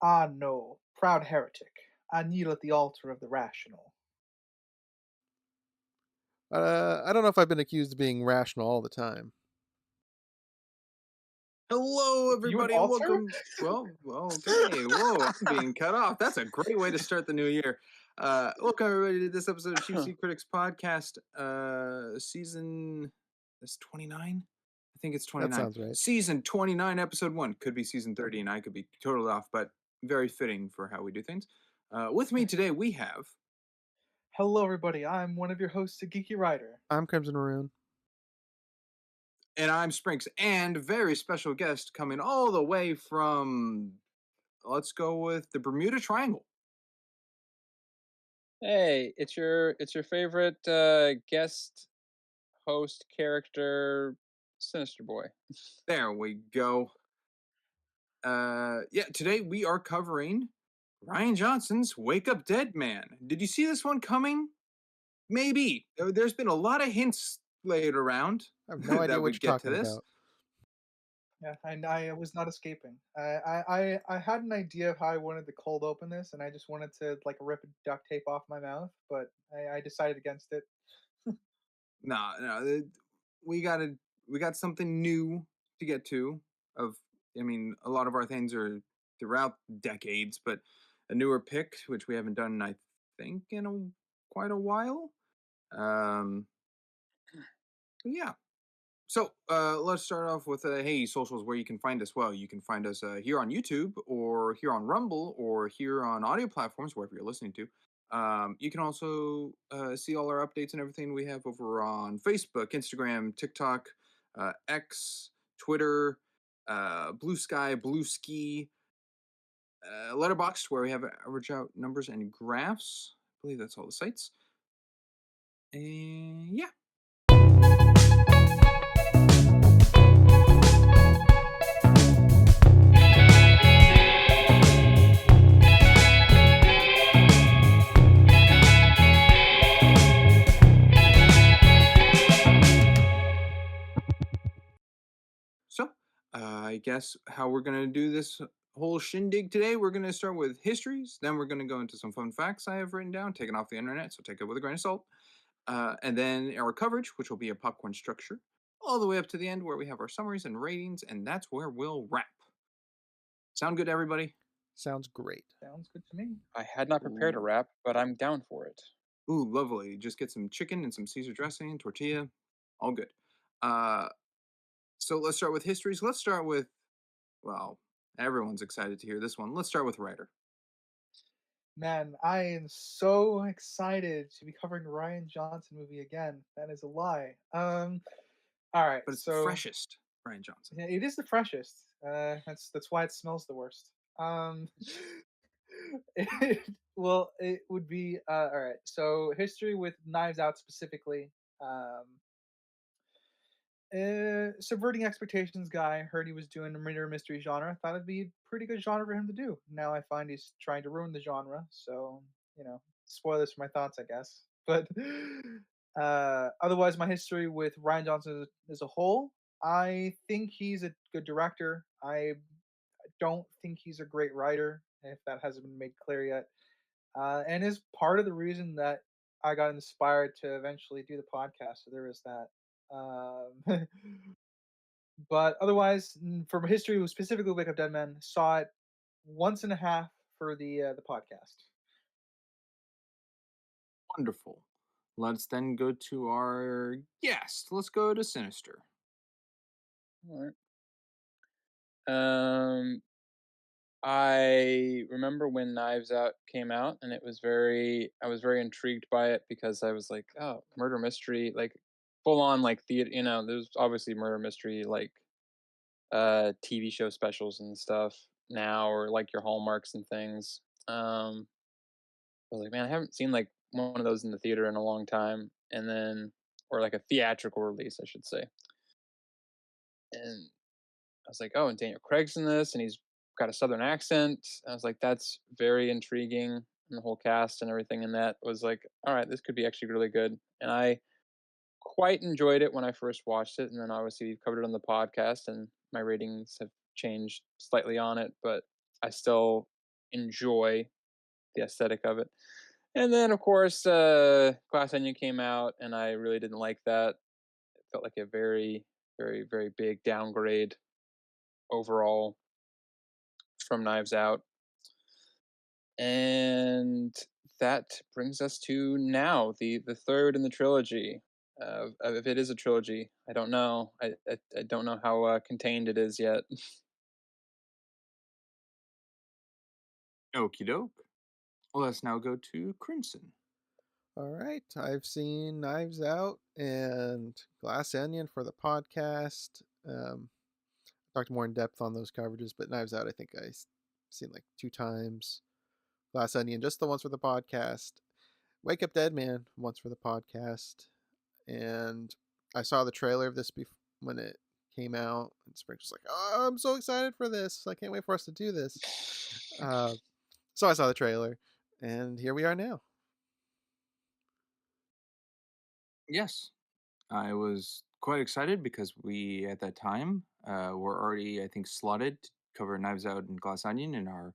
Ah, no, proud heretic, I kneel at the altar of the rational. I don't know if I've been accused of being rational all the time. Hello, You an everybody, and altar? welcome. Okay. Whoa, I'm being cut off. That's a great way to start the new year. Welcome, everybody, to this episode of Chief Seat Critics Podcast. Season. That's 29? I think it's That 29. sounds right. Season 29, episode 1. Could be season 30, and I could be totally off, but very fitting for how we do things. With me today, we have. Hello, everybody. I'm one of your hosts, a geeky writer. I'm Crimson Maroon. And I'm Sprinks, and very special guest coming all the way from. Let's go with the Bermuda Triangle. Hey, it's your favorite guest host character, Sinister Boy. There we go. Yeah, today we are covering Ryan Johnson's Wake Up Dead Man. Did you see this one coming? Maybe. There's been a lot of hints laid around I have no idea that what we'd you're get to talking this. about. Yeah, and I was not escaping. I had an idea of how I wanted to cold open this, and I just wanted to like rip duct tape off my mouth, but I decided against it. No, we got something new to get to. I mean, a lot of our things are throughout decades, but a newer pick, which we haven't done, I think, in quite a while. Um, yeah. So let's start off with hey, socials, where you can find us. Well, you can find us here on YouTube, or here on Rumble, or here on audio platforms, wherever you're listening to. You can also see all our updates and everything we have over on Facebook, Instagram, TikTok, X, Twitter, Blue Sky, Blue Ski, LetterBoxd, where we have average out numbers and graphs. I believe that's all the sites. And yeah. So, I guess how we're going to do this whole shindig today, we're going to start with histories, then we're going to go into some fun facts I have written down, taken off the internet, so take it with a grain of salt. And then our coverage, which will be a popcorn structure, all the way up to the end where we have our summaries and ratings, and that's where we'll wrap. Sound good, everybody? Sounds great. Sounds good to me. I had not prepared a rap, but I'm down for it. Ooh, lovely. Just get some chicken and some Caesar dressing, tortilla, all good. So let's start with histories. Let's start with, well, everyone's excited to hear this one. Let's start with writer. Man, I am so excited to be covering a Ryan Johnson movie again. That is a lie. All right, But it's the so freshest Ryan Johnson. yeah, it is the freshest. That's why it smells the worst. Well, it would be all right. So history with Knives Out specifically. Um, Subverting expectations guy. Heard he was doing the murder mystery genre. Thought it'd be a pretty good genre for him to do. Now I find he's trying to ruin the genre. So spoilers for my thoughts, I guess. But otherwise, my history with Ryan Johnson as a whole, I think he's a good director. I don't think he's a great writer, if that hasn't been made clear yet. And is part of the reason that I got inspired to eventually do the podcast. So there is that. But otherwise, from history, specifically Wake Up Dead Man, saw it once and a half for the podcast. Wonderful. Let's then go to our guest. Let's go to Sinister. All right. I remember when Knives Out came out, and I was very intrigued by it because I was like, oh, murder mystery, like full on like theater. There's obviously murder mystery like TV show specials and stuff now, or like your Hallmarks and things. I was like, man, I haven't seen like one of those in the theater in a long time, and then or like a theatrical release, I should say. And I was like, oh, and Daniel Craig's in this, and he's got a southern accent. I was like, that's very intriguing, and the whole cast and everything in that was like, all right, this could be actually really good. And I quite enjoyed it when I first watched it, and then obviously we've covered it on the podcast, and my ratings have changed slightly on it, but I still enjoy the aesthetic of it. And then, of course, Glass Onion came out, and I really didn't like that. It felt like a very, very, very big downgrade overall from Knives Out. And that brings us to now, the third in the trilogy. If it is a trilogy, I don't know. I don't know how contained it is yet. Okie doke. Let's now go to Crimson. All right, I've seen Knives Out and Glass Onion for the podcast. Talked more in depth on those coverages, but Knives Out, I think seen like 2 times. Glass Onion, just the once for the podcast. Wake Up Dead Man, once for the podcast. And I saw the trailer of this when it came out, and Spring was like, "Oh, I'm so excited for this! I can't wait for us to do this." So I saw the trailer, and here we are now. Yes, I was quite excited because we, at that time, were already, I think, slotted to cover Knives Out and Glass Onion in our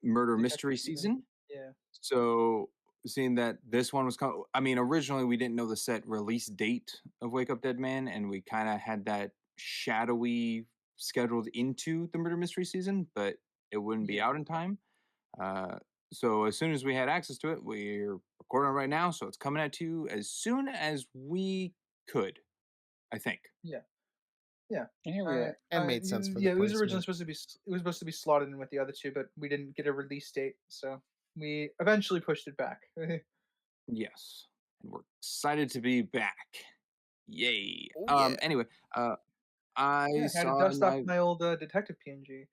murder Detective mystery season. season. Yeah. So seeing that this one was coming, I mean, originally we didn't know the set release date of Wake Up Dead Man, and we kind of had that shadowy scheduled into the murder mystery season, but it wouldn't be Yeah. out in time. Uh, so as soon as we had access to it, we're recording it right now, so it's coming at you as soon as we could, I think. Yeah. Yeah. And here we are. And made sense for the yeah, it was originally placement. supposed to be slotted in with the other two, but we didn't get a release date, so we eventually pushed it back. Yes, and we're excited to be back. Yay! Oh yeah. Anyway, I Yeah, had to saw dust off Knives. my old detective PNG.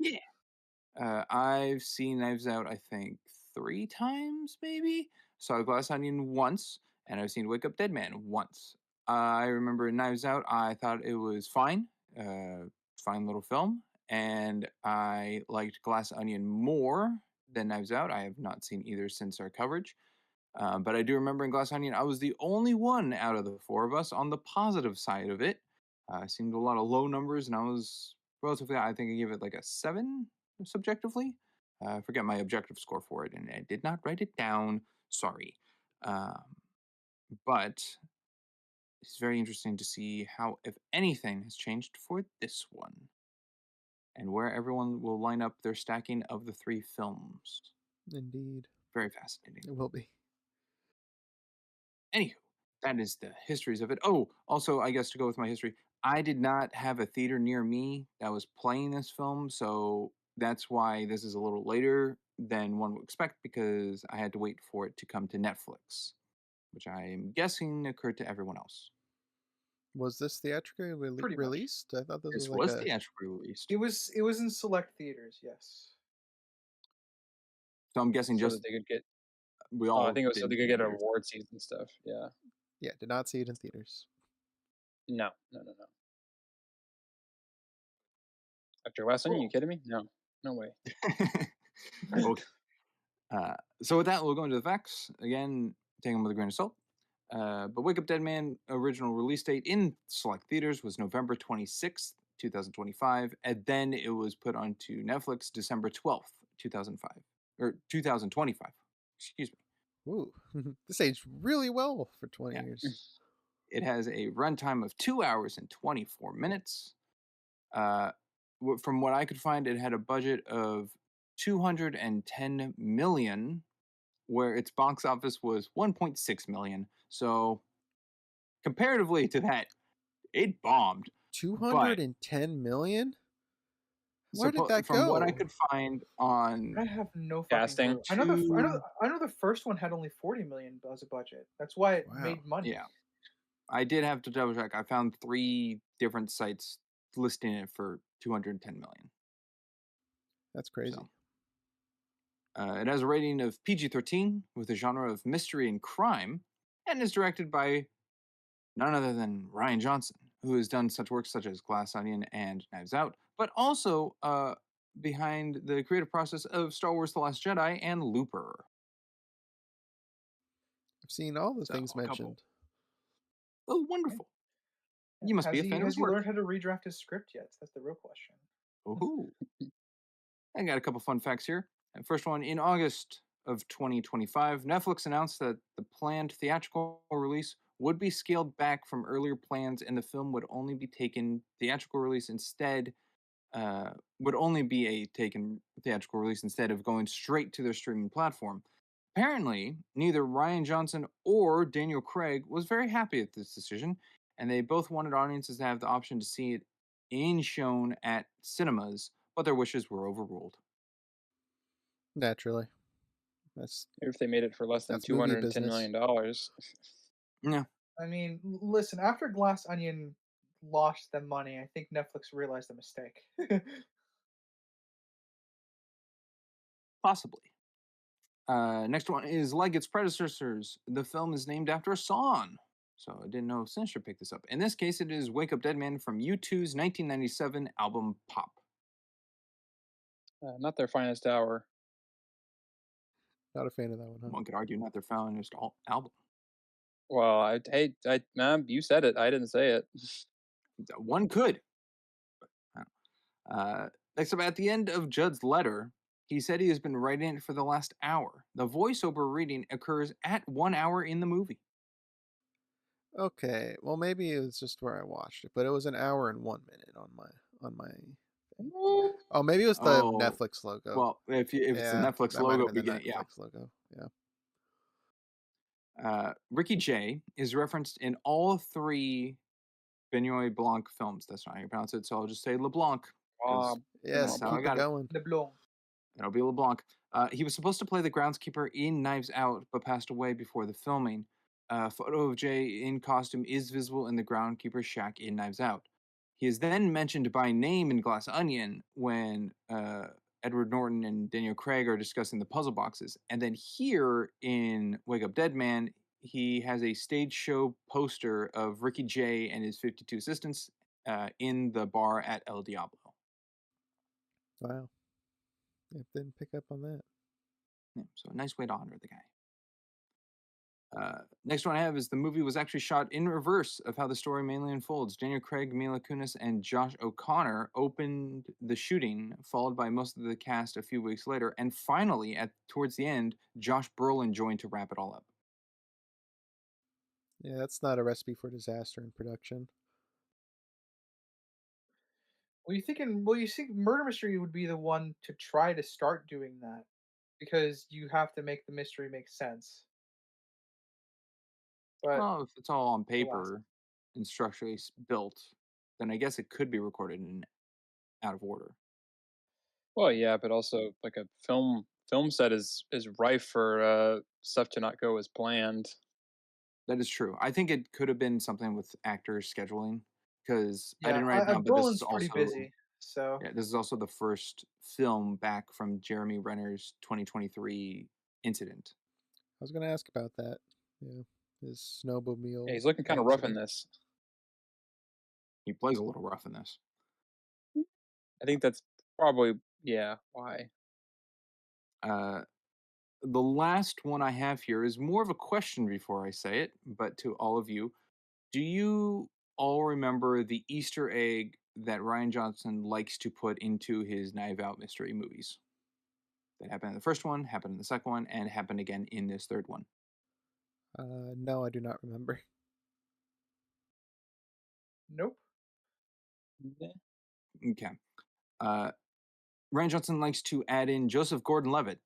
Yeah, I've seen Knives Out, I think, 3 times, maybe. Saw Glass Onion once, and I've seen Wake Up Dead Man once. I remember in Knives Out, I thought it was fine, fine little film, and I liked Glass Onion more than Knives Out. I have not seen either since our coverage. But I do remember in Glass Onion, I was the only one out of the 4 of us on the positive side of it. I seen a lot of low numbers, and I was relatively, I think I gave it like a 7 subjectively. I forget my objective score for it, and I did not write it down. Sorry. Um, but it's very interesting to see how, if anything, has changed for this one and where everyone will line up their stacking of the 3 films. Indeed, Very fascinating. it will be. Anywho, that is the histories of it. Oh, also, I guess to go with my history, I did not have a theater near me that was playing this film, so that's why this is a little later than one would expect because I had to wait for it to come to Netflix, which I am guessing occurred to everyone else. Was this theatrically Pretty much. released? I thought this This was like was a. theatrically released, It was in select theaters, yes. so I'm guessing So just that they could get. we Oh, I all think it was so did they could get theaters. award season stuff. Yeah. Yeah, did not see it in theaters. No. No. No. No. After Glass Onion, you Cool. kidding me? No. No way. Okay. So with that, we'll go into the facts again. Take them with a grain of salt. But Wake Up Dead Man original release date in select theaters was November 26th, 2025, and then it was put onto Netflix December 12th, 2005 or 2025. Excuse me. Ooh, this aged really well for 20 Yeah. years. It has a runtime of 2 hours and 24 minutes. From what I could find, it had a budget of 210 million, where its box office was 1.6 million. So comparatively to that, it bombed. But 210 million? Where did that from what I go? could find on I have no fucking Casting. clue. two, I know the first one had only 40 million as a budget. That's why it Wow, made money. yeah, I did have to double check. I found 3 different sites listing it for 210 million. that's crazy. So it has a rating of PG-13 with a genre of mystery and crime, and is directed by none other than Ryan Johnson, who has done such works such as Glass Onion and Knives Out, but also behind the creative process of Star Wars The Last Jedi and Looper. I've seen all the So, things a couple. mentioned. Oh, wonderful. You must be a fan of Has his he work. learned how to redraft his script yet? That's the real question. Oh, I got a couple fun facts here. First one, in August of 2025, Netflix announced that the planned theatrical release would be scaled back from earlier plans, and the film would only be taken theatrical release instead. Would only be a taken theatrical release instead of going straight to their streaming platform. Apparently, neither Ryan Johnson or Daniel Craig was very happy at this decision, and they both wanted audiences to have the option to see it in shown at cinemas, but their wishes were overruled. Naturally. That's Maybe if they made it for less than that's two movie hundred and ten business. million dollars. Yeah, I mean, listen, after Glass Onion lost them money, I think Netflix realized the mistake. possibly. Next one is like its predecessors. The film is named after a song. So I didn't know if Sinister picked this up. In this case, it is Wake Up Dead Man from U2's 1997 album Pop. Not their finest hour. Not a fan of that one, huh? One could argue not their finest album. Well, nah, you said it. I didn't say it. One could. Next up, at the end of Jud's letter, he said he has been writing it for the last hour. The voiceover reading occurs at 1 hour in the movie. Okay, well maybe it was just where I watched it, but it was an hour and 1 minute on my thing. Oh, maybe it was the Oh, Netflix logo. well, if it's the Yeah, Netflix that might have logo been the beginning, yeah. Netflix logo. Yeah. Ricky Jay is referenced in all three Benoit Blanc films. That's not how you pronounce it, so I'll just say LeBlanc because Yes, that's how I keep it got it. going. LeBlanc. It'll be LeBlanc. He was supposed to play the groundskeeper in Knives Out, but passed away before the filming. A photo of Jay in costume is visible in the groundskeeper's shack in Knives Out. He is then mentioned by name in Glass Onion when Edward Norton and Daniel Craig are discussing the puzzle boxes. And then here in Wake Up Dead Man, he has a stage show poster of Ricky Jay and his 52 assistants in the bar at El Diablo. Wow. Yeah, didn't pick up on that. Yeah, so a nice way to honor the guy. Next one I have is the movie was actually shot in reverse of how the story mainly unfolds. Daniel Craig, Mila Kunis, and Josh O'Connor opened the shooting, followed by most of the cast a few weeks later, and finally, towards the end, Josh Brolin joined to wrap it all up. Yeah, that's not a recipe for disaster in production. Well, you thinking? Well, you think Murder Mystery would be the one to try to start doing that because you have to make the mystery make sense. But Well, if it's all on alas, paper and structurally built, then I guess it could be recorded in out of order. Well, yeah, but also like a film set is rife for stuff to not go as planned. That is true. I think it could have been something with actors scheduling because I yeah, didn't write it down, but this is Brolin's pretty also busy, so yeah, this is also the first film back from Jeremy Renner's 2023 incident. I was gonna ask about that. Yeah, his snowmobile Yeah, he's looking kind of rough in accident. this. He plays a little rough in this. I think that's probably why. Uh, the last one I have here is more of a question before I say it, but to all of you, do you all remember the Easter egg that Ryan Johnson likes to put into his Knives Out mystery movies? That happened in the first one, happened in the second one, and happened again in this third one. No, I do not remember. nope. Yeah. Okay. Uh, Ryan Johnson likes to add in Joseph Gordon-Levitt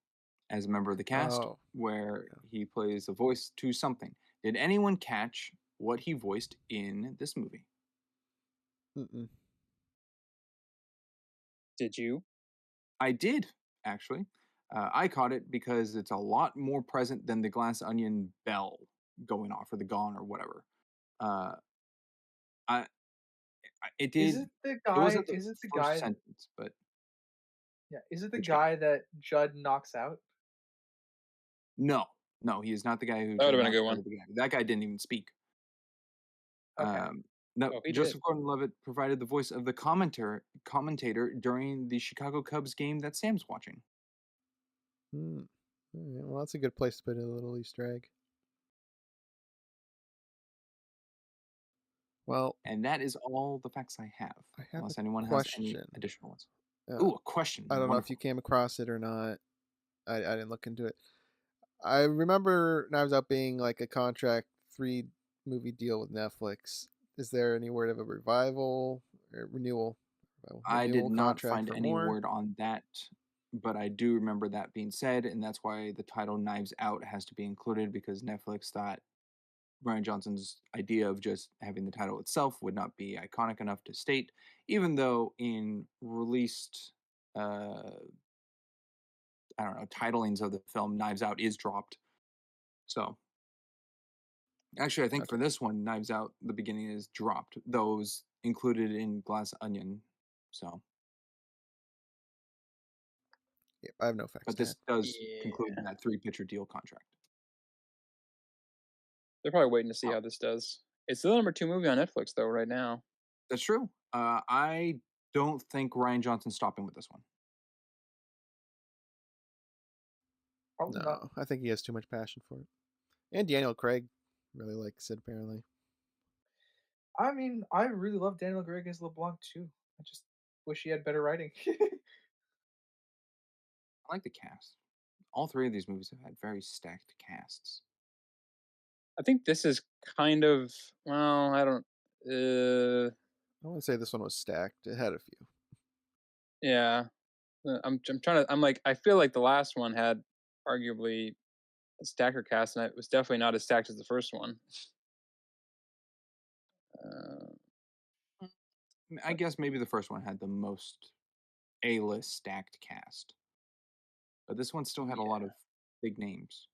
as a member of the cast, Oh, where yeah. he plays a voice to something. Did anyone catch what he voiced in this movie? Mm-mm. Did you? I did, actually. I caught it because it's a lot more present than the Glass Onion bell going off or the gong or whatever. Uh, I, it Is did. it the It guy? wasn't the Is it the first guy? sentence, but Yeah, is it the which guy? guy that Judd knocks out? No, no, he is not the guy who That would Judd have been a knocks good out one. at the beginning. That guy didn't even speak. Okay. No, Oh, he did. Joseph Gordon-Levitt provided the voice of the commentator during the Chicago Cubs game that Sam's watching. Hmm. All right, well, that's a good place to put a little Easter egg. Well, And that is all the facts I have, I have a unless anyone has any question. additional ones. Ooh, a question. I don't know if you Wonderful. came across it or not. I didn't look into it. I remember Knives Out being like a contract 3 movie deal with Netflix. Is there any word of a revival or I did renewal not contract find for any more? word on that, but I do remember that being said, and that's why the title Knives Out has to be included because Netflix thought Brian Johnson's idea of just having the title itself would not be iconic enough to state, even though in released, I don't know, titlings of the film, Knives Out is dropped. So actually, I think Okay. for this one, Knives Out, the beginning is dropped. Those included in Glass Onion. So, Yep, I have no facts but to add. this does conclude Yeah, that 3 picture deal contract. they're probably waiting to see Oh, how this does. It's the number 2 movie on Netflix though right now. that's true. I don't think Ryan Johnson's stopping with this one. Probably not. No, I think he has too much passion for it. And Daniel Craig really likes it apparently. I mean, I really love Daniel Craig as LeBlanc too. I just wish he had better writing. I like the cast. All 3 of these movies have had very stacked casts. I think this is kind of well, I don't. I wouldn't say this one was stacked. It had a few. Yeah, I'm trying to. I'm like I feel like the last one had arguably a stacker cast, and it was definitely not as stacked as the first one. Uh, I guess maybe the first one had the most A-list stacked cast, but this one still had a lot yeah, of big names.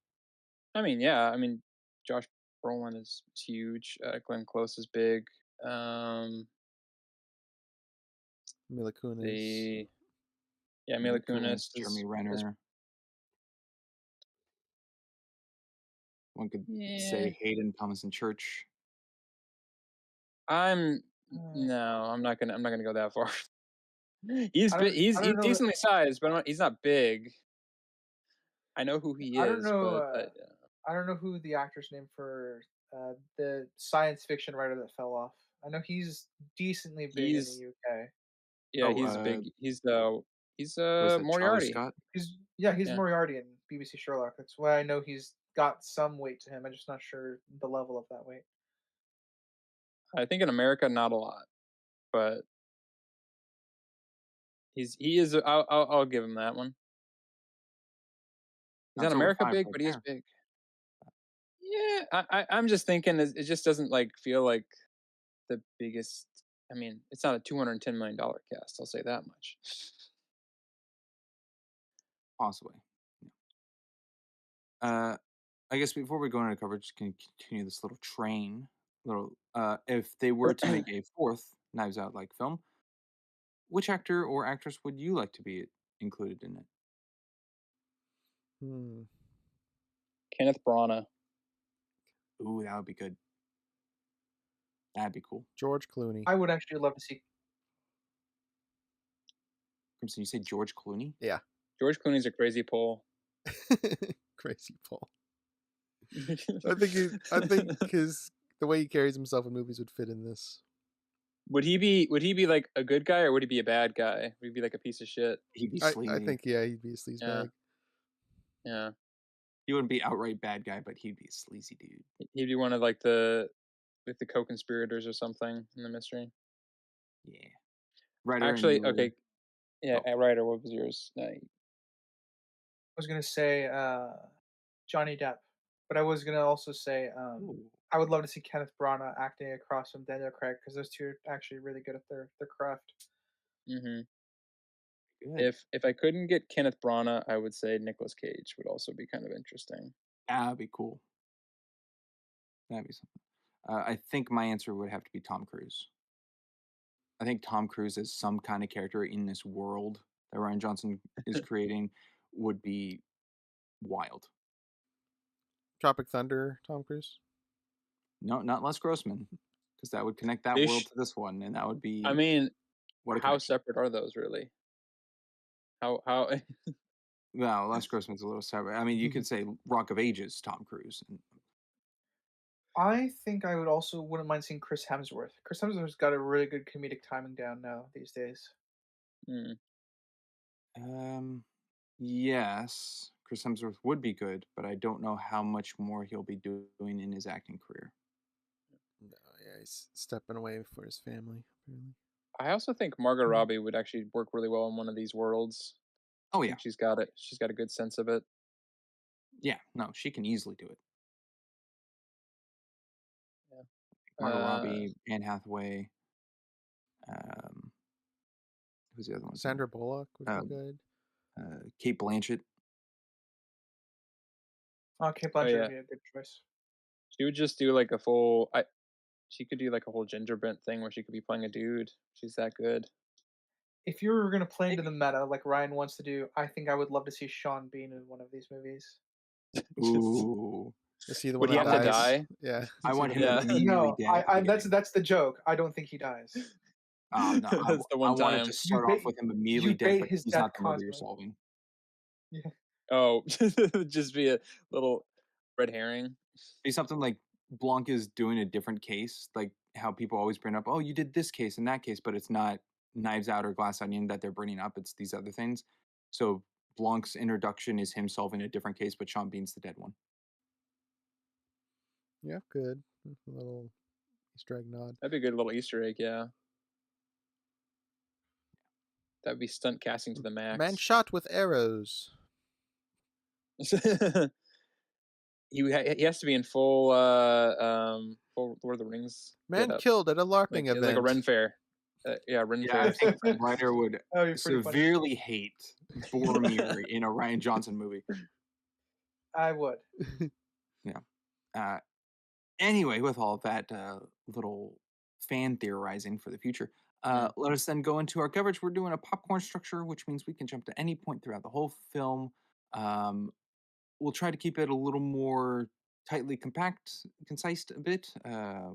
I mean, yeah, I mean, Josh Brolin is huge. Glenn Close is big. Um, Mila Kunis. the yeah, Mila Mila Kunis, Kunis Jeremy is Renner. One could yeah. say Hayden Thomason Church. I'm Uh, no, I'm not gonna go that far. I He's don't know. decently sized, but he's not big. I know who he I don't is, know. but I don't know who the actor's name for the science fiction writer that fell off. I know he's decently big in the he's UK. yeah, Oh, he's big. He's was that Charlie Moriarty. Scott? He's Yeah, Moriarty in BBC Sherlock. That's why I know he's got some weight to him. I'm just not sure the level of that weight. I think in America not a lot, but he is. I'll give him that one. He's not That's over America 5 big, right but he is there. big. Yeah, I'm just thinking it just doesn't like feel like the biggest. I mean, it's not a $210 million cast. I'll say that much. Possibly. Uh, I guess before we go into coverage, can continue this little train. If they were to make a 4th Knives Out like film, which actor or actress would you like to be included in it? Hmm. Kenneth Branagh. Ooh, that would be good. That'd be cool. George Clooney. I would actually love to see. Crimson, you say George Clooney? Yeah. George Clooney's a crazy Pole. Crazy Paul. I think his the way he carries himself in movies would fit in this. Would he be like a good guy or would he be a bad guy? Would he be like a piece of shit? He'd be I sleazy. think he'd be a sleaze Yeah, bag. yeah. He wouldn't be outright bad guy, but he'd be a sleazy dude. He'd be one of like the co-conspirators or something in the mystery. Yeah. Writer and Actually, you were okay, yeah. oh, Ryder, what was yours? I was gonna say Johnny Depp, but I was gonna also say ooh, I would love to see Kenneth Branagh acting across from Daniel Craig because those two are actually really good at their craft. Mm-hmm. good. If I couldn't get Kenneth Branagh, I would say Nicolas Cage would also be kind of interesting. That'd be cool. That'd be something. I think my answer would have to be Tom Cruise. I think Tom Cruise as some kind of character in this world that Ryan Johnson is creating would be wild. Tropic Thunder, Tom Cruise. No, not Les Grossman, because that would connect that world Ish. to this one, and that would I be mean, what a how connection. separate are those really? How? Well, Les Grossman's a little separate. I mean, you could say Rock of Ages, Tom Cruise. And, I think I would also wouldn't mind seeing Chris Hemsworth. Chris Hemsworth's got a really good comedic timing down now these days. Hmm. Yes, Chris Hemsworth would be good, but I don't know how much more he'll be doing in his acting career. No, yeah, he's stepping away for his family. Apparently. I also think Margot Mhm. Robbie would actually work really well in one of these worlds. Oh I yeah, think she's got it. She's got a good sense of it. yeah. No, she can easily do it. Yeah. Margot Robbie, Anne Hathaway. Um, who's the other one? Sandra Bullock would Uh, be good. Kate Blanchett. Kate Oh Blanchett would yeah. be a good choice. She would just do like a full. She could do like a whole Ginger Bent thing where she could be playing a dude. She's that good. If you were gonna play into the Maybe. meta like Ryan wants to do, I think I would love to see Sean Bean in one of these movies. Just Ooh, Is he the would one he that I have to want him. dies? die? Yeah. I Is he want the him one Yeah. that dies? immediately No, dead at the that's beginning. the joke. I don't think he dies. No, That's the I one wanted to time. You start off bait with him immediately you dead, bait but his he's death not the murder you're constantly. solving. Yeah. Oh, just be a little red herring. Be something like Blanc is doing a different case, like how people always bring up, oh, you did this case and that case, but it's not Knives Out or Glass Onion that they're bringing up. It's these other things. So Blanc's introduction is him solving a different case, but Sean Bean's the dead one. Yeah, good. A little Easter egg nod. That'd be a good little Easter egg. Yeah, that'd be stunt casting to the Man max. shot with arrows. He has to be in full full Lord of the Rings Man get up, killed at a LARPing like a event. Ren Fair. Yeah, Ren Yeah, I Fair think sort of thing. Ryder would That'd be pretty funny. severely hate Boromir in a Ryan Johnson movie. I would. Yeah. Uh, anyway, with all of that little fan theorizing for the future, let us then go into our coverage. We're doing a popcorn structure, which means we can jump to any point throughout the whole film. We'll try to keep it a little more tightly compact, concise a bit,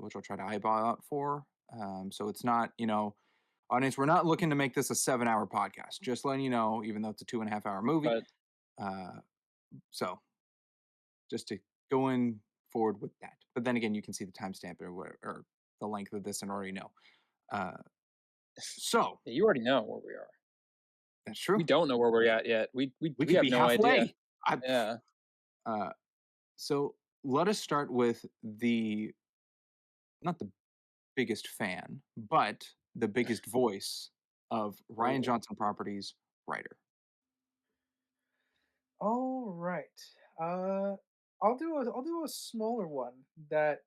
which I'll try to eyeball out for. So it's not, audience, we're not looking to make this a 7-hour podcast. Just letting you know, even though it's a 2.5-hour movie. But Uh, so just to go in forward with that. But then again, you can see the timestamp or the length of this and already know. Uh, so you already know where we are. that's We true. don't know where we're at yet. We We we could have be no idea. halfway. Yeah. Uh, so let us start with not the biggest fan, but the biggest voice of Ryan Oh. Johnson Properties writer. All right. Uh, I'll do a smaller one that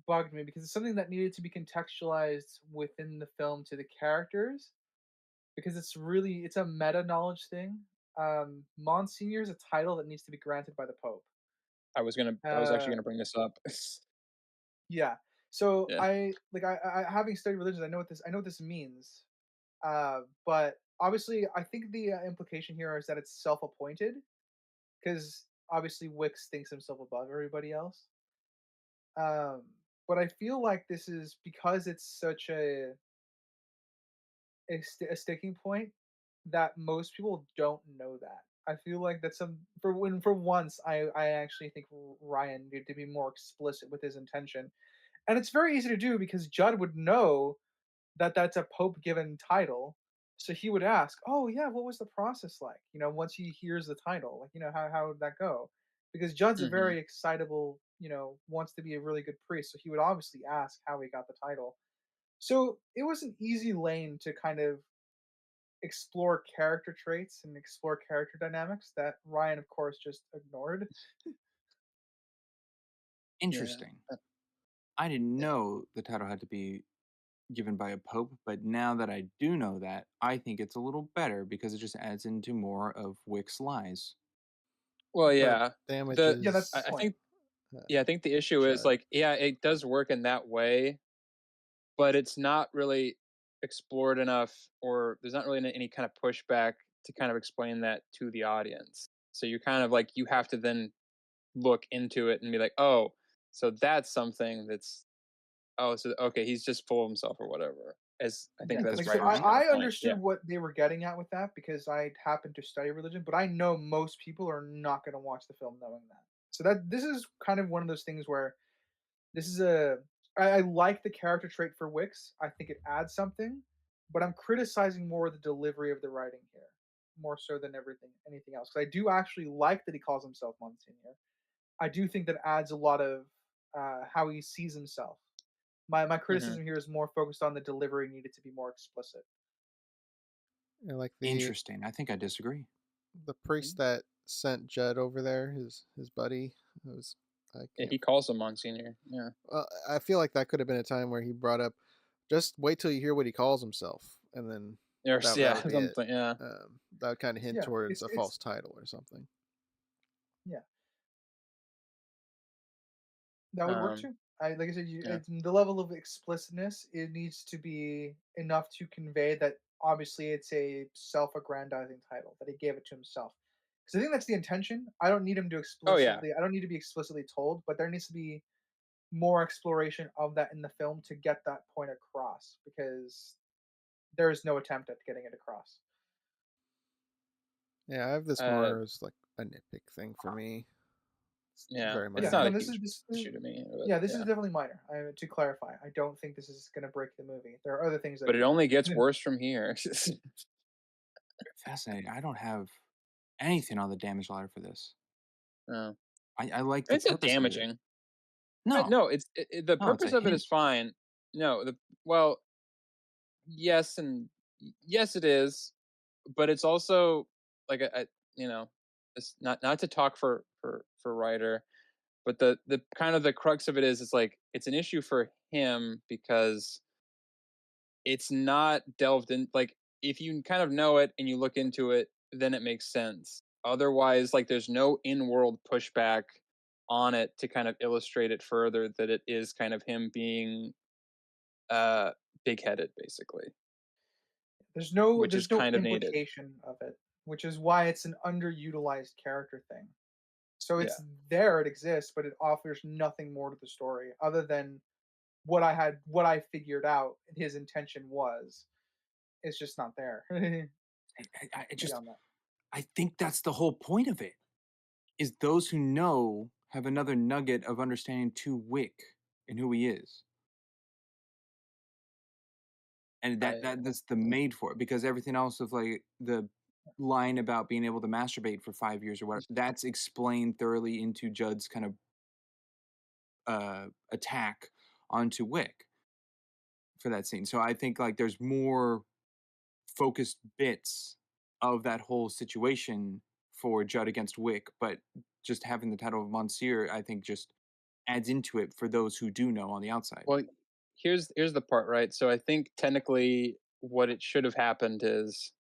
bugged me because it's something that needed to be contextualized within the film to the characters because it's a meta knowledge thing. Monsignor is a title that needs to be granted by the Pope. I was actually Uh, gonna bring this up. yeah. So Yeah. I having studied religion, I know what this means. But obviously, I think the implication here is that it's self-appointed because obviously Wix thinks himself above everybody else. Um, but I feel like this is because it's such a sticking point that most people don't know that. I feel like that's some for once I actually think Ryan needed to be more explicit with his intention, and it's very easy to do because Judd would know that that's a Pope given title, so he would ask, "Oh yeah, what was the process like?" Once he hears the title, like how did that go? Because Judd's a Hmm. very excitable, wants to be a really good priest, so he would obviously ask how he got the title. So it was an easy lane to kind of explore character traits and explore character dynamics that Ryan, of course, just ignored. Yeah. Interesting. I didn't know the title had to be given by a pope, but now that I do know that, I think it's a little better because it just adds into more of Wick's lies. Well, But yeah. The Yeah, that's damages. the I point. think yeah, I think the issue is Judd. like yeah, it does work in that way, but it's not really explored enough, or there's not really any kind of pushback to kind of explain that to the audience. So you kind of like you have to then look into it and be like, oh, so that's something that's oh, so okay, he's just full of himself or whatever. As I think Yeah, as like so writers I, kind of I point. Yeah. understood what they were getting at with that because I happen to study religion, but I know most people are not going to watch the film knowing that. So that this is kind of one of those things where this is I like the character trait for Wix. I think it adds something, but I'm criticizing more the delivery of the writing here. more so than anything else. Because I do actually like that he calls himself Monsignor. I do think that adds a lot of how he sees himself. My Hmm. criticism here is more focused on the delivery needed to be more explicit. Like Interesting. I think I disagree. the priest that sent Jud over there, his buddy, was I Yeah, can't. he calls him Monsignor. Yeah. I feel like that could have been a time where he brought up, just wait till you hear what he calls himself, and then Or that yeah, would be it. something. Yeah. That would kind of hint Yeah, towards it's a false title or something. yeah, that would work Um. too. I like I said, Yeah. the level of explicitness it needs to be enough to convey that obviously it's a self-aggrandizing title that he gave it to himself. Because I think that's the intention. I don't need him to Oh yeah. explicitly. I don't need to be explicitly told, but there needs to be more exploration of that in the film to get that point across. Because there is no attempt at getting it across. Yeah, I have this Uh. more as like a nitpick thing for me. It's Yeah. very It's Yeah, not minor. a no, this is huge issue to me. But yeah, this is yeah. definitely minor. To clarify, I don't think this is going to break the movie. There are other things that But it do. only gets worse from here. Fascinating. I don't have anything on the damage ladder for this. No. I like the It's not purpose of it. damaging. No, No, the no, it's a purpose of it hint. is fine. No, well, yes, and yes, it is, but it's also like you know, it's not to talk for Ryder, but the kind of the crux of it is, it's like it's an issue for him because it's not delved in. Like if you kind of know it and you look into it, then it makes sense. Otherwise, like there's no in-world pushback on it to kind of illustrate it further that it is kind of him being uh big-headed basically, which is There's no kind of needed. implication of it, which is why it's an underutilized character thing. So Yeah. it's there, it exists, but it offers nothing more to the story other than what I figured out his intention was. It's just not there. I just Beyond that. I think that's the whole point of it. Is those who know have another nugget of understanding to Wick and who he is. And I that's the made for it, because everything else of like the line about being able to masturbate for 5 years or whatever, that's explained thoroughly into Judd's kind of attack onto Wick for that scene. So I think like there's more focused bits of that whole situation for Judd against Wick, but just having the title of Monsieur, I think just adds into it for those who do know on the outside. Well, here's the part, right? So I think technically what it should have happened is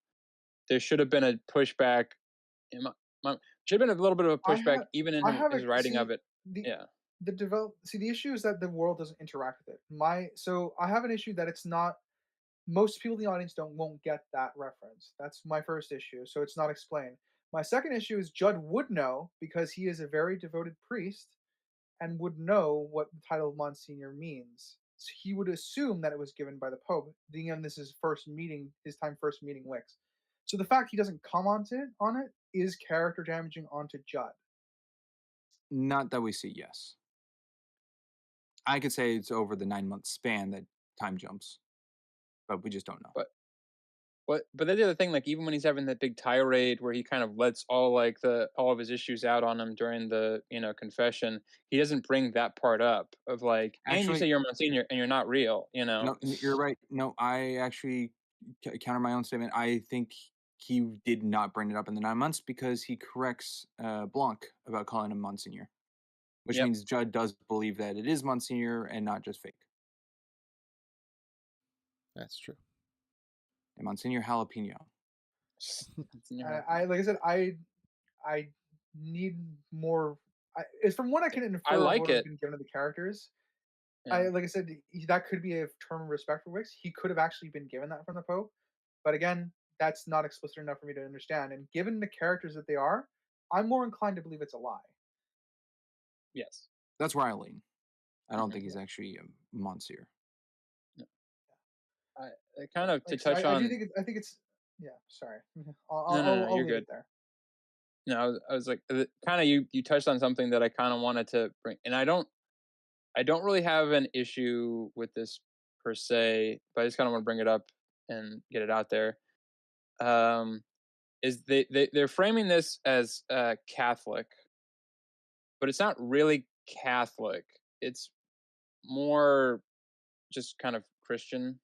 there should have been a pushback. in my- should have been a little bit of a I pushback have even in I have his a writing of see it. the Yeah. the issue is that the world doesn't interact with it. So I have an issue that it's not most people in the audience don't won't get that reference. That's my first issue. So it's not explained. My second issue is Judd would know because he is a very devoted priest and would know what the title of Monsignor means. So he would assume that it was given by the Pope, being on this his first meeting, his time first meeting Wicks. So the fact he doesn't comment on it is character damaging onto Judd. Not that we see, yes. I could say it's over the 9 month span that time jumps, but we just don't know. But that's the other thing, like even when he's having that big tirade where he kind of lets all of his issues out on him during the confession, he doesn't bring that part up of like, and you say Actually, you're Monsignor and you're not real, no, you're right. No, I actually counter my own statement. I think he did not bring it up in the 9 months because he corrects Blanc about calling him Monsignor, which Yep. means Judd does believe that it is Monsignor and not just fake. That's true. And Monsignor Jalapeno. I like I said, I need more. It's from what I can I infer of like what has it. been given to the characters. Yeah. Like I said, that could be a term of respect for Wicks. He could have actually been given that from the Pope, but again, that's not explicit enough for me to understand. And given the characters that they are, I'm more inclined to believe it's a lie. Yes. That's where I lean. I don't Mhm. think he's actually a Monsieur. I kind of to Like I said, touch I do on. think I think it's yeah. Sorry, No, I'll you're leave good. it there. No, I was like, kind of you touched on something that I kind of wanted to bring, and I don't really have an issue with this per se, but I just kind of want to bring it up and get it out there. Um, is they're framing this as Catholic, but it's not really Catholic. It's more just kind of Christian.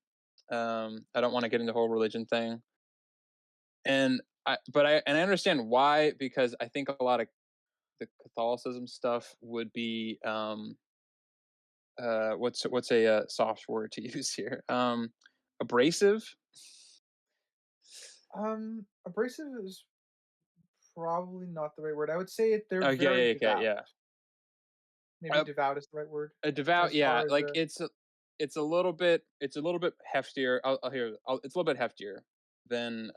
I don't want to get into the whole religion thing, and I understand why, because I think a lot of the Catholicism stuff would be what's a soft word to use here, abrasive. Abrasive is probably not the right word. I would say they're very Okay, okay, devout. yeah. Maybe devout is the right word. A devout, As yeah, far as like it's a little bit heftier. It's a little bit heftier than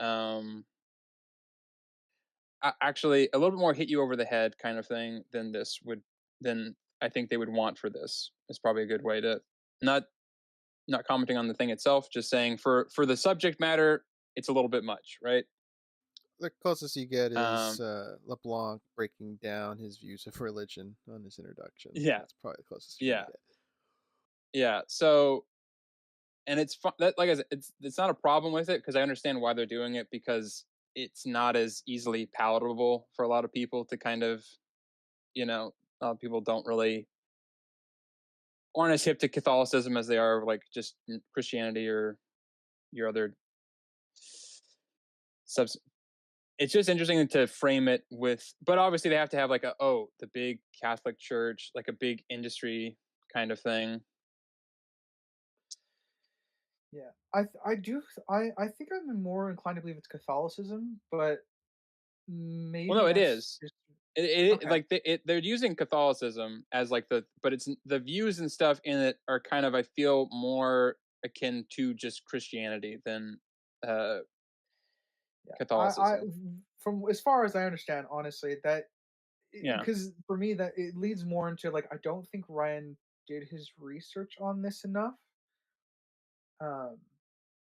actually a little bit more hit you over the head kind of thing than this would than I think they would want for this. Is probably a good way to not not commenting on the thing itself, just saying for the subject matter, it's a little bit much, right? The closest you get is Um, LeBlanc breaking down his views of religion on his introduction. yeah, That's probably the closest you're yeah, gonna get. yeah. So and it's fun that like I said, it's not a problem with it because I understand why they're doing it because it's not as easily palatable for a lot of people to kind of a lot of people don't really aren't as hip to Catholicism as they are like just Christianity or your other subs. It's just interesting to frame it with, but obviously they have to have like the big Catholic Church, like a big industry kind of thing. yeah. I do I think I'm more inclined to believe it's Catholicism, but Well, maybe no, it that's is. just It okay. like they're using Catholicism as like but it's the views and stuff in it are kind of I feel more akin to just Christianity than uh Yeah. I Catholicism. from as far as I understand, honestly, that Yeah. because for me that it leads more into like I don't think Ryan did his research on this enough. Um,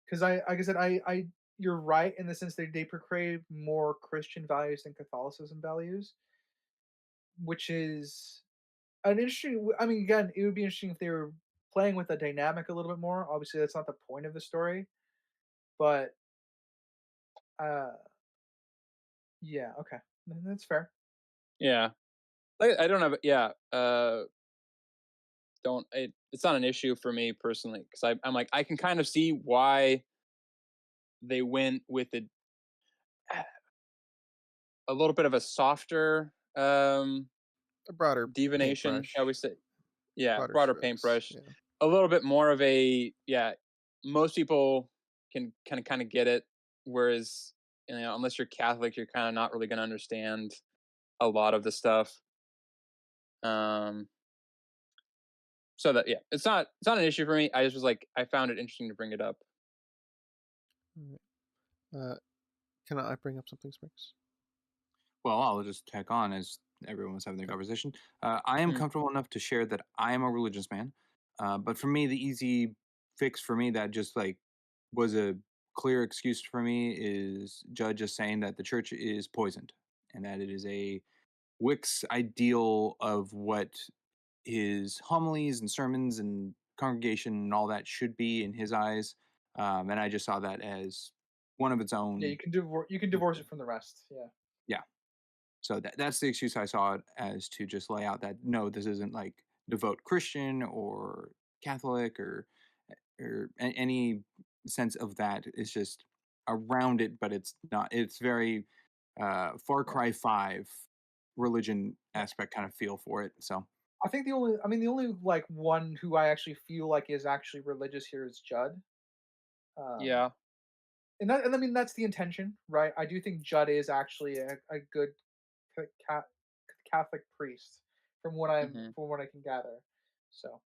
because like I said, I you're right in the sense that they portray more Christian values than Catholicism values, which is an interesting. I mean, again, it would be interesting if they were playing with the dynamic a little bit more. Obviously, that's not the point of the story, but uh, yeah, okay, that's fair. Yeah. Like I don't have yeah, it's not an issue for me personally cuz I'm like I can kind of see why they went with a little bit of a softer A broader divination, I paintbrush, would say. Yeah, broader broader strokes. paintbrush. Yeah. A little bit more of a yeah. Most people can kind of get it, whereas unless you're Catholic, you're kind of not really going to understand a lot of the stuff. Um, so that yeah, it's not an issue for me. I just was like I found it interesting to bring it up. All right. Can I bring up something, Springs? Well, I'll just tack on as everyone was having their Okay. conversation. I am Mm. comfortable enough to share that I am a religious man, but for me, the easy fix for me that just like was a clear excuse for me is Judge just saying that the church is poisoned and that it is a Wick's ideal of what his homilies and sermons and congregation and all that should be in his eyes, and I just saw that as one of its Yeah, own. you can divorce it from the rest. Yeah. Yeah, so that's the excuse I saw it as to just lay out that no, this isn't like devout Christian or Catholic or any sense of that. It's just around it, but it's not. It's very Far Yeah. Cry 5 religion Yeah. aspect kind of feel for it. So I think the only like one who I actually feel like is actually religious here is Judd. Um, Yeah. and I mean that's the intention, right? I do think Judd is actually a good ca- Catholic priest Hmm. from what I can gather. So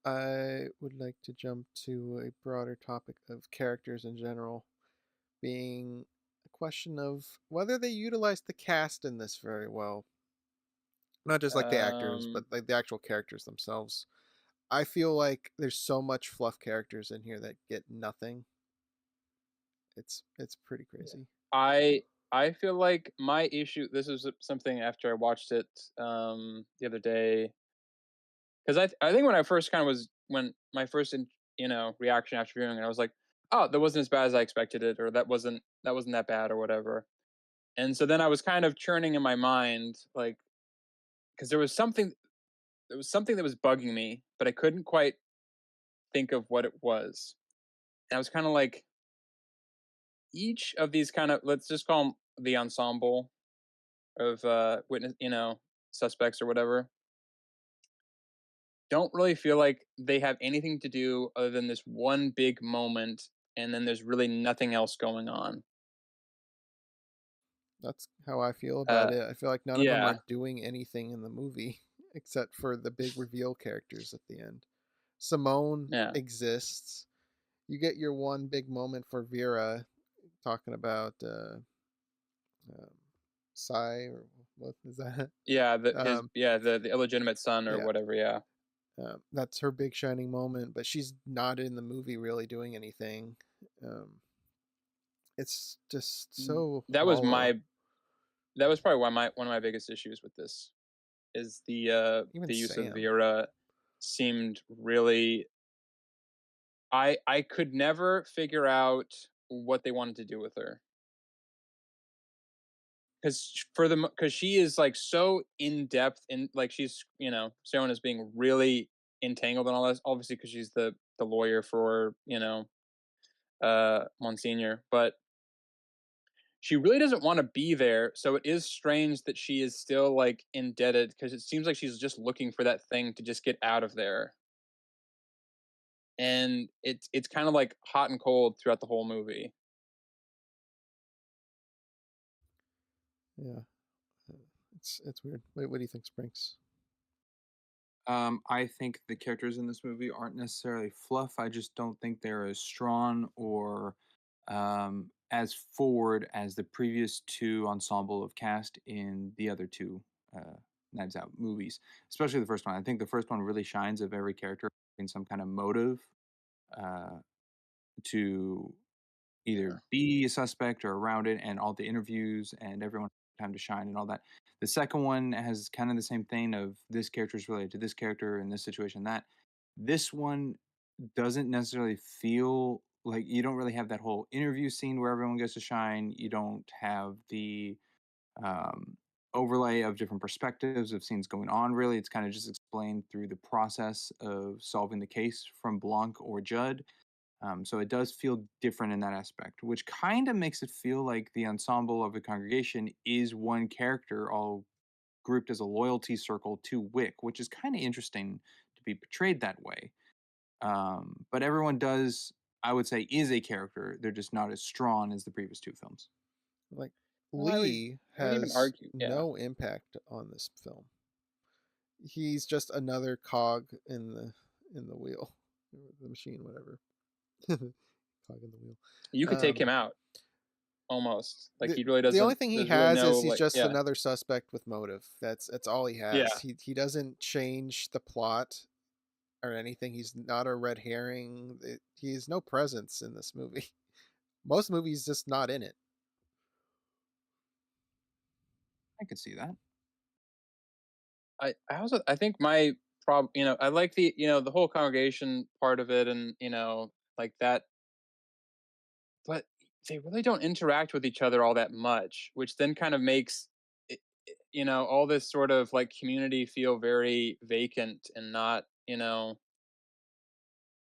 I would like to jump to a broader topic of characters in general, being a question of whether they utilize the cast in this very well. Not just like the actors, but Um. like the actual characters themselves. I feel like there's so much fluff characters in here that get nothing. It's pretty yeah, crazy. I I feel like my issue. This is something after I watched it the other day because I think when I first kind of was when my first reaction after viewing it, I was like, oh, that wasn't as bad as I expected it, or that wasn't that bad, or whatever. And so then I was kind of churning in my mind, like, because there was something that was bugging me, but I couldn't quite think of what it was. And I was kind of like, each of these kind of, let's just call them the ensemble of witness, suspects or whatever, don't really feel like they have anything to do other than this one big moment, and then there's really nothing else going on. That's how I feel about Uh, it. I feel like none of them are yeah, doing anything in the movie except for the big reveal characters at the end. Simone yeah, exists. You get your one big moment for Vera talking about um, Psy, or what is that? yeah. Um, The illegitimate son or yeah, whatever. Yeah, that's her big shining moment, but she's not in the movie really doing anything. Um, it's just so that was hollow. my that was probably one of my biggest issues with this is Even the use of Sam. Vera seemed really. I could never figure out what they wanted to do with her, because she is like so in depth, and like she's shown as being really entangled in all this, obviously because she's the lawyer for Monsignor, but she really doesn't want to be there. So it is strange that she is still like indebted, because it seems like she's just looking for that thing to just get out of there. And it's kind of like hot and cold throughout the whole movie. Yeah, it's weird. What do you think, Sprinks? I think the characters in this movie aren't necessarily fluff. I just don't think they're as strong or as forward as the previous two ensemble of cast in the other two uh, Knives Out movies, especially the first one. I think the first one really shines of every character in some kind of motive uh, to either Yeah. be a suspect or around it, and all the interviews and everyone time to shine and all that. The second one has kind of the same thing of this character is related to this character in this situation, that. This one doesn't necessarily feel like, you don't really have that whole interview scene where everyone gets to shine. You don't have the um, overlay of different perspectives of scenes going on. Really, it's kind of just explained through the process of solving the case from Blanc or Judd. So it does feel different in that aspect, which kind of makes it feel like the ensemble of the congregation is one character, all grouped as a loyalty circle to Wick, which is kind of interesting to be portrayed that way. But everyone does, I would say, is a character. They're just not as strong as the previous two films. Like, Well, Lee I would even has argue. Yeah. no impact on this film. He's just another cog in the wheel, the machine, whatever. Cog in the wheel. You could take Um, him out almost. Like the he really the only doesn't. thing he There's really has no is he's like. just Yeah. another suspect with motive. That's all he has. Yeah. He doesn't change the plot or anything. He's not a red herring. He's no presence in this movie. Most movies just not in it. I could see that. I think my problem. I like the whole congregation part of it, and like that, but they really don't interact with each other all that much, which then kind of makes all this sort of like community feel very vacant and not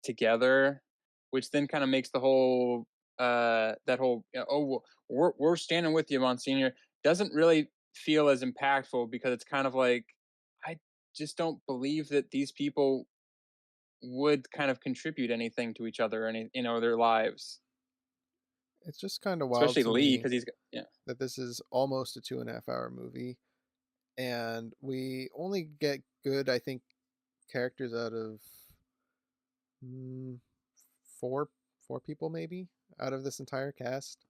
together, which then kind of makes the whole that whole oh, we're standing with you, Monsignor, doesn't really feel as impactful, because it's kind of like, I just don't believe that these people would kind of contribute anything to each other, any their lives, It's just kind of wild especially to Lee, me because yeah. that this is almost a 2.5 hour movie, and we only get good, I think, characters out of mm, four four people maybe out of this entire cast.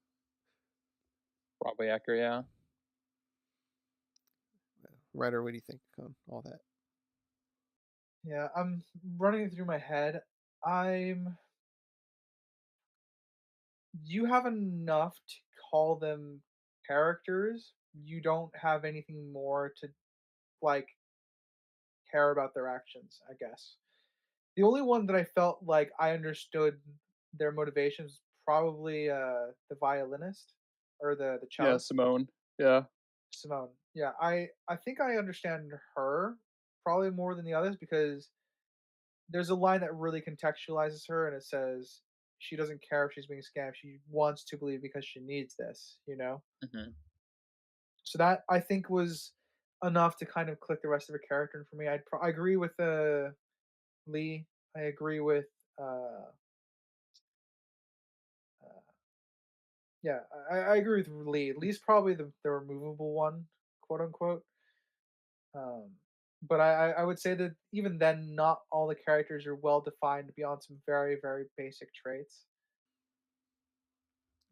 Probably accurate, yeah. Ryder, what do you think on all that? Yeah, I'm running it through my head. I'm You have enough to call them characters. You don't have anything more to like care about their actions, I guess. The only one that I felt like I understood their motivations probably the violinist or the Yeah, cellist, Simone. Yeah. Simone. Yeah, I think I understand her probably more than the others because there's a line that really contextualizes her, and it says she doesn't care if she's being scammed. She wants to believe because she needs this, you know? Hmm. So that I think was enough to kind of click the rest of her character. And for me, I agree with Lee. I agree with uh, uh yeah, I agree with Lee. Lee's probably the removable one, quote unquote. Um, but I would say that even then, not all the characters are well defined beyond some very very basic traits.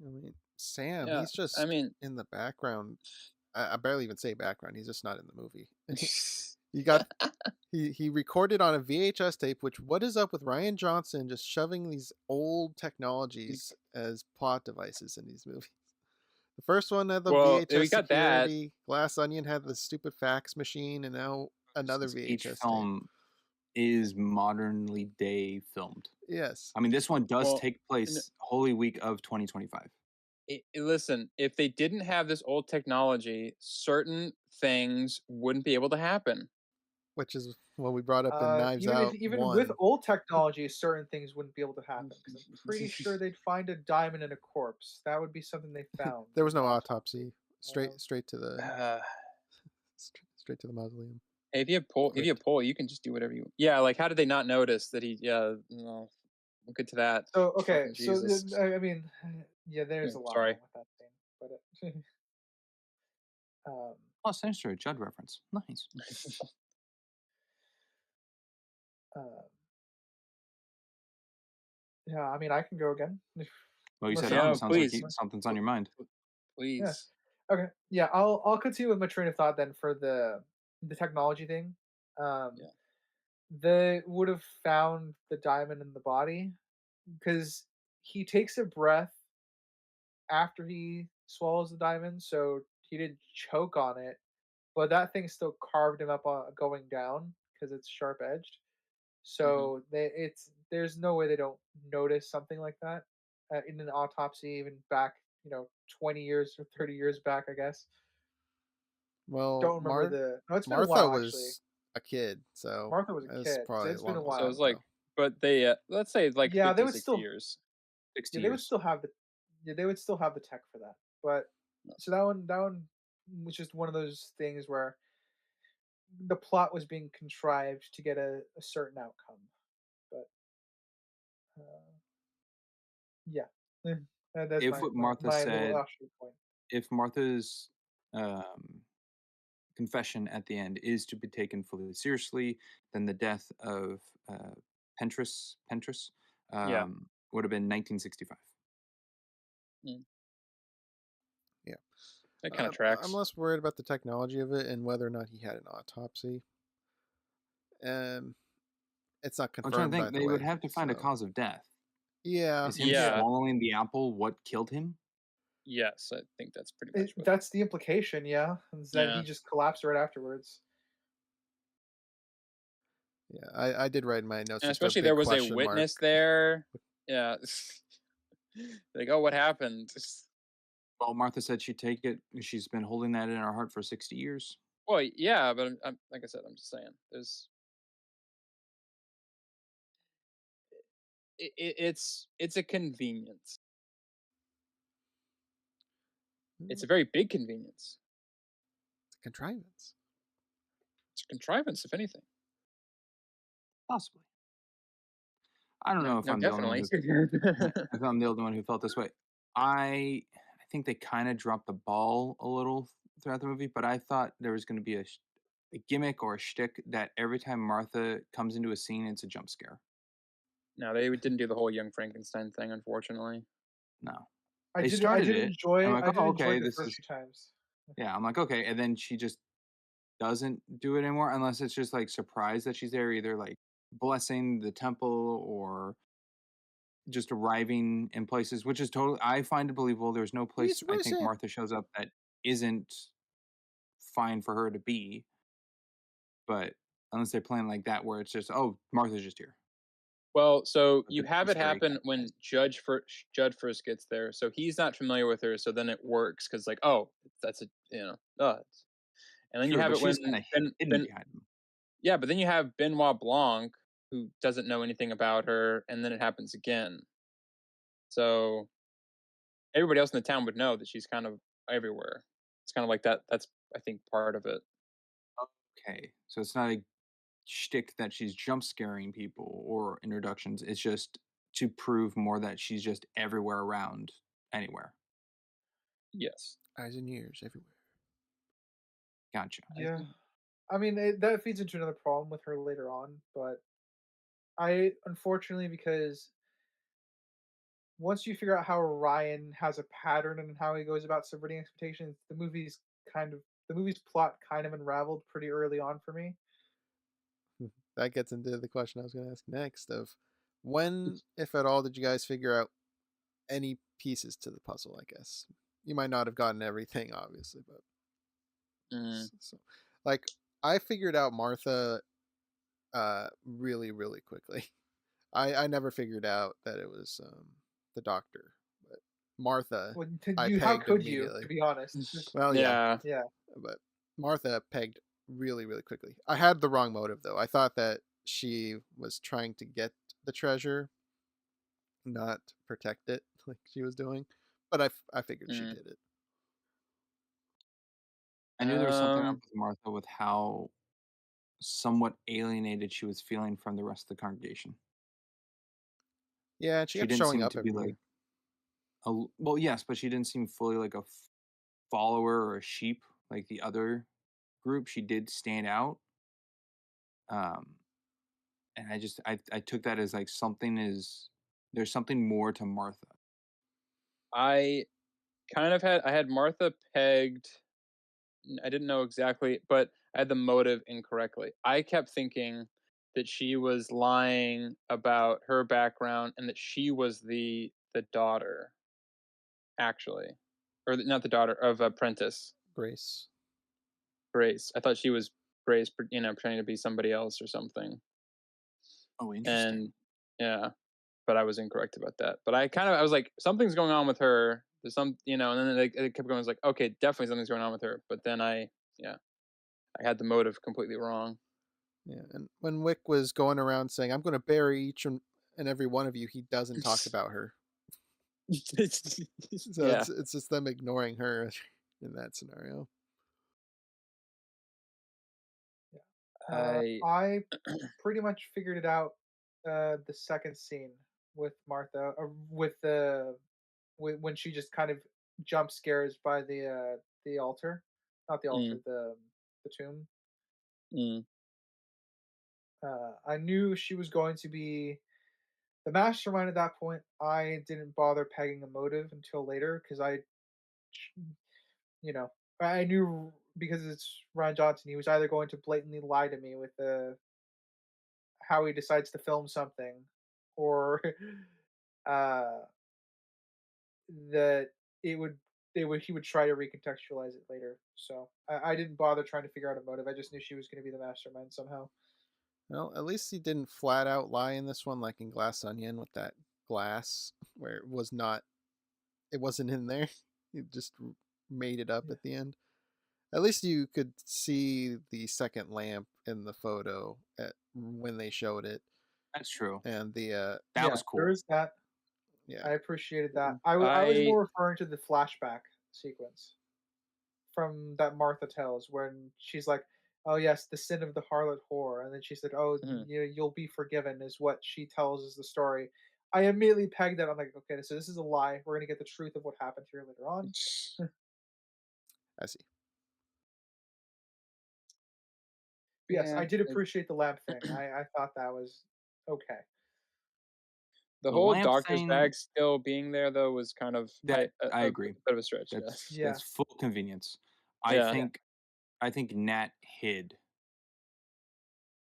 I mean, Sam, Yeah. he's I just mean, in the background. I barely even say background. He's just not in the movie. He got he recorded on a VHS tape. Which what is up with Ryan Johnson just shoving these old technologies as plot devices in these movies? The first one had the well, we VHS got that. security. Glass Onion had the stupid fax machine, and now another Since each VHS tape. film is modernly day filmed. Yes. I mean, this one does Well, take place Holy Week of 2025. listen, if they didn't have this old technology, certain things wouldn't be able to happen. Which is what we brought up in Knives Out Even with 1. old technology, certain things wouldn't be able to happen because I'm pretty sure they'd find a diamond in a corpse. That would be something they found There in was the no autopsy. autopsy. Straight to the Uh, straight to the mausoleum. Hey, if you have pull, you can just do whatever you. Yeah, like how did they not notice that he? Yeah, no, we'll get to that. So okay, Fucking so Jesus. I mean, yeah, Yeah, there's a lot sorry. wrong with that thing, but um, Oh, Sinister, a Jud reference. Nice. uh, yeah, I mean, I can go again. Well, you Unless said you Yeah, it want sounds like please, something's on your mind. yeah. please. Okay. Yeah, I'll continue with my train of thought then for the technology thing. Um, Yeah. they would have found the diamond in the body because he takes a breath after he swallows the diamond, so he didn't choke on it, but that thing still carved him up going down because it's sharp edged. Hmm. So there's no way they don't notice something like that in an autopsy, even back 20 years or 30 years back, I guess. Well, Don't remember no, it's been a Martha while actually. was a kid, so Martha was a that's kid, so probably a it's been a long So time while. it's like, ago. but they let's say like Yeah, they 50, would 60 still years. 60 yeah, they would years. still have the yeah, they would still have the tech for that. But so that one was just one of those things where the plot was being contrived to get a certain outcome. But uh, yeah, that's If my, what my Martha my little said, offshoot point. if Martha's um, confession at the end is to be taken fully seriously, then the death of Pentris Yeah. would have been 1965. Mm, Yeah. that kind of I'm tracks. less worried about the technology of it and whether or not he had an autopsy. Um, it's not I'm trying to confirmed think. either They would way. have to find a So cause of death. yeah, Is him yeah. Yeah. swallowing the apple what killed him? Yes, I think that's pretty much what. That's the implication, yeah, is that he Yeah. just collapsed right afterwards. Yeah, I did write in my notes And just a especially big there was a question mark. witness there. Yeah. Like, oh, what happened? Well, Martha said she'd take it. She's been holding that in her heart for 60 years. Well, yeah, but like I said, I'm just saying, it's a convenience. It's a very big convenience. It's a contrivance. It's a contrivance, if anything. Possibly. I don't No, know if no, I'm the only one definitely. who if I'm the only one who felt this way. I think they kind of dropped the ball a little throughout the movie, but I thought there was going to be a gimmick or a shtick that every time Martha comes into a scene, it's a jump scare. No, they didn't do the whole Young Frankenstein thing, unfortunately. No, I they did I started did it. I'm enjoy like, I did oh, enjoy okay, the this first is few times. yeah. I'm like, okay, and then she just doesn't do it anymore unless it's just like surprised that she's there, either like blessing the temple or just arriving in places, which is totally I find it believable. There's no place He's I think risen. Martha shows up that isn't fine for her to be, but unless they plan like that where it's just, oh, Martha's just here. Well, so But you the have it Easter egg happen kind of when missed. Judd first gets there, so he's not familiar with her, so then it works because like, oh, that's a and then you True, have but it she when was kind of hidden Ben behind him. yeah, but then you have Benoit Blanc who doesn't know anything about her, and then it happens again. So everybody else in the town would know that she's kind of everywhere. It's kind of like that. That's I think part of it. Okay, so it's not a shtick that she's jump scaring people or introductions. It's just to prove more that she's just everywhere around anywhere. Yes. Eyes and ears everywhere. Gotcha. Yeah. I mean, that feeds into another problem with her later on, but I unfortunately because once you figure out how Ryan has a pattern and how he goes about subverting expectations, the movie's plot kind of unraveled pretty early on for me. That gets into the question I was going to ask next of when, if at all, did you guys figure out any pieces to the puzzle, I guess? You might not have gotten everything, obviously, but Mm. so, like I figured out Martha really, really quickly. I never figured out that it was the doctor, but Martha Well, I you how pegged could you, to immediately. be honest? Well, yeah, Yeah. Yeah. but Martha pegged really, really quickly. I had the wrong motive though. I thought that she was trying to get the treasure, not protect it like she was doing. But I figured she Mm. did it. I knew there was something up Um. with Martha with how somewhat alienated she was feeling from the rest of the congregation. Yeah, and she She kept didn't showing seem up to be like everywhere. well, yes, but she didn't seem fully like a follower or a sheep like the other group. She did stand out. Um, and I took that as like there's something more to Martha. I I had Martha pegged. I didn't know exactly, but I had the motive incorrectly. I kept thinking that she was lying about her background and that she was the daughter, actually, or not the daughter of Apprentice Grace. Grace. I thought she was Grace, pretending to be somebody else or something. Oh, interesting. And yeah, but I was incorrect about that. But I was like, something's going on with her. There's some, and then it kept going. I was like, okay, definitely something's going on with her. But then yeah, I had the motive completely wrong. Yeah, and when Wick was going around saying, "I'm going to bury each and every one of you," he doesn't talk about her. So Yeah, it's just them ignoring her in that scenario. I I pretty much figured it out. The second scene with Martha, when she just kind of jump scares by the altar, not the mm, altar, the tomb. mm, I knew she was going to be the mastermind at that point. I didn't bother pegging a motive until later because you know, I knew because it's Ryan Johnson. He was either going to blatantly lie to me with the how he decides to film something, or uh, that it would he would try to recontextualize it later. So I didn't bother trying to figure out a motive. I just knew she was going to be the mastermind somehow. Well, at least he didn't flat out lie in this one, like in Glass Onion with that glass where it wasn't in there. He just made it up Yeah. at the end. At least you could see the second lamp in the photo when they showed it, That's true. and That Yeah, was there cool. is that. yeah, I appreciated that. I was I more referring to the flashback sequence from that Martha tells when she's like, "Oh yes, the sin of the harlot whore," and then she said, "Oh, mhm. you'll be forgiven," is what she tells as the story. I immediately pegged that. I'm like, okay, so this is a lie. We're gonna get the truth of what happened here later on. I see. Yes, Yeah, I did appreciate the lamp thing. I thought that was okay. the The whole lamp doctor's thing bag still being there though was kind of that I a agree. bit of a stretch. Yeah, Yeah, That's full convenience. I yeah. yeah, think I think Nat hid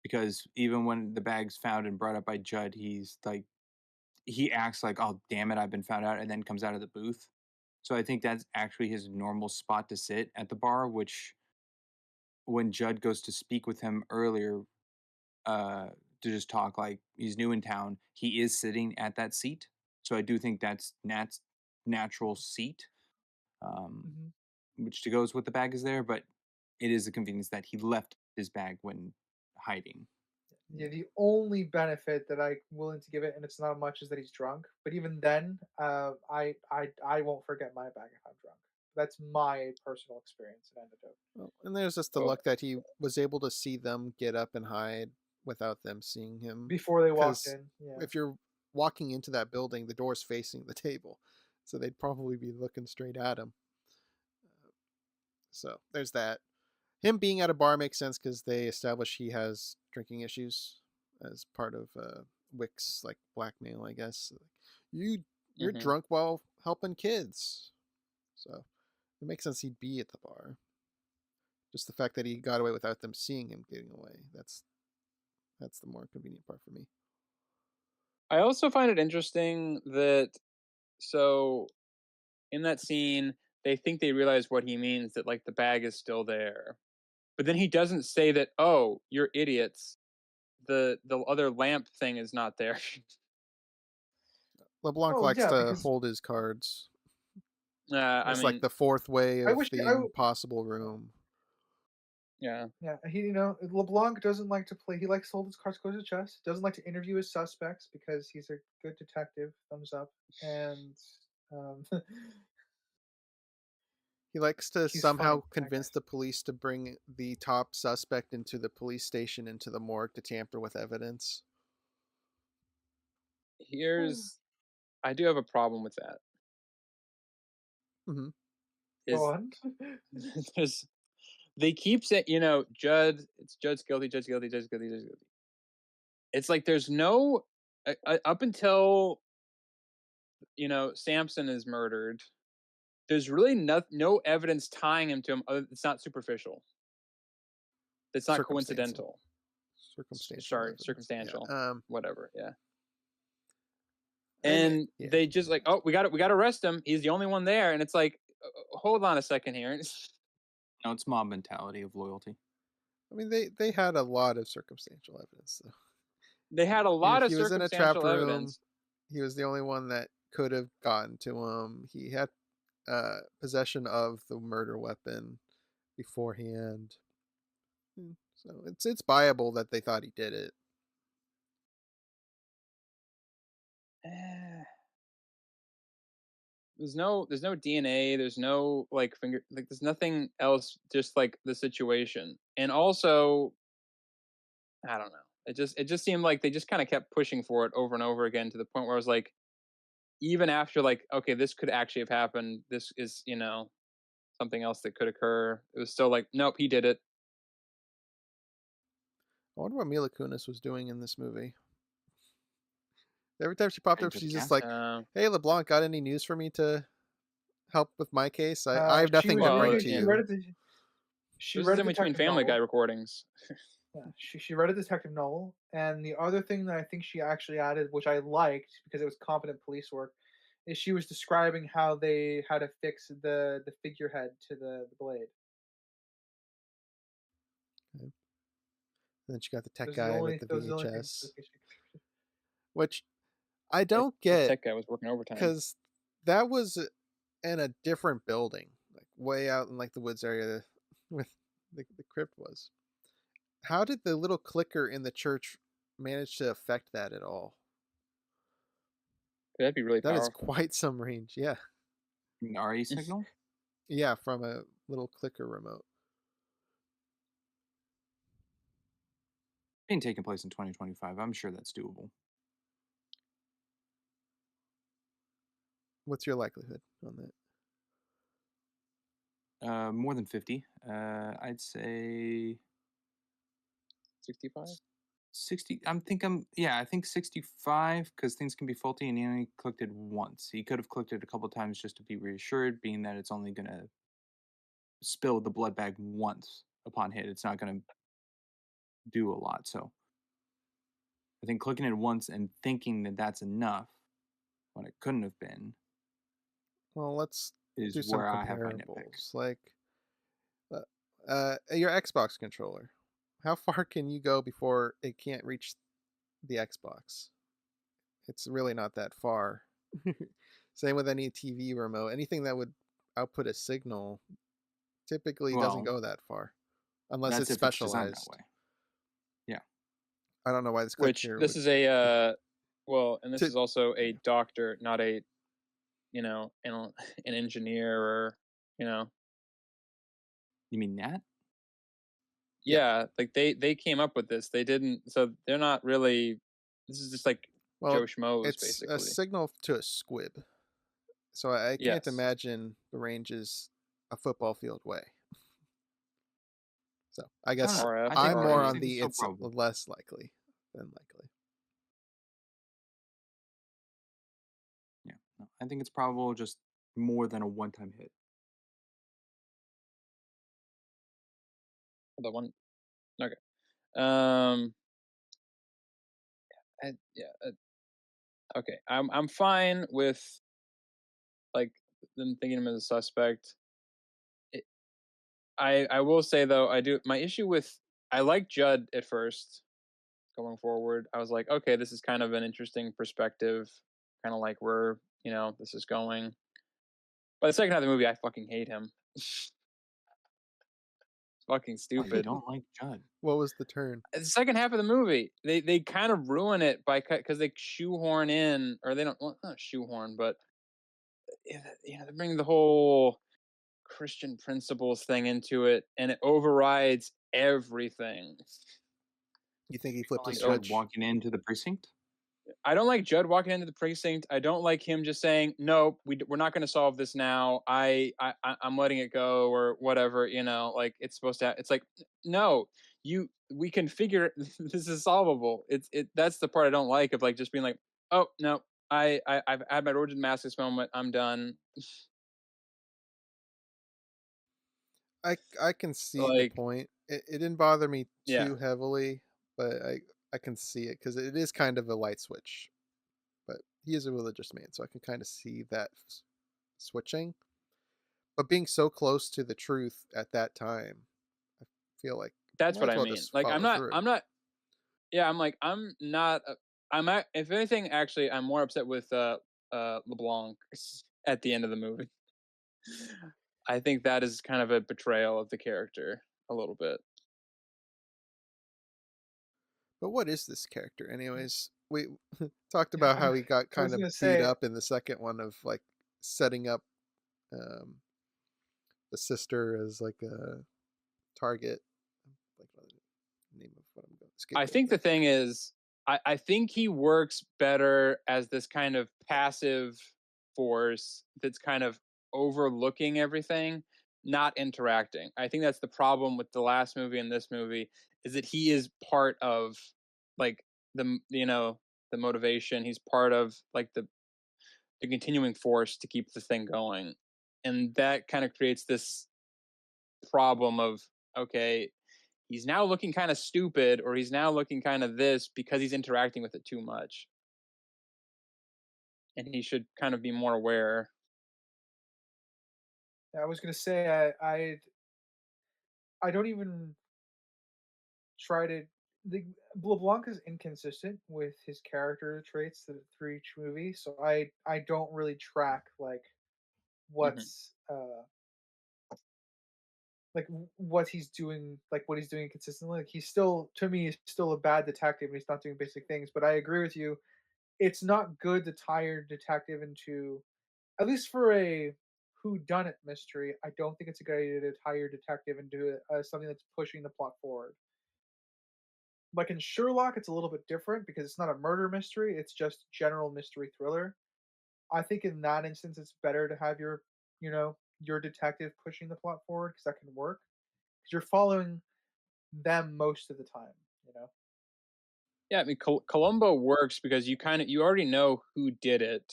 because even when the bag's found and brought up by Judd, he acts like, "Oh, damn it, I've been found out," and then comes out of the booth. So I think that's actually his normal spot to sit at the bar, which when Judd goes to speak with him earlier, uh, to just talk like he's new in town. He is sitting at that seat, so I do think that's Nat's natural seat, um, Hmm. which to goes with the bag is there. But it is a convenience that he left his bag when hiding. Yeah, the only benefit that I'm willing to give it, and it's not much, is that he's drunk. But even then, I won't forget my bag if I'm drunk. That's my personal experience and anecdote. Well, and there's just the Oh, luck that he was able to see them get up and hide without them seeing him. Before they walked Because in, yeah. if you're walking into that building, the door's facing the table, so they'd probably be looking straight at him. So there's that. Him being at a bar makes sense because they establish he has drinking issues as part of Wick's like blackmail, I guess. Like, you're hmm. drunk while helping kids, so it makes sense he'd be at the bar. Just the fact that he got away without them seeing him getting away. That's the more convenient part for me. I also find it interesting that so in that scene they think they realize what he means, that like the bag is still there, but then he doesn't say that. Oh, you're idiots. The other lamp thing is not there. LeBlanc Oh likes yeah, to because hold his cards. I It's like mean, the fourth way I of wish the I impossible room. yeah. yeah, LeBlanc doesn't like to play. He likes to hold his cards close to his chest. Doesn't like to interview his suspects because he's a good detective. Thumbs up. And um, He likes to he's funny. somehow That guy. convince the police to bring the top suspect into the police station, into the morgue, to tamper with evidence. Here's I do have a problem with that. Mm-hmm. Go Is on. there's they keep saying, Jud's guilty, Jud's guilty, Jud's guilty, Jud's guilty. It's like there's no up until Samson is murdered. There's really no evidence tying him to him. It's not superficial. It's not Circumstantial. coincidental. Circumstantial Sorry, evidence. Yeah. circumstantial. Whatever. Yeah. And And yeah, they just like, oh, we got to arrest him. He's the only one there, and it's like, hold on a second here. No, it's mob mentality of loyalty. I mean they had a lot of circumstantial evidence. So. They had a lot of He was in a trap circumstantial room. evidence. He was the only one that could have gotten to him. He had possession of the murder weapon beforehand. So it's viable that they thought he did it. Eh, there's no DNA. There's no like finger. Like there's nothing else. Just like the situation, and also I don't know. It just seemed like they just kind of kept pushing for it over and over again to the point where I was like, even after like, okay, this could actually have happened. This is something else that could occur. It was still like, nope, he did it. I wonder what Mila Kunis was doing in this movie. Every time she popped Right up, to the she's just cast. like, "Hey, LeBlanc, got any news for me to help with my case? I have She nothing was to bring Well, to reading. She read you." it. This She is read a in between detective Family Guy novel. recordings. Yeah, she read a detective novel, and the other thing that I think she actually added, which I liked because it was competent police work, is she was describing how they had to fix the figurehead to the blade. Okay. Then she got the tech guy with the Those are the only things. VHS, which I That, don't that get tech guy was working overtime. because that was in a different building, like way out in like the woods area with the crypt was. How did the little clicker in the church manage to affect that at all? That'd be really That is powerful. quite some range. Yeah. An RE signal. Yeah, from a little clicker remote. Being taking place in 2025, I'm sure that's doable. What's your likelihood on that? More than 50. I'd say 65. 60. I think 65 because things can be faulty and he only clicked it once. He could have clicked it a couple times just to be reassured, being that it's only going to spill the blood bag once upon hit. It's not going to do a lot. So I think clicking it once and thinking that that's enough when it couldn't have been Well, let's is do some where I have my nitpick. comparables. Like your Xbox controller. How far can you go before it can't reach the Xbox. It's really not that far. Same with any TV remote. Anything that would output a signal typically doesn't Well, go that far unless that's it's if it's designed that specialized. way. Yeah. I don't know why this clip Which here this would. is a well, and this To, is also a doctor, not a an engineer or you know You mean that? yeah. yeah, like they came up with this. They didn't, so they're not really. This is just like Well, Joe Schmoes, it's a basically. signal to a squib. So I can't Yes. imagine the range is a football field way. So I I don't guess know. RF, I'm more I on RE. think it's the so it's probable. less likely than likely. Yeah. No, I think it's probable just more than a one-time hit. The one. Okay. Um. Yeah. Okay. I'm fine with like them thinking him as a suspect. It, I will say though, I do my issue with I like Judd at first going forward. I was like, okay, this is kind of an interesting perspective, kind of like where this is going. By the second half of the movie, I fucking hate him. It's fucking Oh, you stupid. don't like Judd. What was the turn? The second half of the movie, they kind of ruin it by because they shoehorn in, or they don't well, not shoehorn, but they bring the whole Christian principles thing into it, and it overrides everything. You think he You don't flipped a like It, Judd switch? walking into the precinct? I don't like Judd walking into the precinct. I don't like him just saying, "Nope, we're not going to solve this now. I'm letting it go or whatever." Like it's supposed to. It's like, no, we can figure this is solvable. That's the part I don't like of like just being like, "Oh no, I've had my Road to Damascus moment. I'm done." I can see the Like, point. It didn't bother me yeah, too heavily, but I can see it because it is kind of a light switch. But he is a religious man, so I can kind of see that switching. But being so close to the truth at that time, I feel like that's might what as I well mean. just Like, follow through. I'm not. Yeah, I'm like, I'm not. If anything, actually, I'm more upset with LeBlanc at the end of the movie. I think that is kind of a betrayal of the character a little bit. But what is this character, anyways? We talked about Yeah, how he got I kind was of gonna beat say, up in the second one of like setting up um, the sister as like a target. Like the name of what I'm going I escaping. think But the thing is, I think he works better as this kind of passive force that's kind of overlooking everything, not interacting. I think that's the problem with the last movie and this movie is that he is part of like the motivation. He's part of like the continuing force to keep the thing going, and that kind of creates this problem of okay, he's now looking kind of stupid or he's now looking kind of this because he's interacting with it too much, and he should kind of be more aware. I was gonna say, I don't even try to. The LeBlanc is inconsistent with his character traits through each movie, so I don't really track like Hmm. what's what he's doing, like what he's doing consistently. Like he's still, to me, he's still a bad detective and he's not doing basic things. But I agree with you. It's not good to tie your detective into, at least for a who done it mystery. I don't think it's a good idea to tie your detective into something that's pushing the plot forward. Like in Sherlock, it's a little bit different because it's not a murder mystery; it's just general mystery thriller. I think in that instance, it's better to have your detective pushing the plot forward because that can work because you're following them most of the time, you know? Yeah, I mean Columbo works because you already know who did it,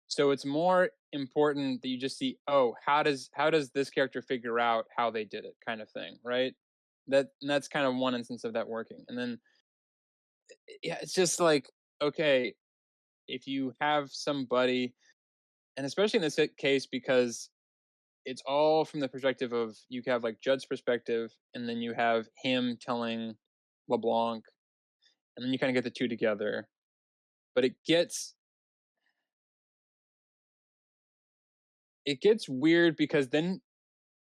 so it's more important that you just see, oh, how does this character figure out how they did it, kind of thing, right? That's kind of one instance of that working, and then yeah, it's just like okay, if you have somebody, and especially in this case because it's all from the perspective of you have like Judd's perspective, and then you have him telling LeBlanc, and then you kind of get the two together. But it gets weird because then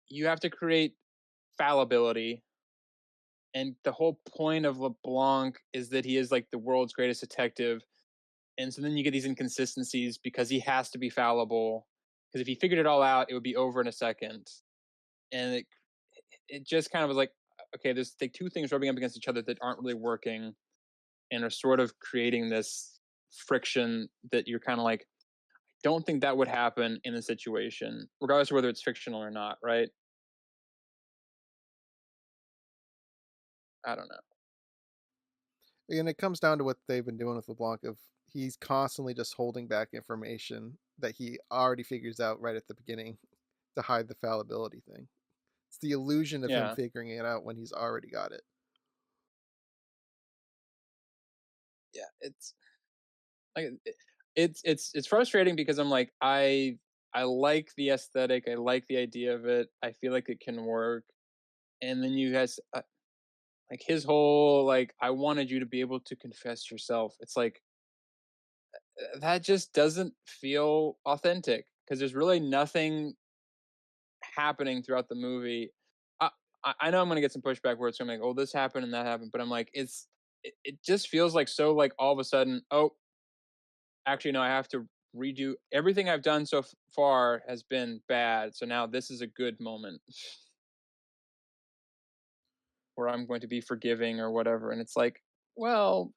you have to create fallibility, and the whole point of LeBlanc is that he is like the world's greatest detective, and so then you get these inconsistencies because he has to be fallible. Because if he figured it all out, it would be over in a second, and it just kind of was like, okay, there's like two things rubbing up against each other that aren't really working, and are sort of creating this friction that you're kind of like, don't think that would happen in a situation, regardless of whether it's fictional or not, right? I don't know. And it comes down to what they've been doing with LeBlanc of he's constantly just holding back information that he already figures out right at the beginning to hide the fallibility thing. It's the illusion of him Yeah, figuring it out when he's already got it. yeah. It's like it's frustrating because I'm like, I like the aesthetic, I like the idea of it, I feel like it can work, and then you guys like his whole like, I wanted you to be able to confess yourself. It's like that just doesn't feel authentic because there's really nothing happening throughout the movie. I I know I'm gonna get some pushback where it's gonna be like, oh, this happened and that happened, but I'm like, it just feels like so like all of a sudden, oh, actually no, I have to redo everything I've done so far has been bad, so now this is a good moment where I'm going to be forgiving or whatever, and it's like, well,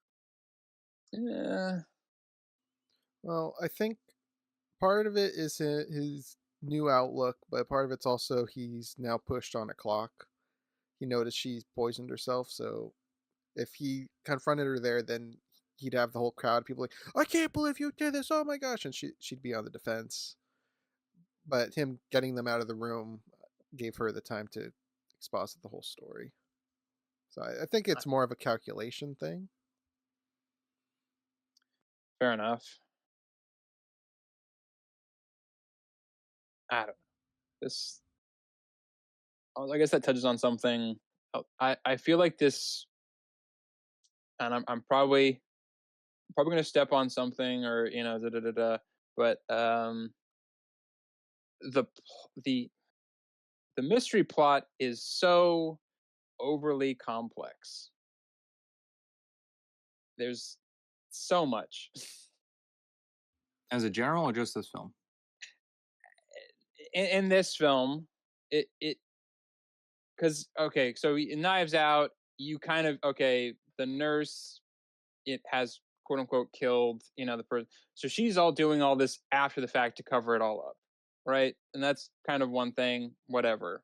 yeah, Well, I think part of it is his new outlook, but part of it's also he's now pushed on a clock. He noticed she's poisoned herself, so if he confronted her there, then he'd have the whole crowd, people like, "I can't believe you did this! Oh my gosh!" And she'd be on the defense. But him getting them out of the room gave her the time to exposit the whole story. So I think it's more of a calculation thing. fair enough. I don't know. This, I guess that touches on something. I feel like this, and I'm probably gonna step on something or da da da da. But the the the mystery plot is so overly complex. There's so much As a general, or just this film? in this film. It because okay, so in Knives Out, you kind of okay. The nurse, it has quote unquote killed the person, so she's all doing all this after the fact to cover it all up, right? And that's kind of one thing, whatever.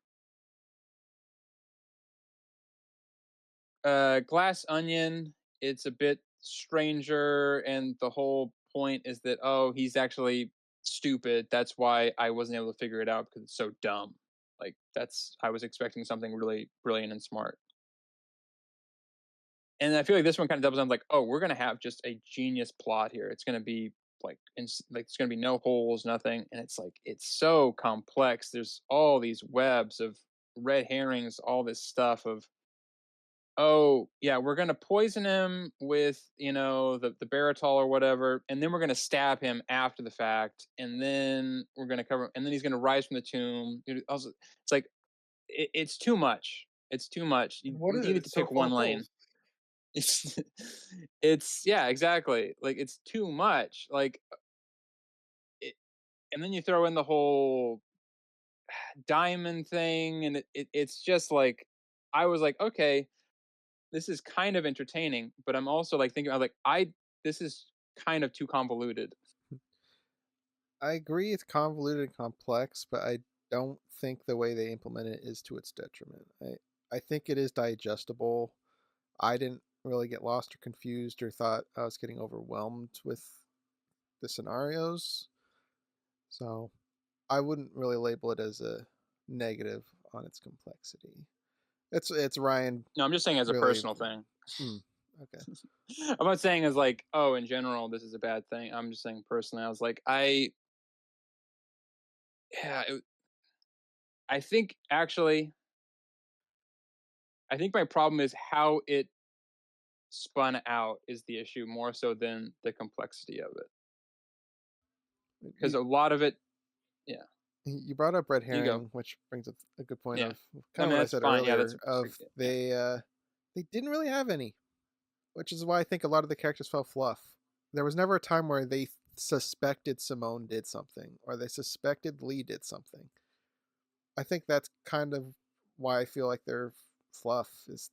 Glass Onion, it's a bit stranger, and the whole point is that, oh, he's actually stupid, that's why I wasn't able to figure it out because it's so dumb. Like, that's, I was expecting something really brilliant and smart. And I feel like this one kind of doubles on like, oh, we're gonna have just a genius plot here. It's gonna be like, like it's gonna be no holes, nothing, and it's like it's so complex. There's all these webs of red herrings, all this stuff of, oh yeah, we're gonna poison him with the baritol or whatever, and then we're gonna stab him after the fact, and then we're gonna cover him, and then he's gonna rise from the tomb. Also, it's like it's too much. It's too much. You What is it? needed to It's so pick full one of lane. holes. It's yeah, exactly. Like it's too much. Like it, and then you throw in the whole diamond thing, and it's just like I was like, okay, this is kind of entertaining, but I'm also like thinking, I'm like, this is kind of too convoluted. I agree it's convoluted and complex, but I don't think the way they implement it is to its detriment. I think it is digestible. I didn't really get lost or confused or thought I was getting overwhelmed with the scenarios. So I wouldn't really label it as a negative on its complexity. It's Ryan No, I'm just saying as a really. personal thing. Okay. I'm not saying as like, oh, in general, this is a bad thing. I'm just saying personally, I was like, yeah, I think actually, I think my problem is how it spun out is the issue more so than the complexity of it. Because You, a lot of it, yeah, you brought up red you go. herring, which brings up a good point Yeah, of I kind of mean what I that's said fine. Yeah, that's earlier. a Of big deal. Yeah. they didn't really have any, which is why I think a lot of the characters felt fluff. There was never a time where they suspected Simone did something or they suspected Lee did something. I think that's kind of why I feel like they're fluff. Is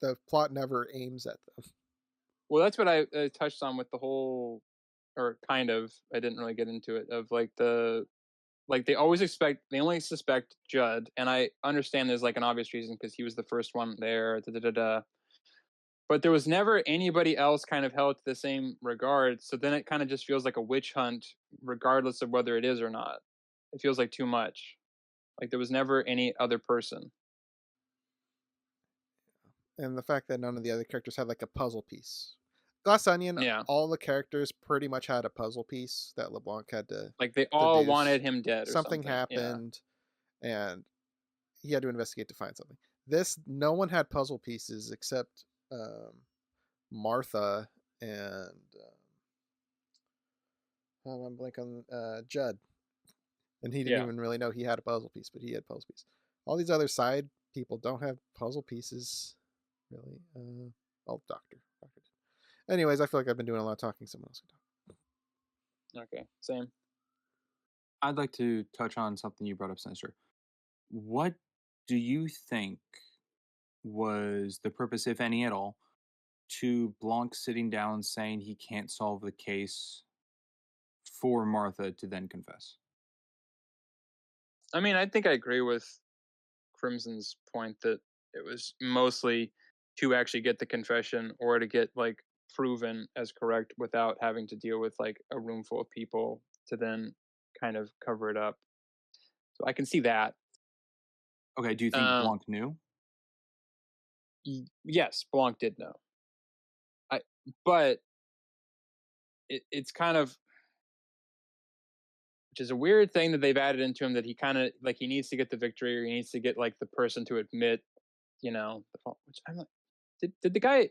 the plot never aims at them. Well, that's what I touched on with the whole, or kind of. I didn't really get into it of like they always they only suspect Judd, and I understand there's like an obvious reason because he was the first one there. Da, da, da, da. But there was never anybody else kind of held to the same regard. So then it kind of just feels like a witch hunt, regardless of whether it is or not. It feels like too much. Like there was never any other person. And the fact that none of the other characters had like a puzzle piece. Glass Onion, Yeah, all the characters pretty much had a puzzle piece that LeBlanc had to like they all deduce. wanted him dead or Something something. Yeah, happened, and he had to investigate to find something. This, no one had puzzle pieces except Martha and I'm blank on Judd, and he didn't yeah. even really know he had a puzzle piece, but he had puzzle piece. All these other side people don't have puzzle pieces, really. Oh, Doctor. Anyways, I feel like I've been doing a lot of talking. Someone else can talk. Okay, same. I'd like to touch on something you brought up, Sinister. What do you think was the purpose, if any at all, to Blanc sitting down saying he can't solve the case for Martha to then confess? I mean, I think I agree with Crimson's point that it was mostly to actually get the confession or to get like proven as correct without having to deal with like a room full of people to then kind of cover it up. So I can see that. Okay, do you think Um, Blanc knew? yes, Blanc did know. I but it's kind of, which is a weird thing that they've added into him, that he kind of like he needs to get the victory or he needs to get like the person to admit, the fault. Which I'm like, did the guy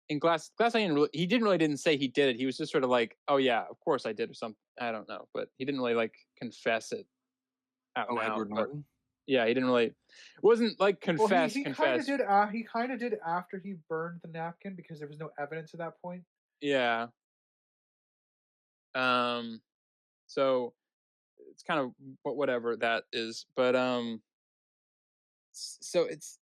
in Glass Onion he didn't say he did it. He was just sort of like, oh yeah, of course I did or something. I don't know, but he didn't really like confess it out Oh, and out. Edward But Norton? yeah, he didn't really. It wasn't like Well, he kind of confess. did. He kind of did after he burned the napkin because there was no evidence at that point. Yeah. Um. So it's kind of whatever that is, but so it's.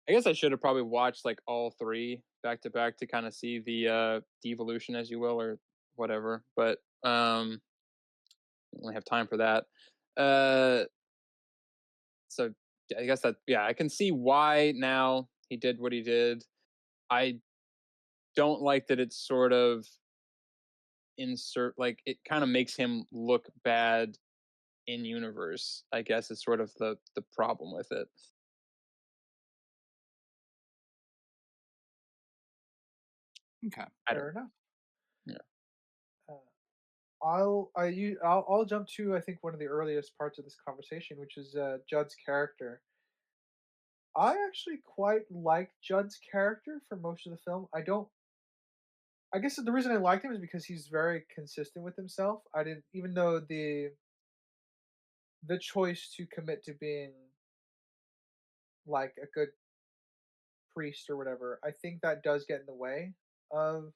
I guess I should have probably watched like all three back to back to kind of see the devolution, as you will, or whatever. But don't really have time for that. Uh, so I guess that, yeah, I can see why now he did what he did. I don't like that it's sort of like it kind of makes him look bad in universe. I guess is sort of the problem with it. Okay. I don't. Fair enough. Yeah. Uh, I'll jump to I think one of the earliest parts of this conversation, which is Judd's character. I actually quite like Judd's character for most of the film. I don't. I guess the reason I liked him is because he's very consistent with himself. I didn't, even though the choice to commit to being like a good priest or whatever, I think that does get in the way of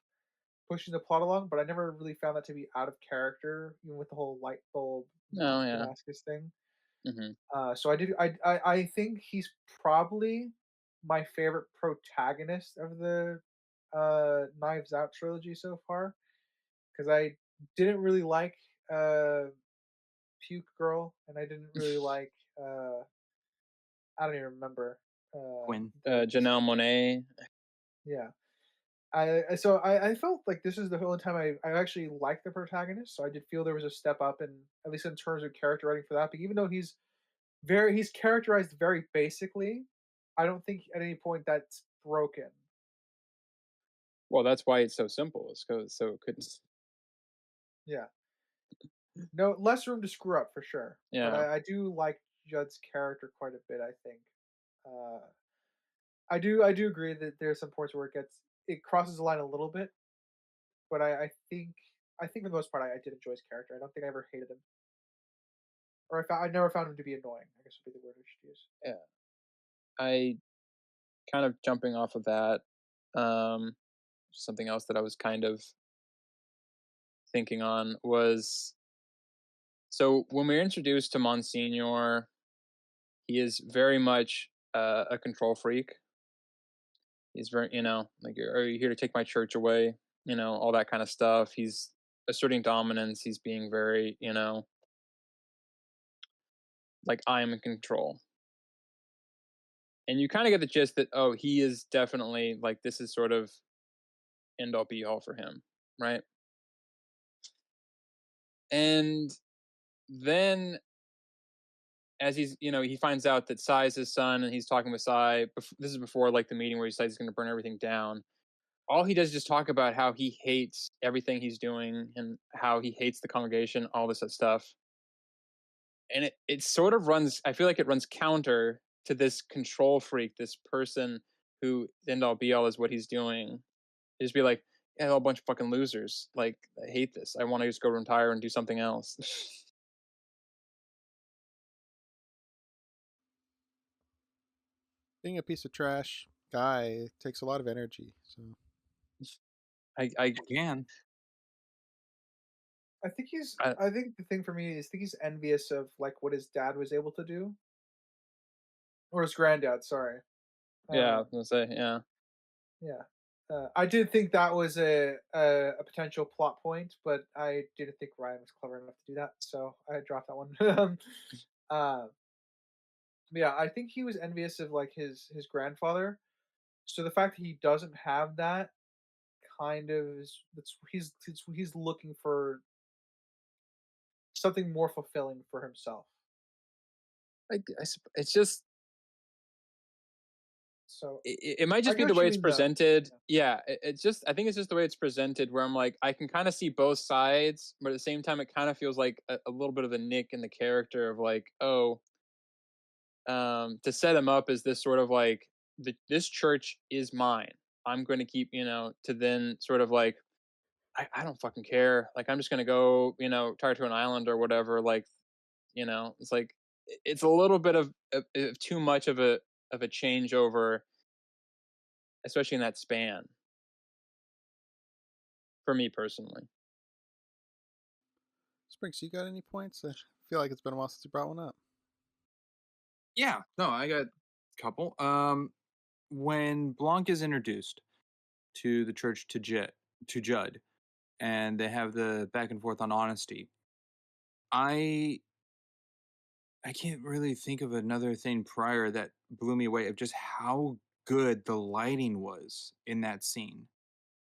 pushing the plot along. But I never really found that to be out of character, even with the whole light bulb No. Yeah. Damascus thing. Hmm. So I did. I think he's probably my favorite protagonist of the Knives Out trilogy so far because I didn't really like Puke Girl and I didn't really like I don't even remember Quinn. the Janelle Monet. yeah. I felt like this is the only time I actually liked the protagonist, so I did feel there was a step up in at least in terms of character writing for that. But even though he's characterized very basically, I don't think at any point that's broken. Well, that's why it's so simple. It's so it couldn't. Yeah, no less room to screw up for sure. But Yeah. I do like Judd's character quite a bit. I think. Uh, I do agree that there are some points where it crosses the line a little bit, but I think for the most part I did enjoy his character. I don't think I ever hated him, or I never found him to be annoying. I guess would be the word I should use. Yeah, I kind of jumping off of that. Um, Something else that I was kind of thinking on was, so when we're introduced to Monsignor, he is very much a control freak. He's very, like, are you here to take my church away? All that kind of stuff. He's asserting dominance. He's being very, like, I am in control. And you kind of get the gist that, oh, he is definitely like, this is sort of end all be all for him, right? And then as he's, he finds out that Sai is his son, and he's talking with Sai. This is before like the meeting where he decides he's going to burn everything down. All he does is just talk about how he hates everything he's doing and how he hates the congregation, all this stuff. And it sort of runs, I feel like it runs counter to this control freak, this person who end all be all is what he's doing. Just be like, yeah, a bunch of fucking losers. Like, I hate this. I want to just go retire and do something else. Being a piece of trash guy takes a lot of energy. So I Again, I I think the thing for me is I think he's envious of like what his dad was able to do, or his granddad. Sorry. yeah, I Um, was gonna say, yeah. yeah. I did think that was a potential plot point, but I didn't think Ryan was clever enough to do that, so I dropped that one. uh, yeah, I think he was envious of like his grandfather. So the fact that he doesn't have that kind of is he's looking for something more fulfilling for himself. It's just So it might I just be get the what you way it's mean though. presented. Yeah, it's just, I think it's just the way it's presented where I'm like, I can kind of see both sides, but at the same time, it kind of feels like a little bit of a nick in the character of like, oh, to set him up as this sort of like, this church is mine. I'm going to keep, to then sort of like, I don't fucking care. Like, I'm just going to go, retire to an island or whatever. Like, it's like, it's a little bit of too much of a changeover, especially in that span, for me personally. Sprinks, you got any points? I feel like it's been a while since you brought one up. yeah, no, I got a couple. When Blanc is introduced to the church to Judd, and they have the back and forth on honesty, I I can't really think of another thing prior that blew me away of just how good the lighting was in that scene.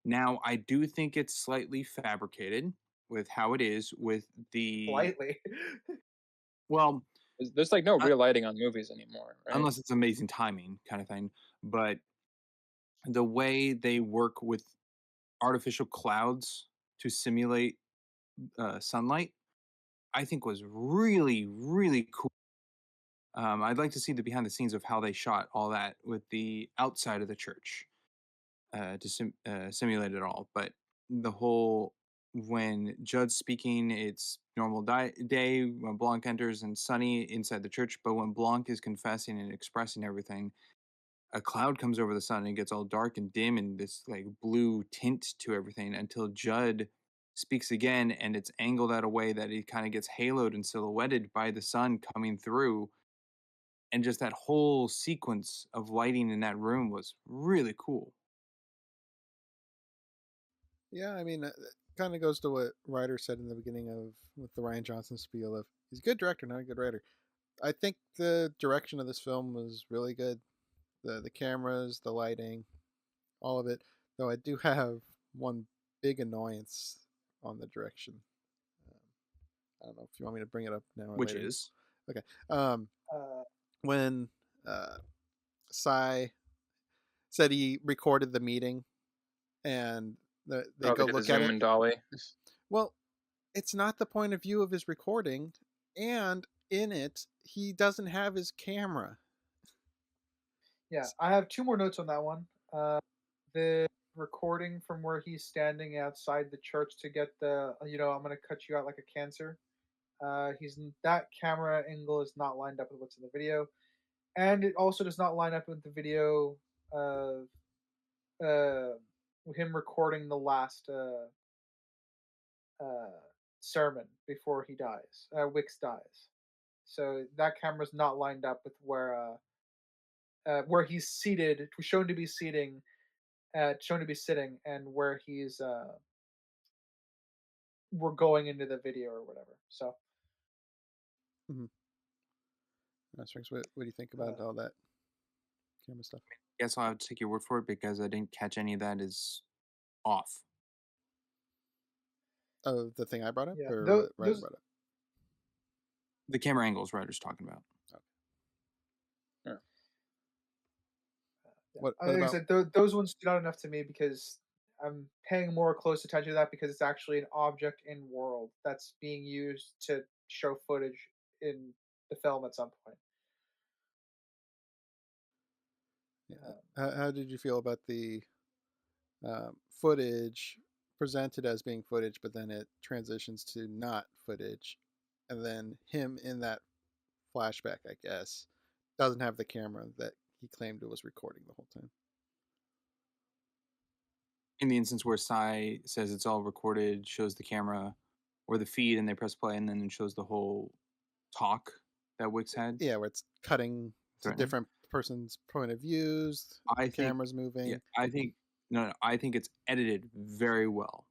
Now, I do think it's slightly fabricated with how it is with the Slightly. well, There's like no uh, real lighting on movies anymore, right? unless it's amazing timing kind of thing, but the way they work with artificial clouds to simulate sunlight, I think was really, really cool. I'd like to see the behind the scenes of how they shot all that with the outside of the church to simulate it all. But the whole when Judd's speaking, it's normal day when Blanc enters and sunny inside the church. But when Blanc is confessing and expressing everything, a cloud comes over the sun and it gets all dark and dim and this like blue tint to everything until Judd speaks again and it's angled out a way that it kind of gets haloed and silhouetted by the sun coming through, and just that whole sequence of lighting in that room was really cool. Yeah, I mean, it kind of goes to what Ryder said in the beginning of with the Ryan Johnson spiel of he's a good director, not a good writer. I think the direction of this film was really good. The cameras, the lighting, all of it. Though I do have one big annoyance on the direction. Um, I don't know if you want me to bring it up now or Which later. is Okay. Um, uh, when Sai said he recorded the meeting and they Oh, they go did the look at zoom it. and dolly. Well, it's not the point of view of his recording, and in it, he doesn't have his camera. Yeah, I have two more notes on that one. The recording from where he's standing outside the church to get the, I'm gonna cut you out like a cancer. That camera angle is not lined up with what's in the video, and it also does not line up with the video of uh, him recording the last uh, sermon before he dies. Wicks dies, so that camera's not lined up with where he's seated, shown to be sitting, and where we're going into the video or whatever. So, Mm-hmm. What do you think about uh, all that camera stuff? Guess I'll have to take your word for it because I didn't catch any of that is off. Oh, the thing I brought up, yeah, or those, what Ryder brought up? The camera angles Ryder's talking about. Yeah. yeah. What Like I about? said, those ones stood out enough to me because I'm paying more close attention to that because it's actually an object in world that's being used to show footage in the film at some point. Yeah. How did you feel about the footage presented as being footage, but then it transitions to not footage, and then him in that flashback, I guess, doesn't have the camera that he claimed it was recording the whole time. In the instance where Sai says it's all recorded, shows the camera or the feed, and they press play, and then it shows the whole talk that Wicks had. Yeah, where it's cutting to Threatening. different person's point of views. I The think camera's moving. Yeah, I think no, I think it's edited very well.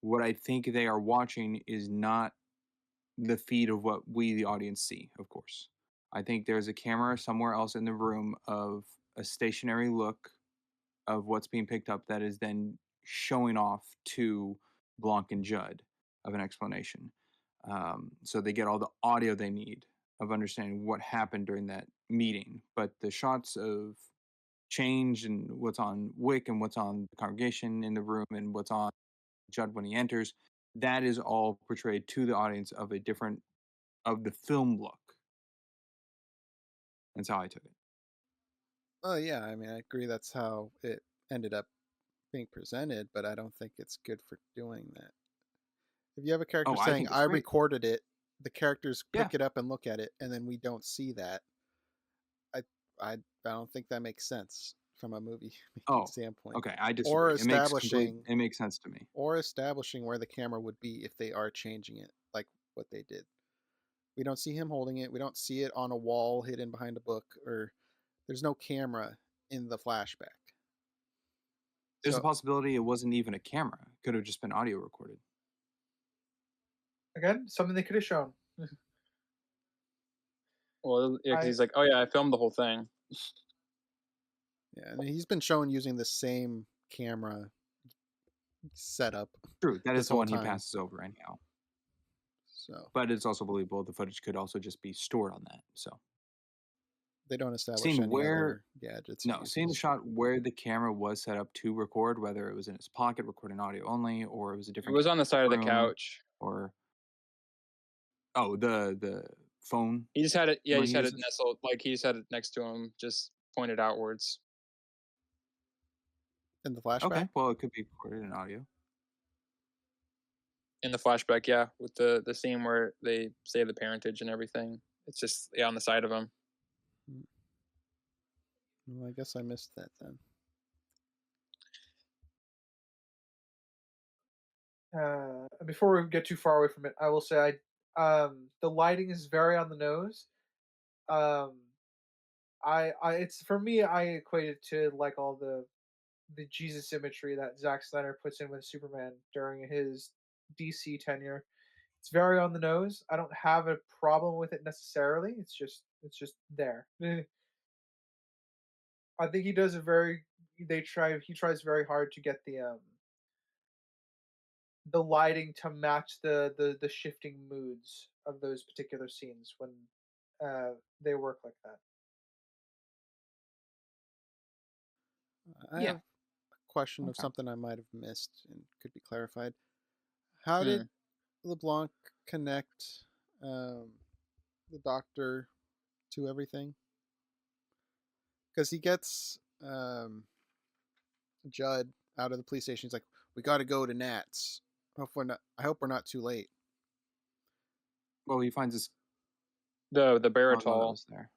What I think they are watching is not the feed of what we, the audience, see. Of course, I think there's a camera somewhere else in the room of a stationary look of what's being picked up that is then showing off to Blanc and Judd of an explanation. So they get all the audio they need of understanding what happened during that meeting. But the shots of change and what's on Wick and what's on the congregation in the room and what's on Judd when he enters, that is all portrayed to the audience of the film look. That's how I took it. Oh yeah, I mean, I agree. That's how it ended up being presented, but I don't think it's good for doing that. If you have a character Oh, I saying think it's "I great. recorded it," the characters Yeah. pick it up and look at it, and then we don't see that. I I don't think that makes sense from a movie making standpoint. Okay, I Or disagree. It makes sense to me. or establishing where the camera would be if they are changing it, like what they did. We don't see him holding it. We don't see it on a wall hidden behind a book, or there's no camera in the flashback. There's a So possibility it wasn't even a camera. It could have just been audio recorded. Again, something they could have shown. Well, yeah, because I he's like, oh yeah, I filmed the whole thing. yeah, and he's been shown using the same camera setup True, that this is the whole one he time. passes over anyhow. So But it's also believable the footage could also just be stored on that. So they don't establish seeing any where other gadgets. he seeing the uses. shot where the camera was set up to record, whether it was in his pocket recording audio only, or it was a It different was on the side of the room, couch. or the phone He just had it. Yeah, what he just he had it uses. nestled. Like he just had it next to him, just pointed outwards. In the flashback. Okay, well it could be recorded in audio. In the flashback, yeah, with the scene where they say the parentage and everything. It's just on the side of him. Well, I guess I missed that then. Before we get too far away from it, I will say the lighting is very on the nose. It's for me. I equate it to like all the Jesus imagery that Zack Snyder puts in with Superman during his DC tenure. It's very on the nose. I don't have a problem with it necessarily. It's just there. I think he does a very he tries very hard to get the lighting to match the shifting moods of those particular scenes when they work like that. I Yeah. have a question of Okay. something I might have missed and could be clarified. How Hmm. did LeBlanc connect the doctor to everything? because he gets Judd out of the police station. He's like, "We got to go to Nats. I hope we're not too late." Well, he finds his The cargo that baritol. was there.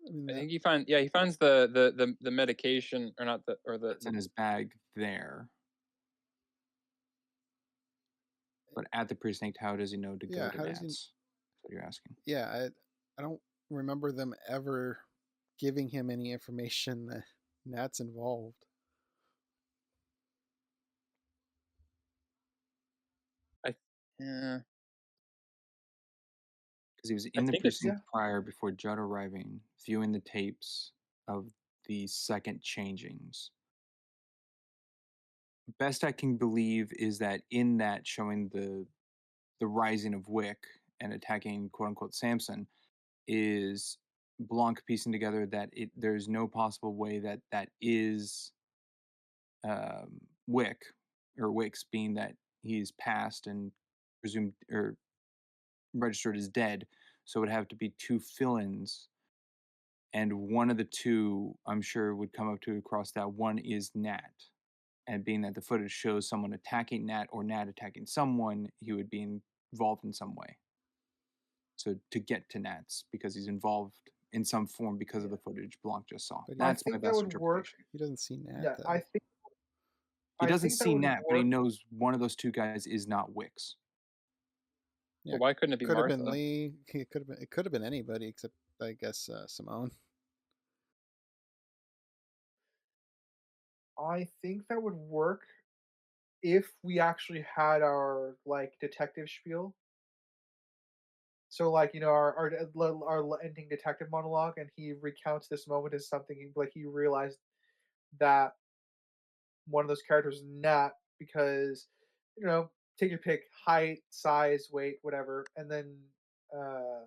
I mean, I that, think he finds the medication, or not That's in his bag there. But at the precinct, how does he know to go yeah. to How does he? Nats? That's what you're asking. Yeah, I don't remember them ever giving him any information that Nat's involved. I yeah, Because he was I in the think it's Yeah. precinct prior before Judd arriving, viewing the tapes of the second changings. Best I can believe is that in that showing the rising of Wick and attacking quote unquote Samson is Blanc piecing together that there's no possible way that that is Wick or Wicks, being that he's passed and presumed or registered as dead. So it would have to be two fill-ins, and one of the two I'm sure would come up to across that one is Nat. And being that the footage shows someone attacking Nat or Nat attacking someone, he would be involved in some way. So to get to Nat's, because he's involved in some form because of Yeah. the footage Blanc just saw. But I That's my think that best would work. interpretation. he doesn't see Nat Yeah, though. He I doesn't think that see would Nat, but he work. knows one of those two guys is not Wicks. Yeah, Well, why couldn't it be could have been Martha? Lee. It could have been anybody except I guess Simone. I think that would work if we actually had our like detective spiel. So like our ending detective monologue, and he recounts this moment as something like he realized that one of those characters is Nat because take your pick, height, size, weight, whatever, and then uh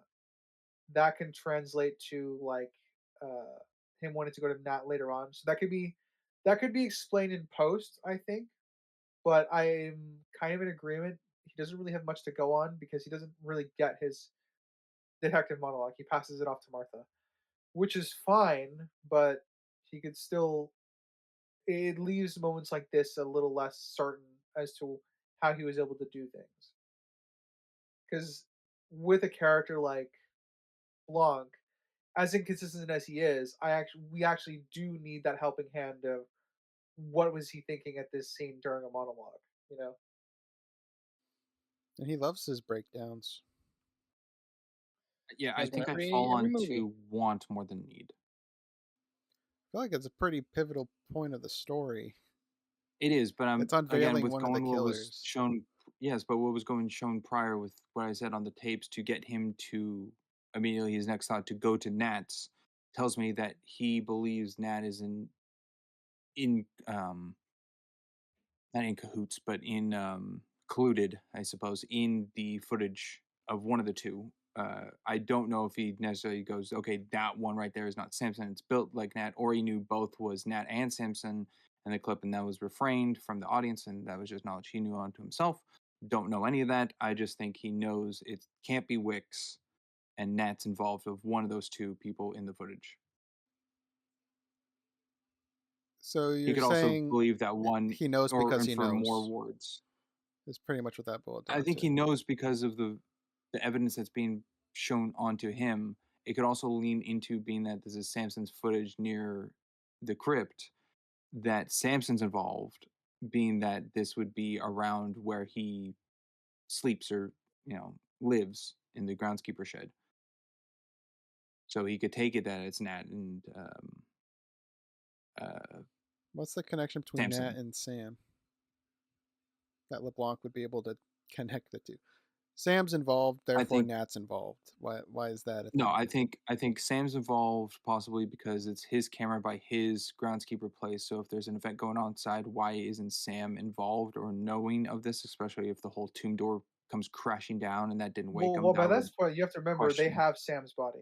that can translate to like him wanting to go to Nat later on. So that could be explained in post, I think. But I'm kind of in agreement. He doesn't really have much to go on because he doesn't really get his detective monologue. He passes it off to Martha, which is fine, but he could still. It leaves moments like this a little less certain as to how he was able to do things. Because with a character like Blanc, as inconsistent as he is, we actually do need that helping hand of what was he thinking at this scene during a monologue. You know, And he loves his breakdowns. Yeah, I Has one think I fall every on movie. to want more than need. I feel like it's a pretty pivotal point of the story. It is, but I'm It's again unveiling with one of the going what was killers. shown. Yes, but what was going shown prior with what I said on the tapes to get him to immediately his next thought to go to Nat's tells me that he believes Nat is in not in cahoots, but in colluded, I suppose, in the footage of one of the two. I don't know if he necessarily goes, okay, that one right there is not Samson. It's built like Nat, or he knew both was Nat and Samson in the clip, and that was refrained from the audience, and that was just knowledge he knew onto himself. Don't know any of that. I just think he knows it can't be Wicks, and Nat's involved of one of those two people in the footage. So He you're could also saying believe that one, he knows or because he infer more knows. words. Is pretty much what that boiled I down think to. he knows because of the evidence that's being shown onto him. It could also lean into being that this is Samson's footage near the crypt, that Samson's involved, being that this would be around where he sleeps or lives in the groundskeeper shed. So he could take it that it's Nat and uh, What's the connection between Nat Samson. and Sam? That LeBlanc would be able to connect the two. Sam's involved, I therefore think Nat's involved. Why is that a No, thing? I think Sam's involved possibly because it's his camera by his groundskeeper place. So if there's an event going on outside, why isn't Sam involved or knowing of this? Especially if the whole tomb door comes crashing down and that didn't wake him. well, by That this would point, you have to remember they question. have Sam's body.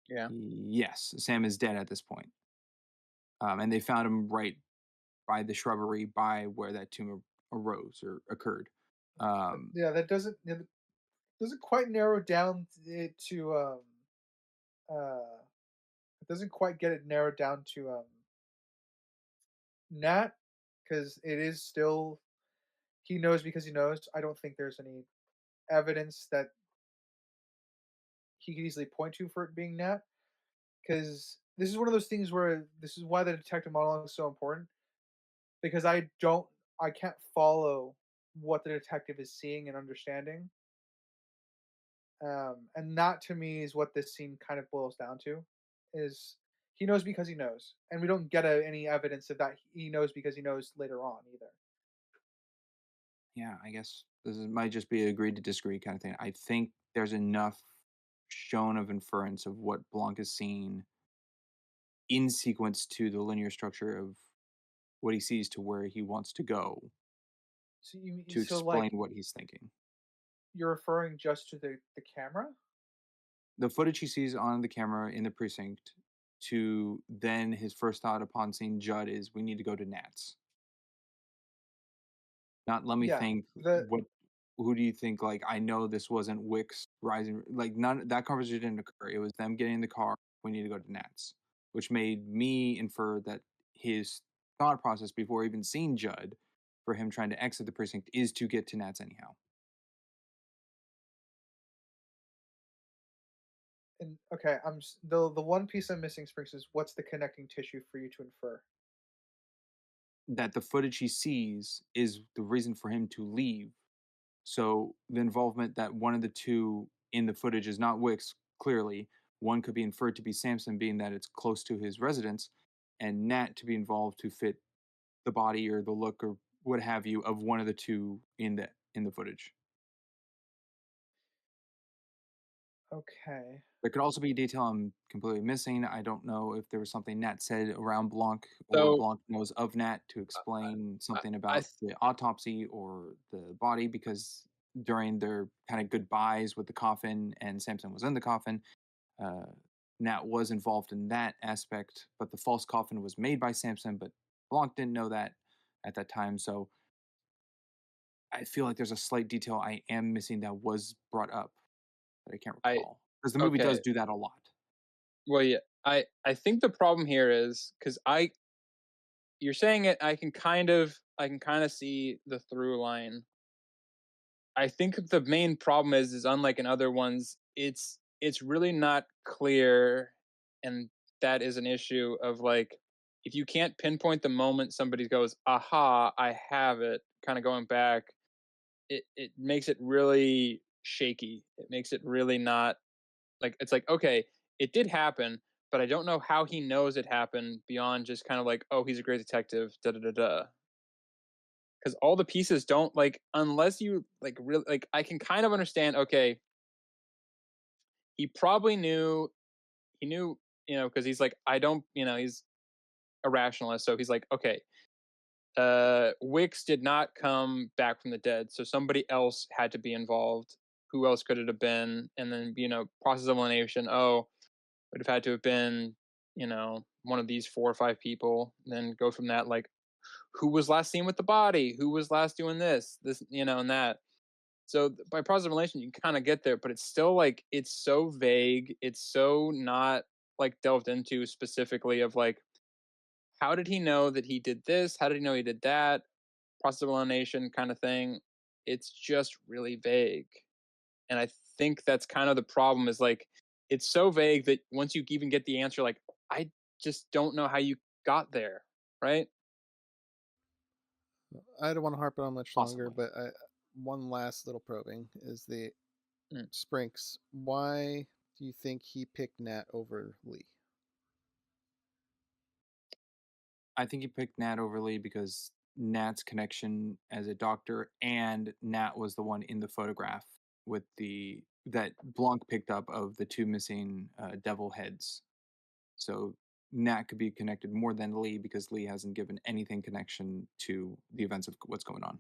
Yeah. Yes, Sam is dead at this point. And they found him right by the shrubbery by where that tumor arose or occurred. Um, Yeah, that doesn't quite narrow down it to it doesn't quite get it narrowed down to Nat, because it is still he knows because he knows. I don't think there's any evidence that he could easily point to for it being Nat, because this is one of those things where this is why the detective monologue is so important, because I can't follow what the detective is seeing and understanding. And that to me is what this scene kind of boils down to, is he knows because he knows, and we don't get any evidence of that he knows because he knows later on either. yeah, I guess might just be agree to disagree kind of thing. I think there's enough shown of inference of what Blanc is seeing in sequence to the linear structure of what he sees to where he wants to go to So explain like what he's thinking. you're referring just to the camera? The footage he sees on the camera in the precinct to then his first thought upon seeing Judd is we need to go to Nats. Not let me Yeah. think The what who do you think like I know this wasn't Wix rising like none that conversation didn't occur. It was them getting in the car, we need to go to Nats, which made me infer that his thought process before even seeing Judd for him trying to exit the precinct is to get to Nats anyhow. and okay, the one piece I'm missing, Springs, is what's the connecting tissue for you to infer? That the footage he sees is the reason for him to leave. So the involvement that one of the two in the footage is not Wicks, clearly. One could be inferred to be Samson, being that it's close to his residence, and Nat to be involved to fit the body or the look or what have you of one of the two in the footage. Okay. There could also be detail I'm completely missing. I don't know if there was something Nat said around Blanc or So Blanc knows of Nat to I, explain something I about the autopsy or the body because during their kind of goodbyes with the coffin and Samson was in the coffin, uh, Nat was involved in that aspect, but the false coffin was made by Samson, but Blanc didn't know that at that time. So I feel like there's a slight detail I am missing that was brought up that I can't I recall because the movie does okay. do that a lot. Well, yeah. I think the problem here is because I you're saying it. I can kind of see the through line. I think the main problem is unlike in other ones, it's really not clear, and that is an issue of like if you can't pinpoint the moment somebody goes, "Aha, I have it," kind of going back, it makes it really shaky. It makes it really not like it's like okay, it did happen, but I don't know how he knows it happened beyond just kind of like, "Oh, he's a great detective." Da da da da because all the pieces don't like unless you like really like I can kind of understand okay he probably knew he knew because he's like I don't he's a rationalist so he's like okay Wicks did not come back from the dead so somebody else had to be involved. Who else could it have been? And then process of elimination, oh, would have had to have been one of these 4 or 5 people, and then go from that like who was last seen with the body, who was last doing this and that. So by process of relation, you kind of get there, but it's still like it's so vague. It's so not like delved into specifically of like how did he know that he did this? How did he know he did that? Process of elimination kind of thing. It's just really vague, and I think that's kind of the problem. Is like it's so vague that once you even get the answer, like I just don't know how you got there, right? I don't want to harp on much longer, Possibly. but one last little probing is the Mm. Sprinks. Why do you think he picked Nat over Lee? I think he picked Nat over Lee because Nat's connection as a doctor and Nat was the one in the photograph with the that Blanc picked up of the two missing devil heads. So Nat could be connected more than Lee because Lee hasn't given anything connection to the events of what's going on.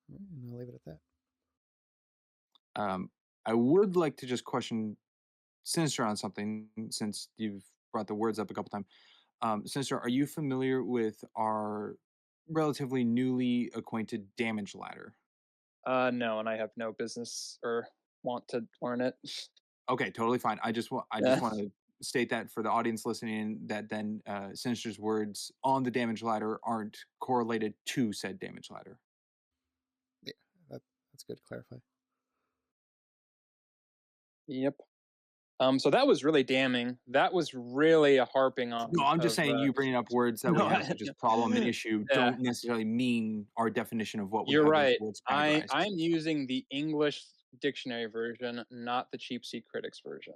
And I'll leave it at that. I would like to just question Sinister on something since you've brought the words up a couple times. Sinister, are you familiar with our relatively newly acquainted damage ladder? No, and I have no business or want to learn it. Okay, totally fine. I just Yeah. want to state that for the audience listening, that then Sinister's words on the damage ladder aren't correlated to said damage ladder. Yeah, that's good to clarify. Yep. So that was really damning. That was really a harping No, on I'm just of saying you bringing up words that we no, have such as problem and issue yeah, don't necessarily mean our definition of what we you're have those right. words categorized. I'm using the English dictionary version, not the cheap seat critics version.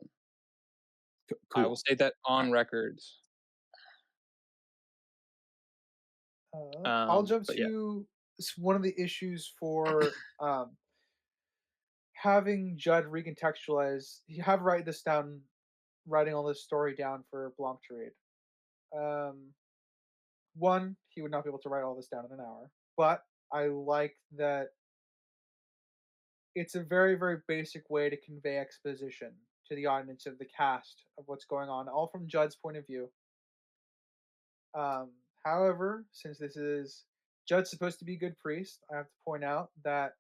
I will Cool. state that All on right. record. I'll jump But yeah. to one of the issues for having Judd recontextualize. You have write this down, writing all this story down for Blanc to read. Um, One, he would not be able to write all this down in an hour, but I like that it's a very, very basic way to convey exposition to the audience of the cast of what's going on, all from Judd's point of view. Um, However, since this is Judd's supposed to be a good priest, I have to point out that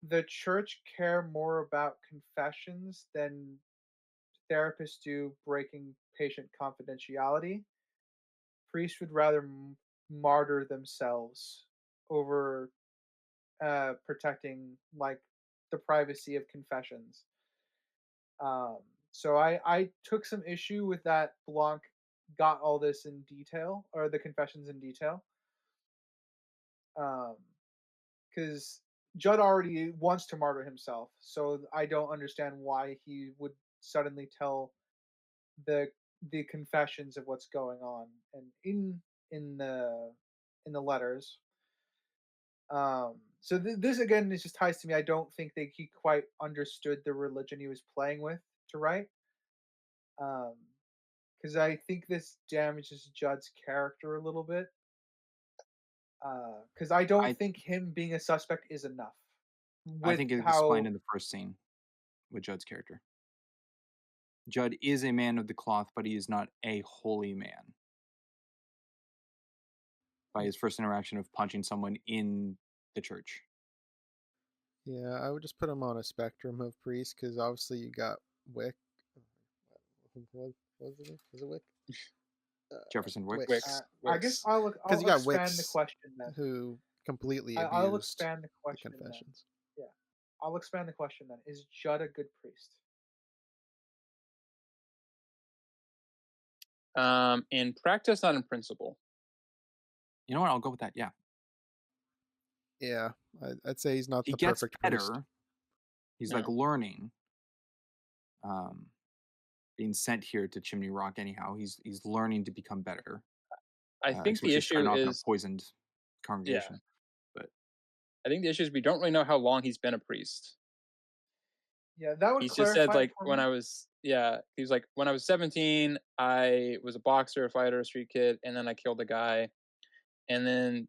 the church care more about confessions than therapists do breaking patient confidentiality. Priests would rather martyr themselves over protecting like the privacy of confessions. Um, so I took some issue with that Blanc got all this in detail, or the confessions in detail, because Judd already wants to martyr himself. So I don't understand why he would suddenly tell the the confessions of what's going on and in the in the letters. So this again is just ties to me. I don't think that he quite understood the religion he was playing with to write. Um, because I think this damages Judd's character a little bit. Because I don't I think him being a suspect is enough. I With think it was explained how, in the first scene with Judd's character. Judd is a man of the cloth, but he is not a holy man. By his first interaction of punching someone in the church. Yeah, I would just put him on a spectrum of priests because obviously you got Wick. Was it? Was it Wick? Jefferson Wicks. Wicks. I guess Wicks. Because you I'll got expand the Wicks question then. who completely I'll abused expand the the question then. confessions. Yeah, I'll expand the question then. Is Judd a good priest? In practice, not in principle. You know what? I'll go with that. Yeah. Yeah, I'd say he's not He the gets perfect priest. better. He's like No. learning. Um, being sent here to Chimney Rock anyhow. He's learning to become better. I think the Especially starting issue off in a is, poisoned yeah, congregation. But I think the issue is we don't really know how long he's been a priest. Yeah, that would He's just said clarify it like for when me. I was yeah, he was like when I was 17, I was a boxer, a fighter, a street kid, and then I killed a guy. And then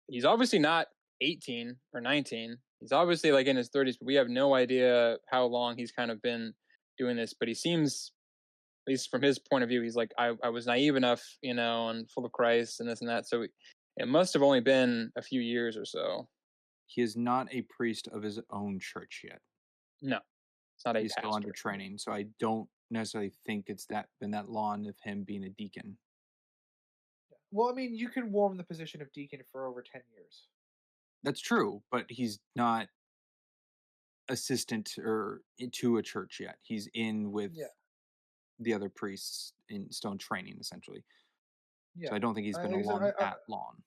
he's obviously not 18 or 19. He's obviously like in his 30s, but we have no idea how long he's kind of been doing this. But he seems, at least from his point of view, he's like, I was naive enough, and full of Christ and this and that. So it must have only been a few years or so. he is not a priest of his own church yet. No, it's not a He's still under pastor. training. So I don't necessarily think it's been that long of him being a deacon. Well, I mean, you can warm the position of deacon for over 10 years. That's true, but he's not assistant or to a church yet. He's in with Yeah, the other priests in stone training essentially. So yeah. I don't think he's been Like I said, along that long.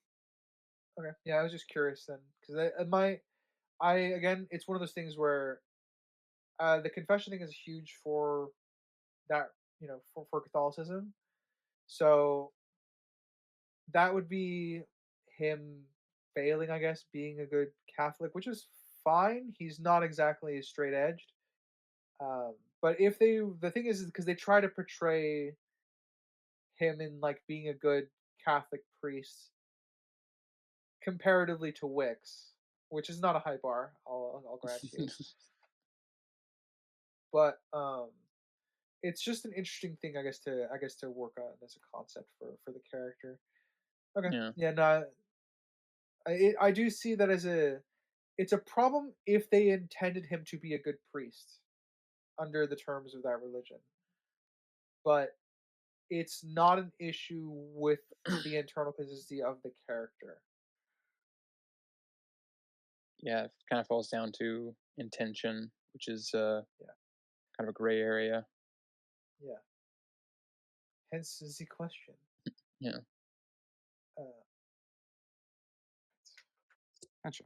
okay. Yeah, I was just curious then, because I again, it's one of those things where the confession thing is huge for that, for Catholicism. So that would be him failing, I guess, being a good Catholic, which is fine. He's not exactly straight edged. But if the thing is because they try to portray him in like being a good Catholic priest comparatively to Wicks, which is not a high bar. I'll grant you. But it's just an interesting thing, I guess, to work on as a concept for the character. Okay. Yeah. Yeah, no, I do see that as it's a problem if they intended him to be a good priest under the terms of that religion, but it's not an issue with the internal consistency of the character. Yeah, it kind of falls down to intention, which is Yeah, kind of a gray area. yeah. Hence is the question. Yeah. Uh, Gotcha.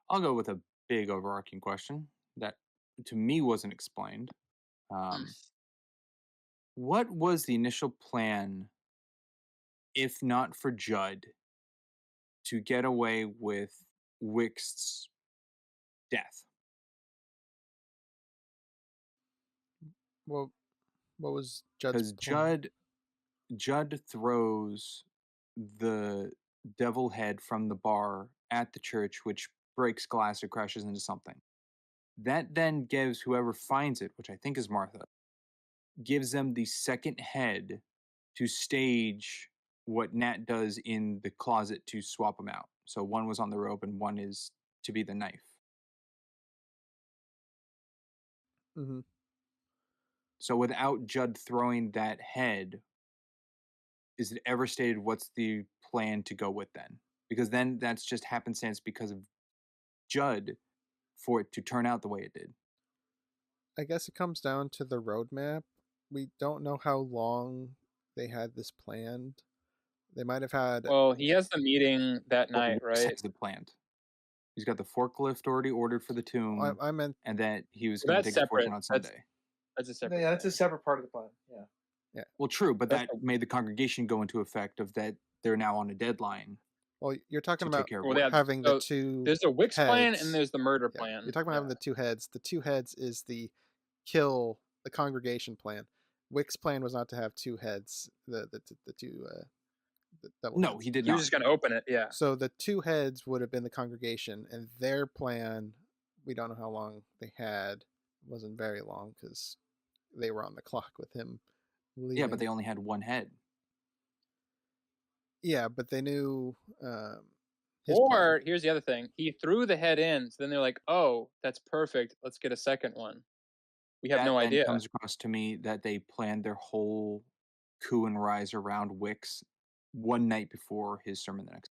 I'll go with a big overarching question that to me wasn't explained. Um, what was the initial plan, if not for Judd, to get away with Wix's death? Well, what was Judd's Because plan? Judd throws the devil head from the bar at the church, which breaks glass or crashes into something. That then gives whoever finds it, which I think is Martha, gives them the second head to stage what Nat does in the closet to swap them out. So one was on the rope and one is to be the knife. Hmm. So without Judd throwing that head, is it ever stated what's the plan to go with then? Because then that's just happenstance because of Judd for it to turn out the way it did. I guess it comes down to the roadmap. We don't know how long they had this planned. They might have had. Well, he has the meeting that But night, Wix right? has it planned. He's got the forklift already ordered for the tomb, I meant. and that he was Well, going to that's take the fortune separate. on Sunday. That's a separate yeah, that's a thing. separate part of the plan. Yeah. Yeah. Well, true, but That's that made the congregation go into effect of that they're now on a deadline Well, you're talking to take about care of well, yeah. Wix. having the So two there's a Wix plan and heads. there's the murder Yeah, you're plan. talking about having Yeah. the two heads. The two heads is the kill the congregation plan. Wick's plan was not to have two heads. The two the double No, heads. he did He was not. just going to open it. Yeah. So the two heads would have been the congregation, and their plan, we don't know how long they had. It wasn't very long because they were on the clock with him leaving. Yeah, but they only had one head. Yeah, but they knew his Or plan. here's the other thing: he threw the head in, so then they're like, "Oh, that's perfect. Let's get a second one." We have That no then idea. comes across to me that they planned their whole coup and rise around Wix one night before his sermon the next.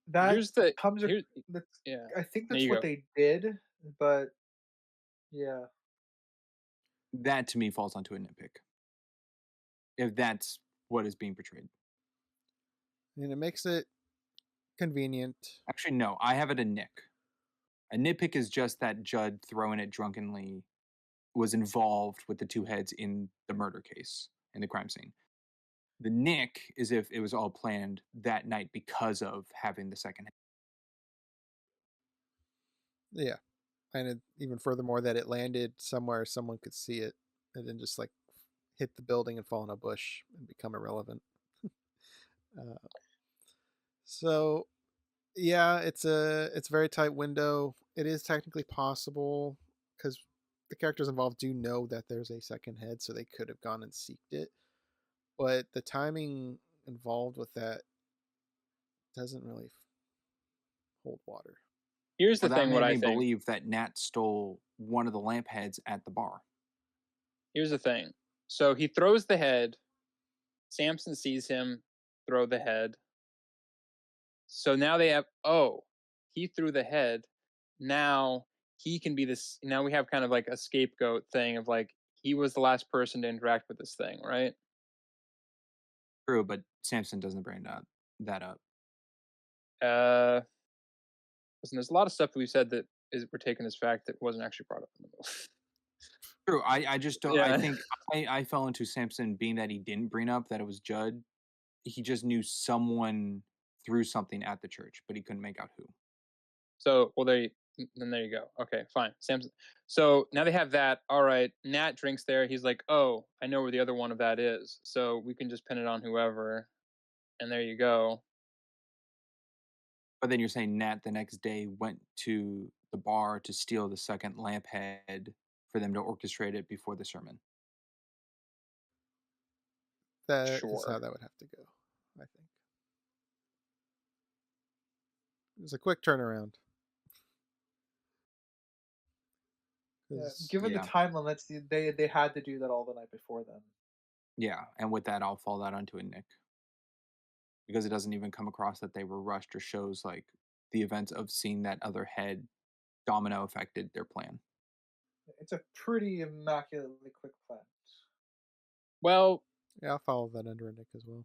That Here's the comes. here. That's. Yeah. I think There that's you what go. they did, but yeah. That to me falls onto a nitpick. If that's what is being portrayed. And it makes it convenient. Actually, no, I have it a nick. A nitpick is just that Judd throwing it drunkenly was involved with the two heads in the murder case, in the crime scene. The nick is if it was all planned that night because of having the second head. Yeah. And even furthermore, that it landed somewhere someone could see it and then just like hit the building and fall in a bush and become irrelevant. uh, so yeah, it's a very tight window. It is technically possible because the characters involved do know that there's a second head, so they could have gone and seeked it. But the timing involved with that doesn't really hold water. Here's the Well, that thing. made What I me think. believe that Nat stole one of the lamp heads at the bar. Here's the thing. So he throws the head. Samson sees him throw the head. So now they have. Oh, he threw the head. Now he can be this. Now we have kind of like a scapegoat thing of like he was the last person to interact with this thing, right? True, but Samson doesn't bring that up. Listen, there's a lot of stuff we've said that we're taking as fact that wasn't actually brought up in the movie. True, I just don't. I Yeah. think I fell into Samson being that he didn't bring up that it was Judd. He just knew someone threw something at the church, but he couldn't make out who. So, well, there you go. Okay, fine. Samson. So now they have that. All right. Nat drinks there. He's like, oh, I know where the other one of that is. So we can just pin it on whoever. And there you go. But then you're saying Nat the next day went to the bar to steal the second lamp head for them to orchestrate it before the sermon. That is how Sure. that would have to go. I think it was a quick turnaround. Yeah, 'Cause- given the Yeah. time limits, they had to do that all the night before then. Yeah, and with that, I'll fall that onto a Nick because it doesn't even come across that they were rushed or shows like the events of seeing that other head domino affected their plan. It's a pretty immaculately quick plan. Well, yeah, I'll follow that under a Nick as well.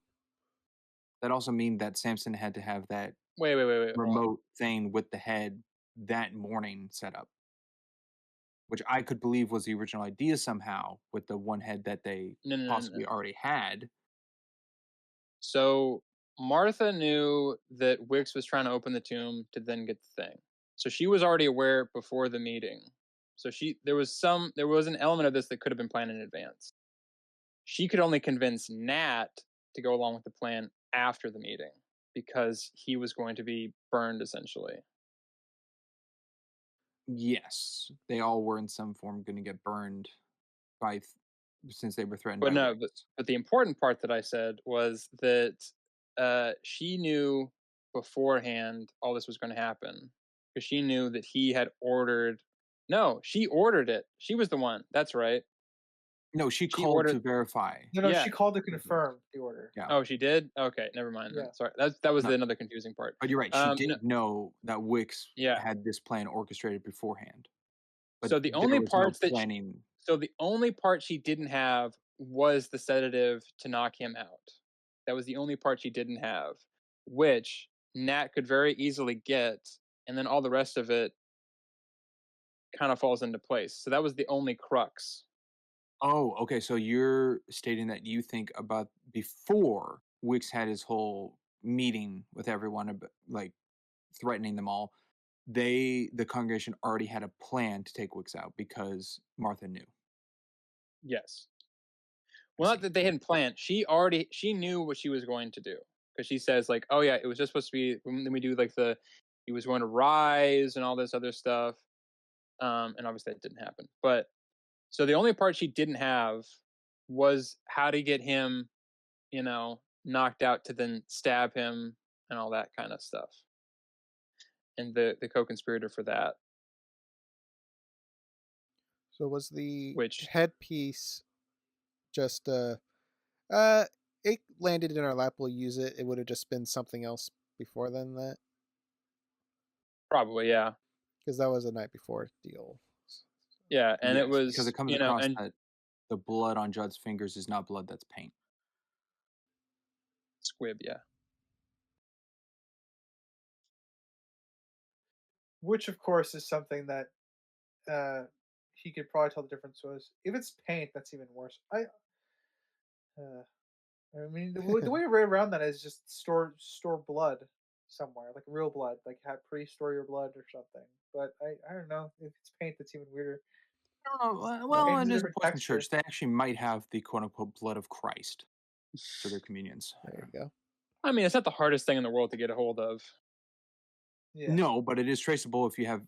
That also mean that Samson had to have that wait, hold on. remote thing with the head that morning set up, which I could believe was the original idea somehow with the one head that they No. possibly already had. So Martha knew that Wix was trying to open the tomb to then get the thing. So she was already aware before the meeting. So there was an element of this that could have been planned in advance. She could only convince Nat to go along with the plan after the meeting because he was going to be burned essentially. Yes, they all were in some form going to get burned by since they were threatened But by no, Wix. but the important part that I said was that she knew beforehand all this was going to happen because she knew that he had ordered. No, she ordered it. She was the one. That's right. No, she She called ordered. to verify. No, Yeah. she called to confirm the order. Yeah. Oh, she did. Okay, never mind then. Yeah. Sorry, that was No, another confusing part. but you're right. She No, did know that Wix yeah. had this plan orchestrated beforehand, but So the there only was no parts that planning. so the only part she didn't have was the sedative to knock him out. That was the only part she didn't have, which Nat could very easily get, and then all the rest of it kind of falls into place. So that was the only crux. Oh, okay. So you're stating that you think about before Wix had his whole meeting with everyone, like threatening them all. The congregation already had a plan to take Wix out because Martha knew. Yes. I Well, not see. that they hadn't planned. She knew what she was going to do because she says like, "Oh yeah, it was just supposed to be." Then we do like he was going to rise and all this other stuff, and obviously that didn't happen. But so the only part she didn't have was how to get him, knocked out to then stab him and all that kind of stuff, and the co-conspirator for that, So was the which headpiece just uh it landed in our lap, we'll use it. It would have just been something else before then that probably yeah, because that was a night before deal. yeah, and it Yes, because it was comes across and that the blood on Judd's fingers is not blood, that's paint. squib, yeah. Which, of course, is something that he could probably tell the difference was. If it's paint, that's even worse. Uh, I mean, the way right around that is just store blood somewhere, like real blood, like have pre-store your blood or something. But I don't know if it's paint, that's even weirder. I don't know. Well, Well, Paint is it a is a different Protestant texture. church. They actually might have the quote unquote blood of Christ for their communions. there you go. I mean, it's not the hardest thing in the world to get a hold of. Yeah. No, but it is traceable if you have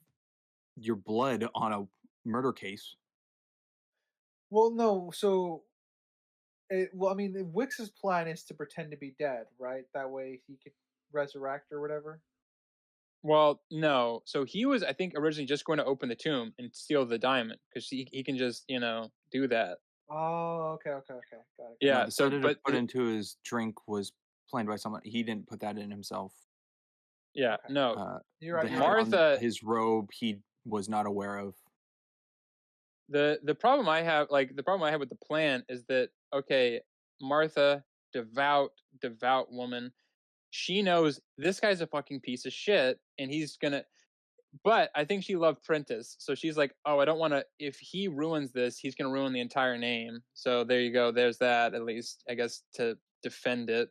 your blood on a murder case. Well, no. So, well, I mean, Wix's plan is to pretend to be dead, right? That way he could resurrect or whatever. Well, no. So he was, I think, originally just going to open the tomb and steal the diamond because he can just, do that. Oh, okay. Got it. No, Yeah. the So, sedative but put into his drink was planned by someone. He didn't put that in himself. yeah, Okay. no. You're The right. You're head right. on Martha, his robe, he was not aware of. the problem I have, the problem I have with the plan is that okay, Martha, devout woman, she knows this guy's a fucking piece of shit, and he's gonna. But I think she loved Prentice, so she's like, "Oh, I don't want to. If he ruins this, he's going to ruin the entire name." So there you go. There's that. At least I guess to defend it.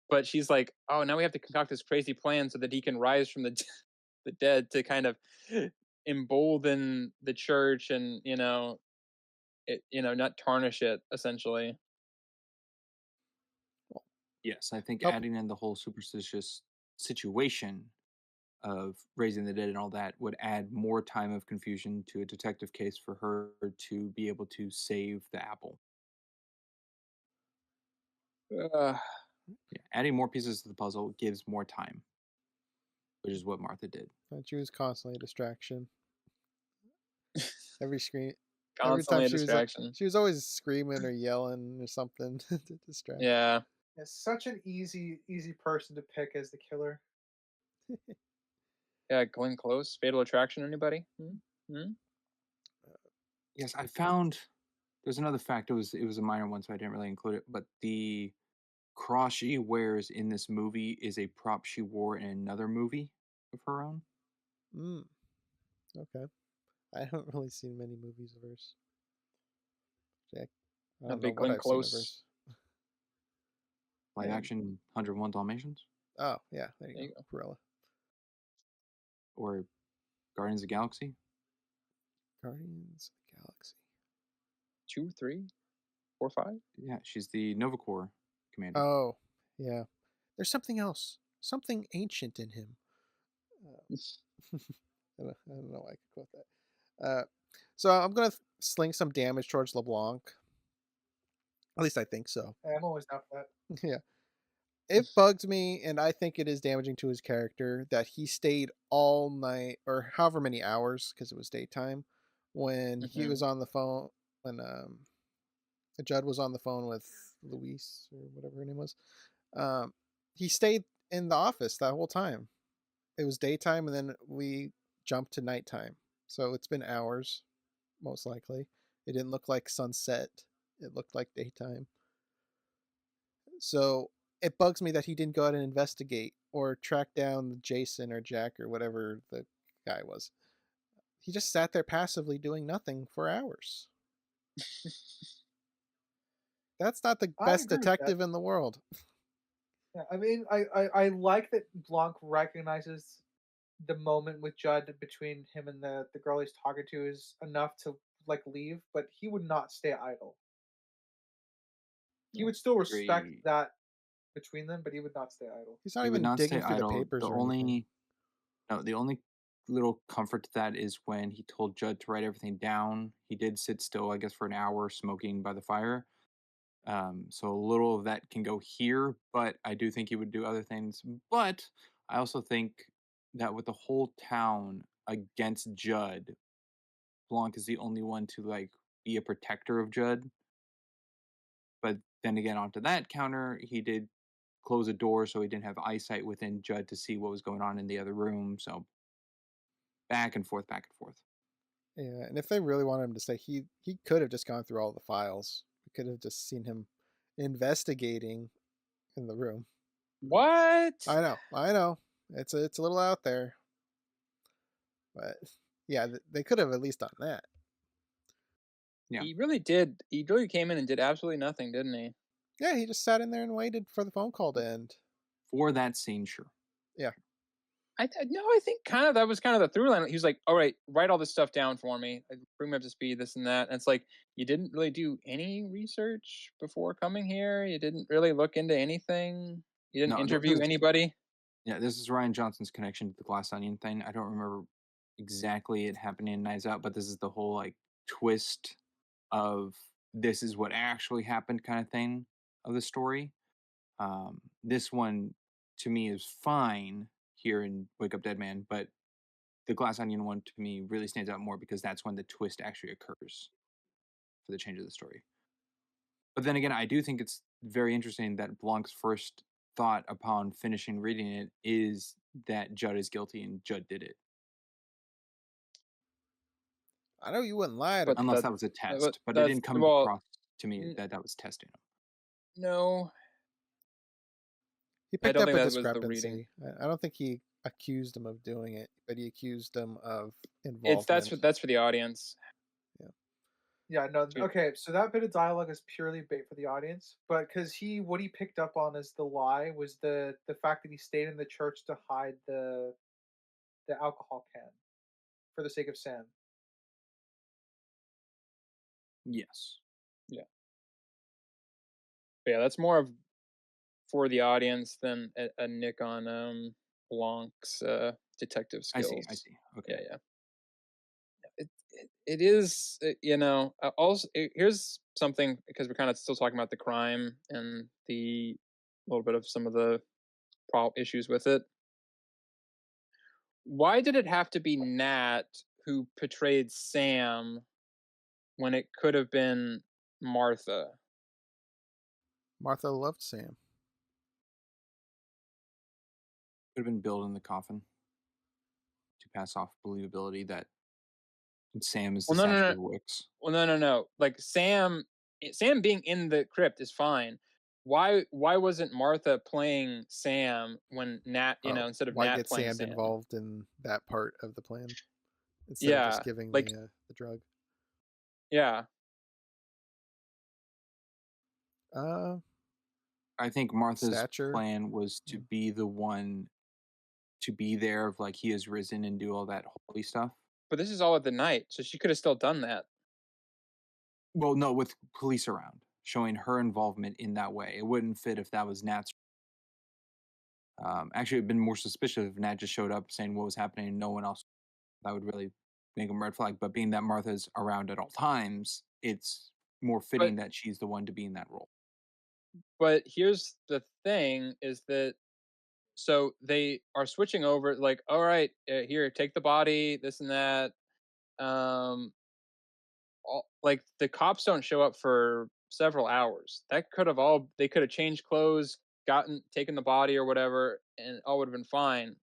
But she's like, "Oh, now we have to concoct this crazy plan so that he can rise from the the dead to kind of embolden the church and not tarnish it essentially." Yes, I think Oh, adding in the whole superstitious situation of raising the dead and all that would add more time of confusion to a detective case for her to be able to save the apple. Uh, Yeah, adding more pieces to the puzzle gives more time, which is what Martha did. And she was constantly a distraction. Every screen, every time Constantly a distraction. she was always screaming or yelling or something to distract. Yeah. It's such an easy person to pick as the killer. Yeah, Glenn Close, Fatal Attraction, anybody? Hmm? Yes, I found there's another fact. It was a minor one, so I didn't really include it. But the cross she wears in this movie is a prop she wore in another movie of her own. Mm, okay. I haven't really seen many movies of hers. Jack, I A don't know big what Glenn I've seen of Close. hers. Live Yeah, action 101 Dalmatians Oh, yeah, there there you you go. go. Cruella. or Guardians of the Galaxy. Guardians of the Galaxy. 2, 3, 4, 5. Yeah, she's the Nova Corps commander. Oh, yeah. There's something else. Something ancient in him. I don't know why I could quote that. So I'm going to sling some damage towards LeBlanc. At least I think so. I'm always down for that. Yeah. It bugs me, and I think it is damaging to his character that he stayed all night or however many hours, because it was daytime, when he was on the phone, when Judd was on the phone with Luis or whatever her name was. Um, he stayed in the office that whole time. It was daytime, and then we jumped to nighttime. So it's been hours, most likely. It didn't look like sunset. It looked like daytime. So it bugs me that he didn't go out and investigate or track down Jason or Jack or whatever the guy was. He just sat there passively doing nothing for hours. That's not the I best agree with that. detective in the world. Yeah, I mean, I like that Blanc recognizes the moment with Judd between him and the girl he's talking to is enough to like leave, but he would not stay idle. He Yeah. would still respect Agree. that between them, but he would not stay idle. He's not He would even not stay digging through the idle. papers The or anything. only No, the only little comfort to that is when he told Judd to write everything down. He did sit still, I guess, for an hour smoking by the fire. So a little of that can go here, but I do think he would do other things. But I also think that with the whole town against Judd, Blanc is the only one to like be a protector of Judd. But then again, onto that counter, he did close a door so he didn't have eyesight within Judd to see what was going on in the other room. So back and forth, back and forth. Yeah, and if they really wanted him to stay, he could have just gone through all the files. We could have just seen him investigating in the room. What? I know. It's a little out there, but yeah, they could have at least done that. Yeah. He really did. He really came in and did absolutely nothing, didn't he? Yeah, he just sat in there and waited for the phone call to end. For that scene, sure. Yeah. No, I think kind of that was kind of the through line. He was like, "All right, write all this stuff down for me, bring me up to speed, this and that." And it's like you didn't really do any research before coming here. You didn't really look into anything. You didn't No, interview anybody. this is Ryan Johnson's connection to the Glass Onion thing. I don't remember exactly it happening in Knives Out, but this is the whole like twist of this is what actually happened kind of thing of the story. This one to me is fine here in Wake Up Dead Man, but the Glass Onion one to me really stands out more because that's when the twist actually occurs for the change of the story. But then again, I do think it's very interesting that Blanc's first thought upon finishing reading it is that Judd is guilty and Judd did it. I know you wouldn't lie to But me. Unless that, that was a but test, but it that's didn't come well, across to me that that was testing him. no, He I picked don't up think a that was the reading. discrepancy. I don't think he accused him of doing it, but he accused him of It's involvement. that's for the audience. Yeah. Yeah, no, Dude. okay, so that bit of dialogue is purely bait for the audience, but because what he picked up on as the lie was the fact that he stayed in the church to hide the alcohol can for the sake of Sam. Yes. Yeah, but yeah, that's more of for the audience than a nick on Blanc's detective I see. skills. Okay. Yeah, yeah. It is, you know. Also, here's something because we're kind of still talking about the crime and the little bit of some of the issues with it. Why did it have to be Nat who portrayed Sam when it could have been Martha? Martha loved Sam. Could have been Bill in the coffin to pass off believability that Sam is the Well, no, no, statue no. of Wicks. Well, no, no, no. Like Sam being in the crypt is fine. Why wasn't Martha playing Sam when Nat, Oh, instead of why Nat get playing Sam Sam? involved in that part of the plan instead of just Yeah, giving like the drug? yeah, Uh, I think Martha's Stature. plan was to be the one to be there of like he has risen and do all that holy stuff. but this is all at the night, so she could have still done that. Well, no, with police around, showing her involvement in that way. It wouldn't fit if that was Nat's. Actually, it'd been more suspicious if Nat just showed up saying what was happening and no one else. That would really make him red flag. But being that Martha's around at all times, it's more But fitting that she's the one to be in that role. but here's the thing: is that so they are switching over. Like, all right, here, take the body, this and that. Um, like the cops don't show up for several hours. That could have all they could have changed clothes, taken the body or whatever, and all would have been fine.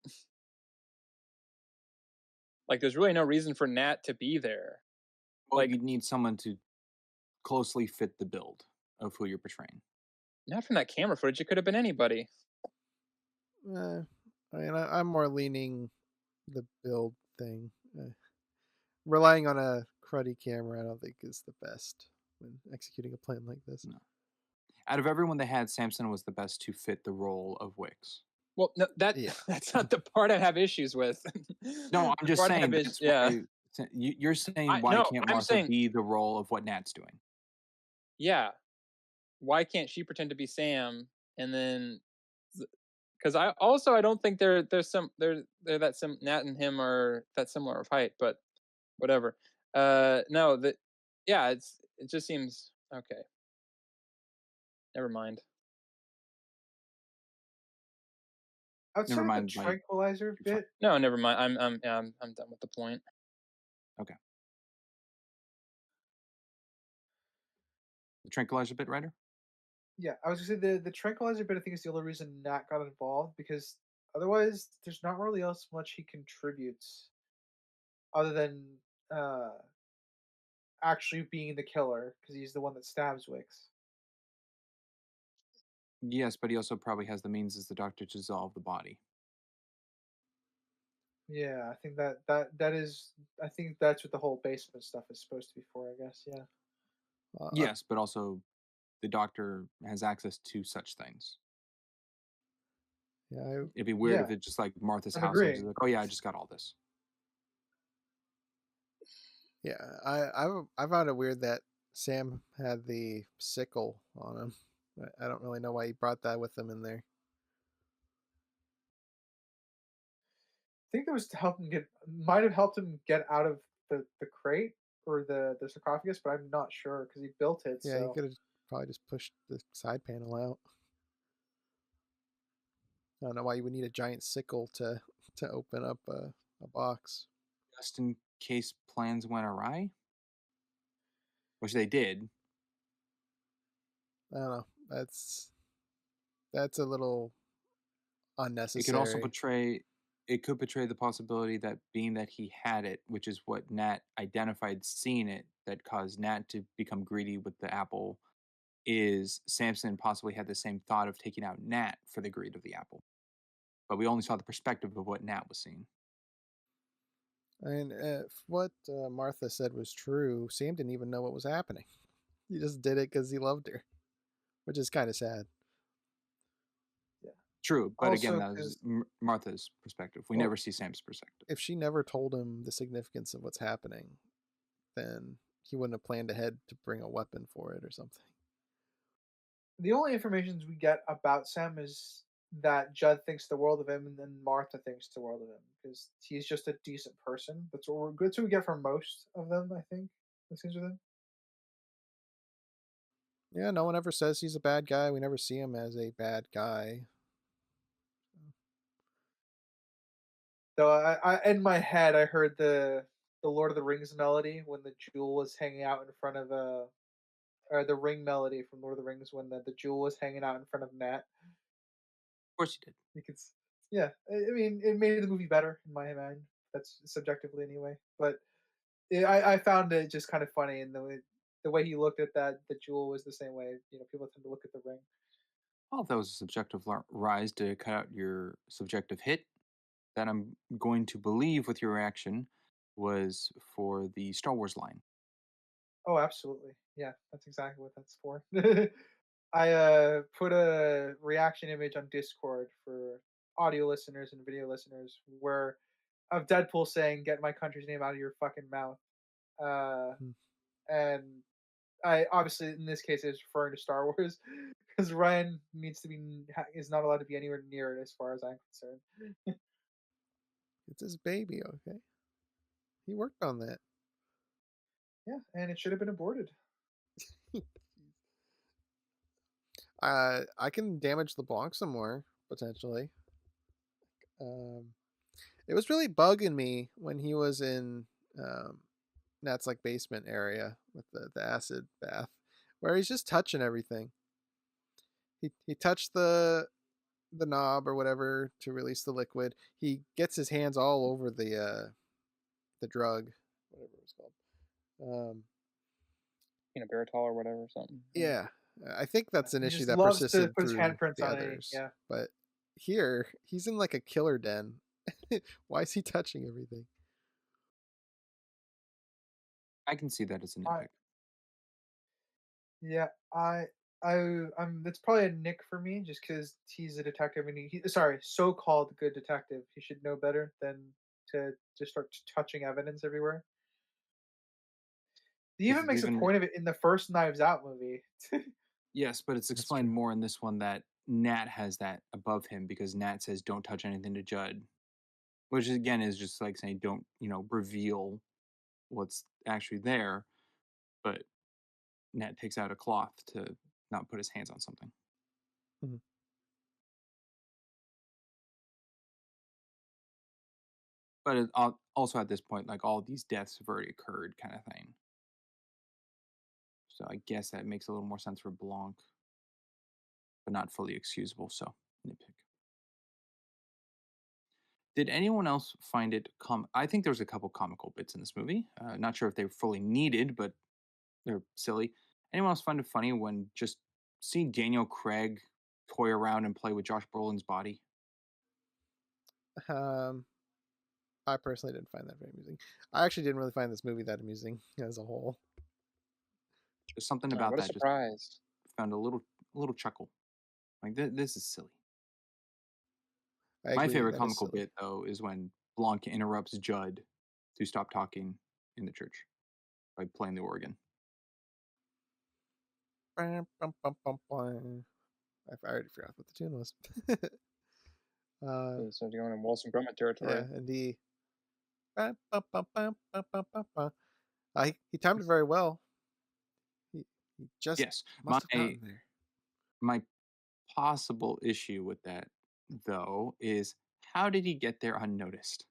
Like there's really no reason for Nat to be there. Well, Like you'd need someone to closely fit the build of who you're portraying. not from that camera footage. It could have been anybody. I mean, I'm more leaning the build thing. Relying on a cruddy camera, I don't think is the best when executing a plan like this. No. Out of everyone they had, Samson was the best to fit the role of Wicks. Well, no, Yeah. that's not the part I have issues with. No, I'm The just part I saying have that's yeah. why you're saying why No, can't I'm Martha saying be the role of what Nat's doing? yeah. Why can't she pretend to be Sam and then because I don't think they're that Nat and him are that similar of height, but whatever. No, that yeah, it just seems okay. Never mind. Never Outside of the mind, like tranquilizer you're trying. bit, No, never mind. I'm done with the point. Okay, the tranquilizer bit writer. yeah, I was gonna say the tranquilizer bit. I think is the only reason Nat got involved because otherwise, there's not really else much he contributes other than uh actually being the killer because he's the one that stabs Wicks. Yes, but he also probably has the means as the doctor to dissolve the body. Yeah, I think that is. I think that's what the whole basement stuff is supposed to be for. I guess. Yeah. Yes, but also the doctor has access to such things. Yeah, It'd be weird if Yeah, it's just like Martha's I'm house and just agreeing. like, oh yeah, I just got all this. yeah. I found it weird that Sam had the sickle on him. I don't really know why he brought that with him in there. I think it was to help him get. Might have helped him get out of the crate or the sarcophagus, but I'm not sure because he built it. Yeah, he So could have probably just pushed the side panel out. I don't know why you would need a giant sickle to open up a box. Just in case plans went awry, which they did. I don't know. That's a little It could also unnecessary. portray it could portray the possibility that being that he had it, which is what Nat identified seeing it, that caused Nat to become greedy with the apple, is Samson possibly had the same thought of taking out Nat for the greed of the apple. But we only saw the perspective of what Nat was seeing. And if what Martha said was true, Sam didn't even know what was happening. He just did it because he loved her, which is kind of sad. yeah. True, but again, Also, that was because Martha's perspective. We Well, never see Sam's perspective. if she never told him the significance of what's happening, then he wouldn't have planned ahead to bring a weapon for it or something. the only information we get about Sam is that Judd thinks the world of him, and then Martha thinks the world of him because he's just a decent person. That's what we're good. So we get from most of them, I think. It seems with him. Yeah, no one ever says he's a bad guy. We never see him as a bad guy. So I in my head I heard the Lord of the Rings melody when the jewel was hanging out in front of or the ring melody from Lord of the Rings when the jewel was hanging out in front of Nat. Of course you did. You could, yeah. I mean, it made the movie better in my mind. That's subjectively anyway. But I found it just kind of funny, and the way he looked at that, the jewel was the same way. You know, people tend to look at the ring. Well, if that was a subjective rise to cut out your subjective hit, that I'm going to believe with your reaction was for the Star Wars line. Oh, absolutely. Yeah, that's exactly what that's for. I put a reaction image on Discord for audio listeners and video listeners where of Deadpool saying, "Get my country's name out of your fucking mouth," uh, Hmm. and I obviously in this case is referring to Star Wars because Ryan needs to be is not allowed to be anywhere near it as far as I'm concerned. It's his baby, okay? He worked on that. Yeah, and it should have been aborted. I can damage LeBlanc some more, potentially. Um, it was really bugging me when he was in Nat's like basement area with the acid bath, where he's just touching everything. He touched the knob or whatever to release the liquid. He gets his hands all over the drug, whatever it's called. Baritol or whatever, something. Yeah, I think that's an He issue just that loves to persisted put his through handprints the on it. others, Yeah, but here he's in like a killer den. Why is he touching everything? I can see that as a I nitpick. yeah I'm. It's probably a nick for me just because he's a detective and sorry, so-called good detective. He should know better than to just start touching evidence everywhere. He Because even it's makes a even point of it in the first Knives Out movie. yes, but it's That's true. explained more in this one that Nat has that above him because Nat says don't touch anything to Judd, which again is just like saying don't reveal what's actually there, but Nat takes out a cloth to not put his hands on something. Mhm. But also at this point, like all these deaths have already occurred, kind of thing. So I guess that makes a little more sense for Blanc, but not fully excusable. So nitpick. Did anyone else find it I think there's a couple comical bits in this movie. Not sure if they were fully needed, but they're silly. Anyone else find it funny when just seeing Daniel Craig toy around and play with Josh Brolin's body? Um, I personally didn't find that very amusing. I actually didn't really find this movie that amusing as a whole. There's something Oh, about what a that just surprise! found a little chuckle. Like this is silly. I My agree, favorite that is comical silly. bit though is when Blanc interrupts Judd to stop talking in the church by playing the organ. Bum, bum, bum, bum, bum. I already forgot what the tune was. uh, So started going in Wilson Grumman yeah, territory. and the bum, bum, bum, bum, bum, bum, bum, bum. He timed it very well. He just Yes, must have gotten there. my possible issue with that though is how did he get there unnoticed?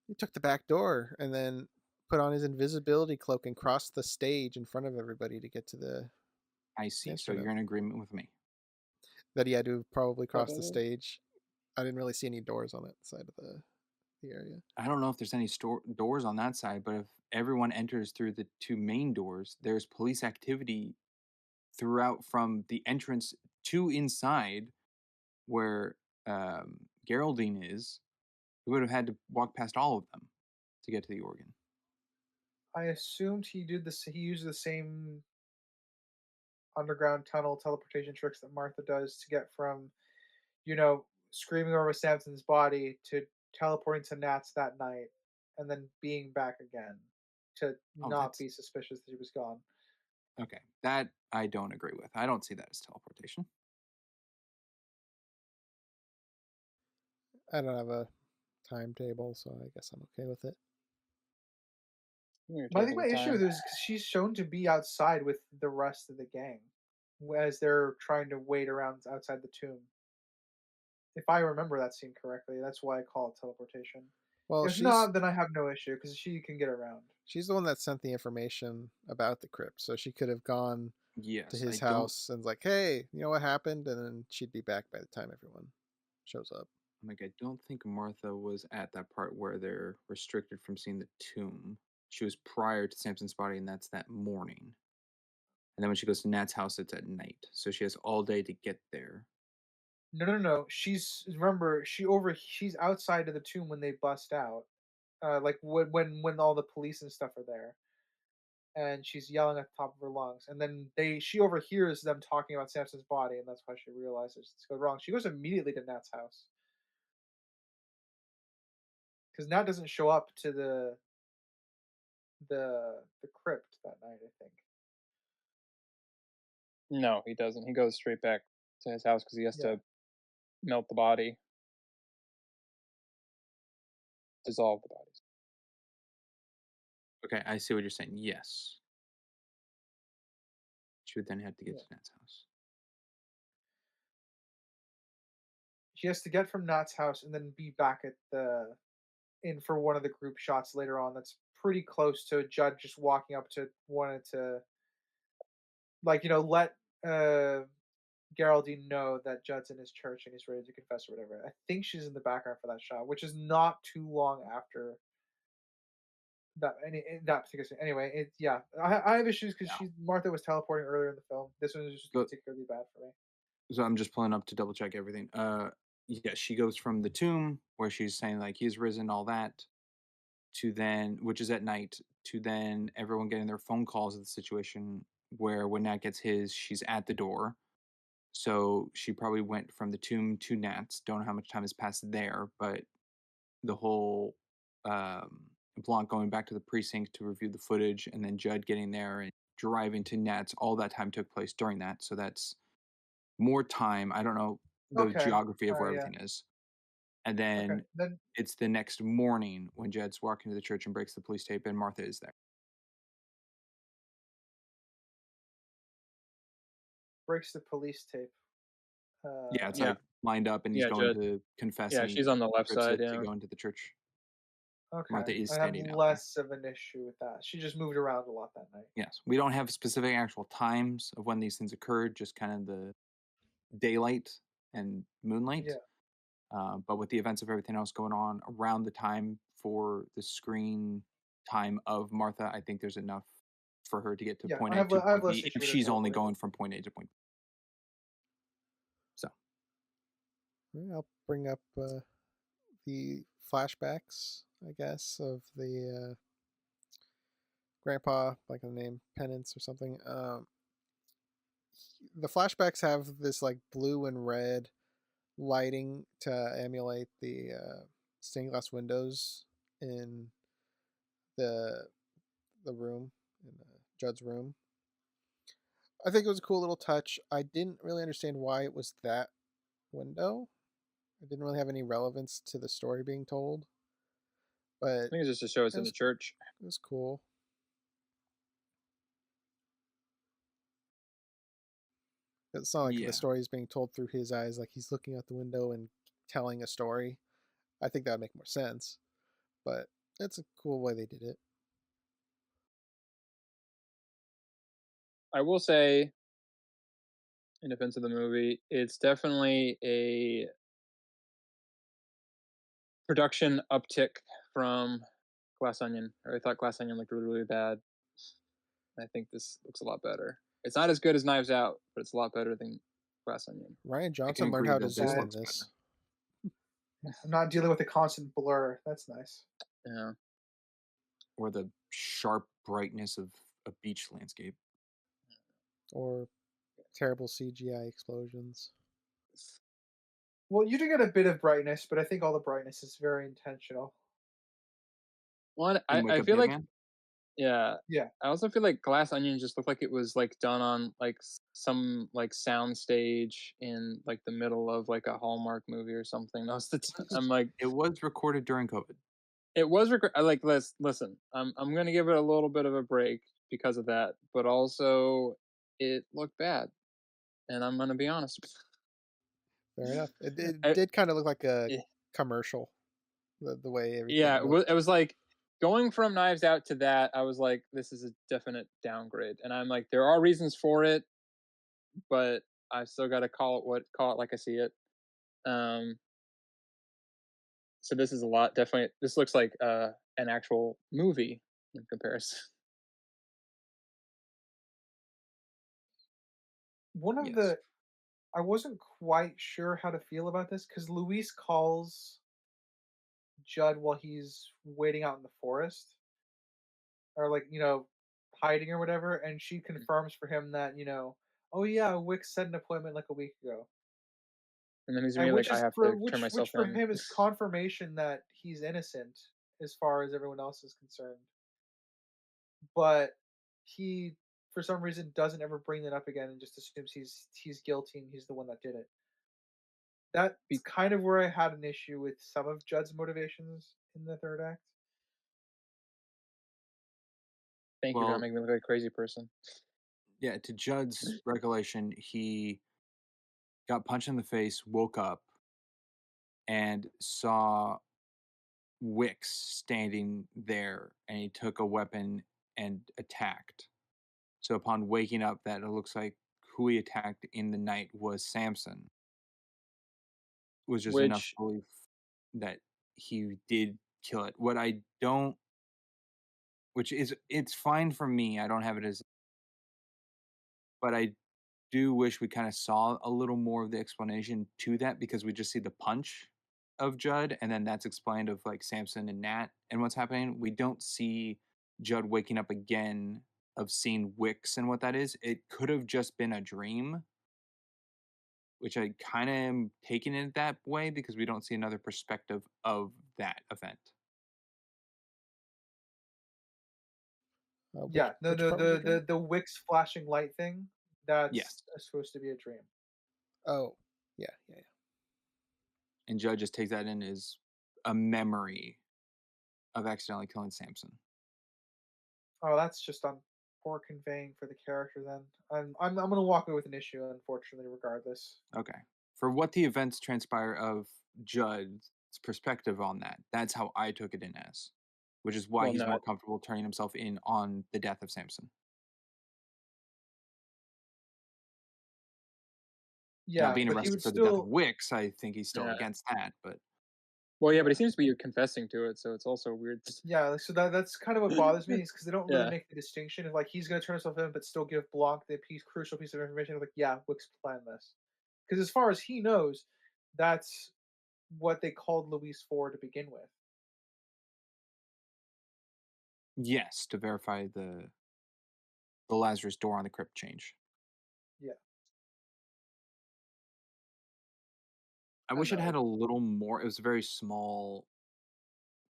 He took the back door and then put on his invisibility cloak and crossed the stage in front of everybody to get to the I see. So instrument. you're in agreement with me. That he had to probably cross the Probably. stage. I didn't really see any doors on that side of the area. I don't know if there's any doors on that side, but if everyone enters through the two main doors, there's police activity throughout from the entrance to inside where Geraldine is. We would have had to walk past all of them to get to the organ. I assumed he did this. He used the same underground tunnel teleportation tricks that Martha does to get from, screaming over Samson's body to teleporting to Nat's that night, and then being back again to Oh, not that's be suspicious that he was gone. okay. That I don't agree with. I don't see that as teleportation. I don't have a timetable, so I guess I'm okay with it. You're But I think taking my your issue time. with this is 'cause she's shown to be outside with the rest of the gang as they're trying to wait around outside the tomb. If I remember that scene correctly, that's why I call it teleportation. Well, If not, then I have no issue because she can get around. she's the one that sent the information about the crypt, so she could have gone to Yes, I his don't. house and like, hey, you know what happened, and then she'd be back by the time everyone shows up. Like, I don't think Martha was at that part where they're restricted from seeing the tomb. She was prior to Samson's body, and that's that morning. And then when she goes to Nat's house, it's at night. So she has all day to get there. No, no, no, no. She's remember she's outside of the tomb when they bust out. Like when all the police and stuff are there, and she's yelling at the top of her lungs, and then she overhears them talking about Samson's body, and that's why she realizes it's going wrong. She goes immediately to Nat's house because Nat doesn't show up to the crypt that night. I think. No, he doesn't. He goes straight back to his house because he has Yeah. to melt the body, dissolve the bodies. Okay, I see what you're saying. Yes. She would then have to get Yeah. to Nat's house. She has to get from Nat's house and then be back at the in for one of the group shots later on. That's pretty close to Judd just walking up to wanted to like let uh Geraldine know that Judd's in his church and he's ready to confess or whatever. I think she's in the background for that shot, which is not too long after that particular scene. Anyway, yeah, I have issues because Yeah. Martha was teleporting earlier in the film. This one was just So, particularly bad for me. so I'm just pulling up to double check everything. Yeah, she goes from the tomb where she's saying like he's risen, all that, to then, which is at night, to then everyone getting their phone calls of the situation where when Nat gets his, she's at the door. So she probably went from the tomb to Nat's. Don't know how much time has passed there, but the whole um, Blanc going back to the precinct to review the footage, and then Judd getting there and driving to Nat's. All that time took place during that, so that's more time. I don't know the Okay, geography of all where right, yeah, everything is, and okay. then Then it's the next morning when Judd's walking to the church and breaks the police tape, and Martha is there. breaks the police tape. Yeah, it's Uh, Yeah, like lined up, and he's yeah, going Judd. to confess, Yeah, and he she's on the left trips side. it to Yeah, go into the church. okay, Martha is I have standing out there. less of an issue with that. She just moved around a lot that night. Yes, we don't have specific actual times of when these things occurred, just kind of the daylight and moonlight. Yeah, But with the events of everything else going on around the time for the screen time of Martha, I think there's enough for her to get to yeah. point I A have to I have point less B issue if with her she's only teleporting. going from point A to point B. So, I'll bring up the flashbacks, I guess, of the grandpa, like a name Penance or something. The flashbacks have this like blue and red lighting to emulate the stained glass windows in the the room in Judd's room. I think it was a cool little touch. I didn't really understand why it was that window. It didn't really have any relevance to the story being told, I but think it's just to show it's in the church. it was cool. It's not like the yeah, story is being told through his eyes, like he's looking out the window and telling a story. I think that would make more sense, but it's a cool way they did it. I will say, in defense of the movie, it's definitely a production uptick from Glass Onion. I thought Glass Onion looked really, really bad. I think this looks a lot better. It's not as good as Knives Out, but it's a lot better than Glass Onion. Ryan I can Johnson learned agree how to that this zoom in That looks better. this. I'm not dealing with a constant blur. That's nice. Yeah. Or the sharp brightness of a beach landscape. Or terrible CGI explosions. Well, you do get a bit of brightness, but I think all the brightness is very intentional. One, In Wake I Up feel Dead like, Man? yeah. Yeah. I also feel like Glass Onion just looked like it was like done on like some like sound stage in like the middle of like a Hallmark movie or something. Most of the time, I'm like, It was recorded during COVID. It was like listen. I'm gonna give it a little bit of a break because of that, but also it looked bad, and I'm gonna be honest. Fair enough. It I, did kind of look like a eh, commercial, the way yeah, everything looked. it was like going from Knives Out to that. I was like, this is a definite downgrade, and I'm like, there are reasons for it, but I still got to call it like I see it. Um, so this is a lot. Definitely, this looks like an actual movie in comparison. One of Yes. the I wasn't quite sure how to feel about this because Luis calls Judd while he's waiting out in the forest, or like hiding or whatever, and she confirms for him that oh yeah, Wix set an appointment like a week ago, And then he's and immediately like, I have to turn which myself for in. him is confirmation that he's innocent as far as everyone else is concerned. But he, for some reason, doesn't ever bring that up again and just assumes he's guilty and he's the one that did it. That's kind of where I had an issue with some of Judd's motivations in the third act. Thank you for not Well, making me look like a crazy person. yeah, to Judd's recollection, he got punched in the face, woke up, and saw Wix standing there, and he took a weapon and attacked. So upon waking up, that it looks like who he attacked in the night was Samson. Was just enough Which belief that he did kill it. What I don't, which is it's fine for me. I don't have it as, but I do wish we kind of saw a little more of the explanation to that because we just see the punch of Judd and then that's explained of like Samson and Nat and what's happening. We don't see Judd waking up again of seeing Wix and what that is. It could have just been a dream, which I kind of am taking it that way because we don't see another perspective of that event. Which Yeah, no, which no, part was a dream? the Wix flashing light thing, that's Yes. supposed to be a dream. Oh, yeah, yeah, yeah. And Judd just takes that in as a memory of accidentally killing Samson. Oh, that's just on poor conveying for the character. Then I'm gonna walk away with an issue, unfortunately, regardless. Okay. For what the events transpire of Judd's perspective on that, that's how I took it in as, which is why well he's no, more comfortable turning himself in on the death of Samson. Now, Yeah, being but he arrested would for the death of still. Wix, I think he's still yeah. against that, but Well, yeah, but he Yeah. seems to be confessing to it, so it's also weird. Yeah, like, so that's kind of what bothers me is because they don't really Yeah, make the distinction of like he's gonna turn himself in, but still give Blanc the crucial piece of information. Of like, yeah, Wix planned this, because as far as he knows, that's what they called Luis for to begin with. yes, to verify the Lazarus door on the crypt change. Yeah, I I don't wish it know. had a little more. It was a very small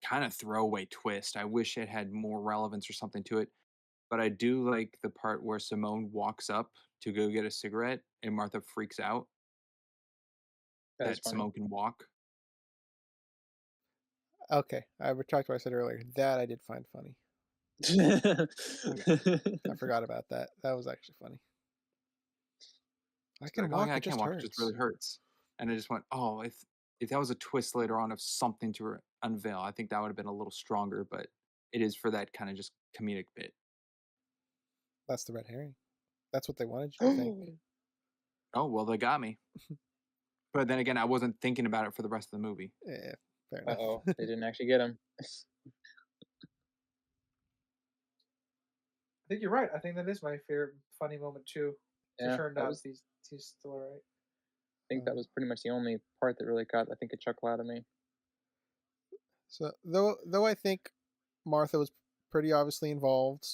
kind of throwaway twist. I wish it had more relevance or something to it. But I do like the part where Simone walks up to go get a cigarette and Martha freaks out that is that funny. Simone can walk. Okay, I retract what I said earlier. That I did find funny. Okay. I forgot about that. That was actually funny. I She's can like, "Oh yeah, walk. I It can't just walk. It just hurts. really hurts." And I just went, "Oh, if that was a twist later on of something to unveil, I think that would have been a little stronger." But it is for that kind of just comedic bit. That's the red herring. That's what they wanted you to think. Oh well, they got me. But then again, I wasn't thinking about it for the rest of the movie. Yeah, fair Uh enough. oh, they didn't actually get him. I think you're right. I think that is my favorite funny moment too. To Yeah, turn that out was. he's still alright. I think that Um, was pretty much the only part that really got, I think, a chuckle out of me. so though I think Martha was pretty obviously involved,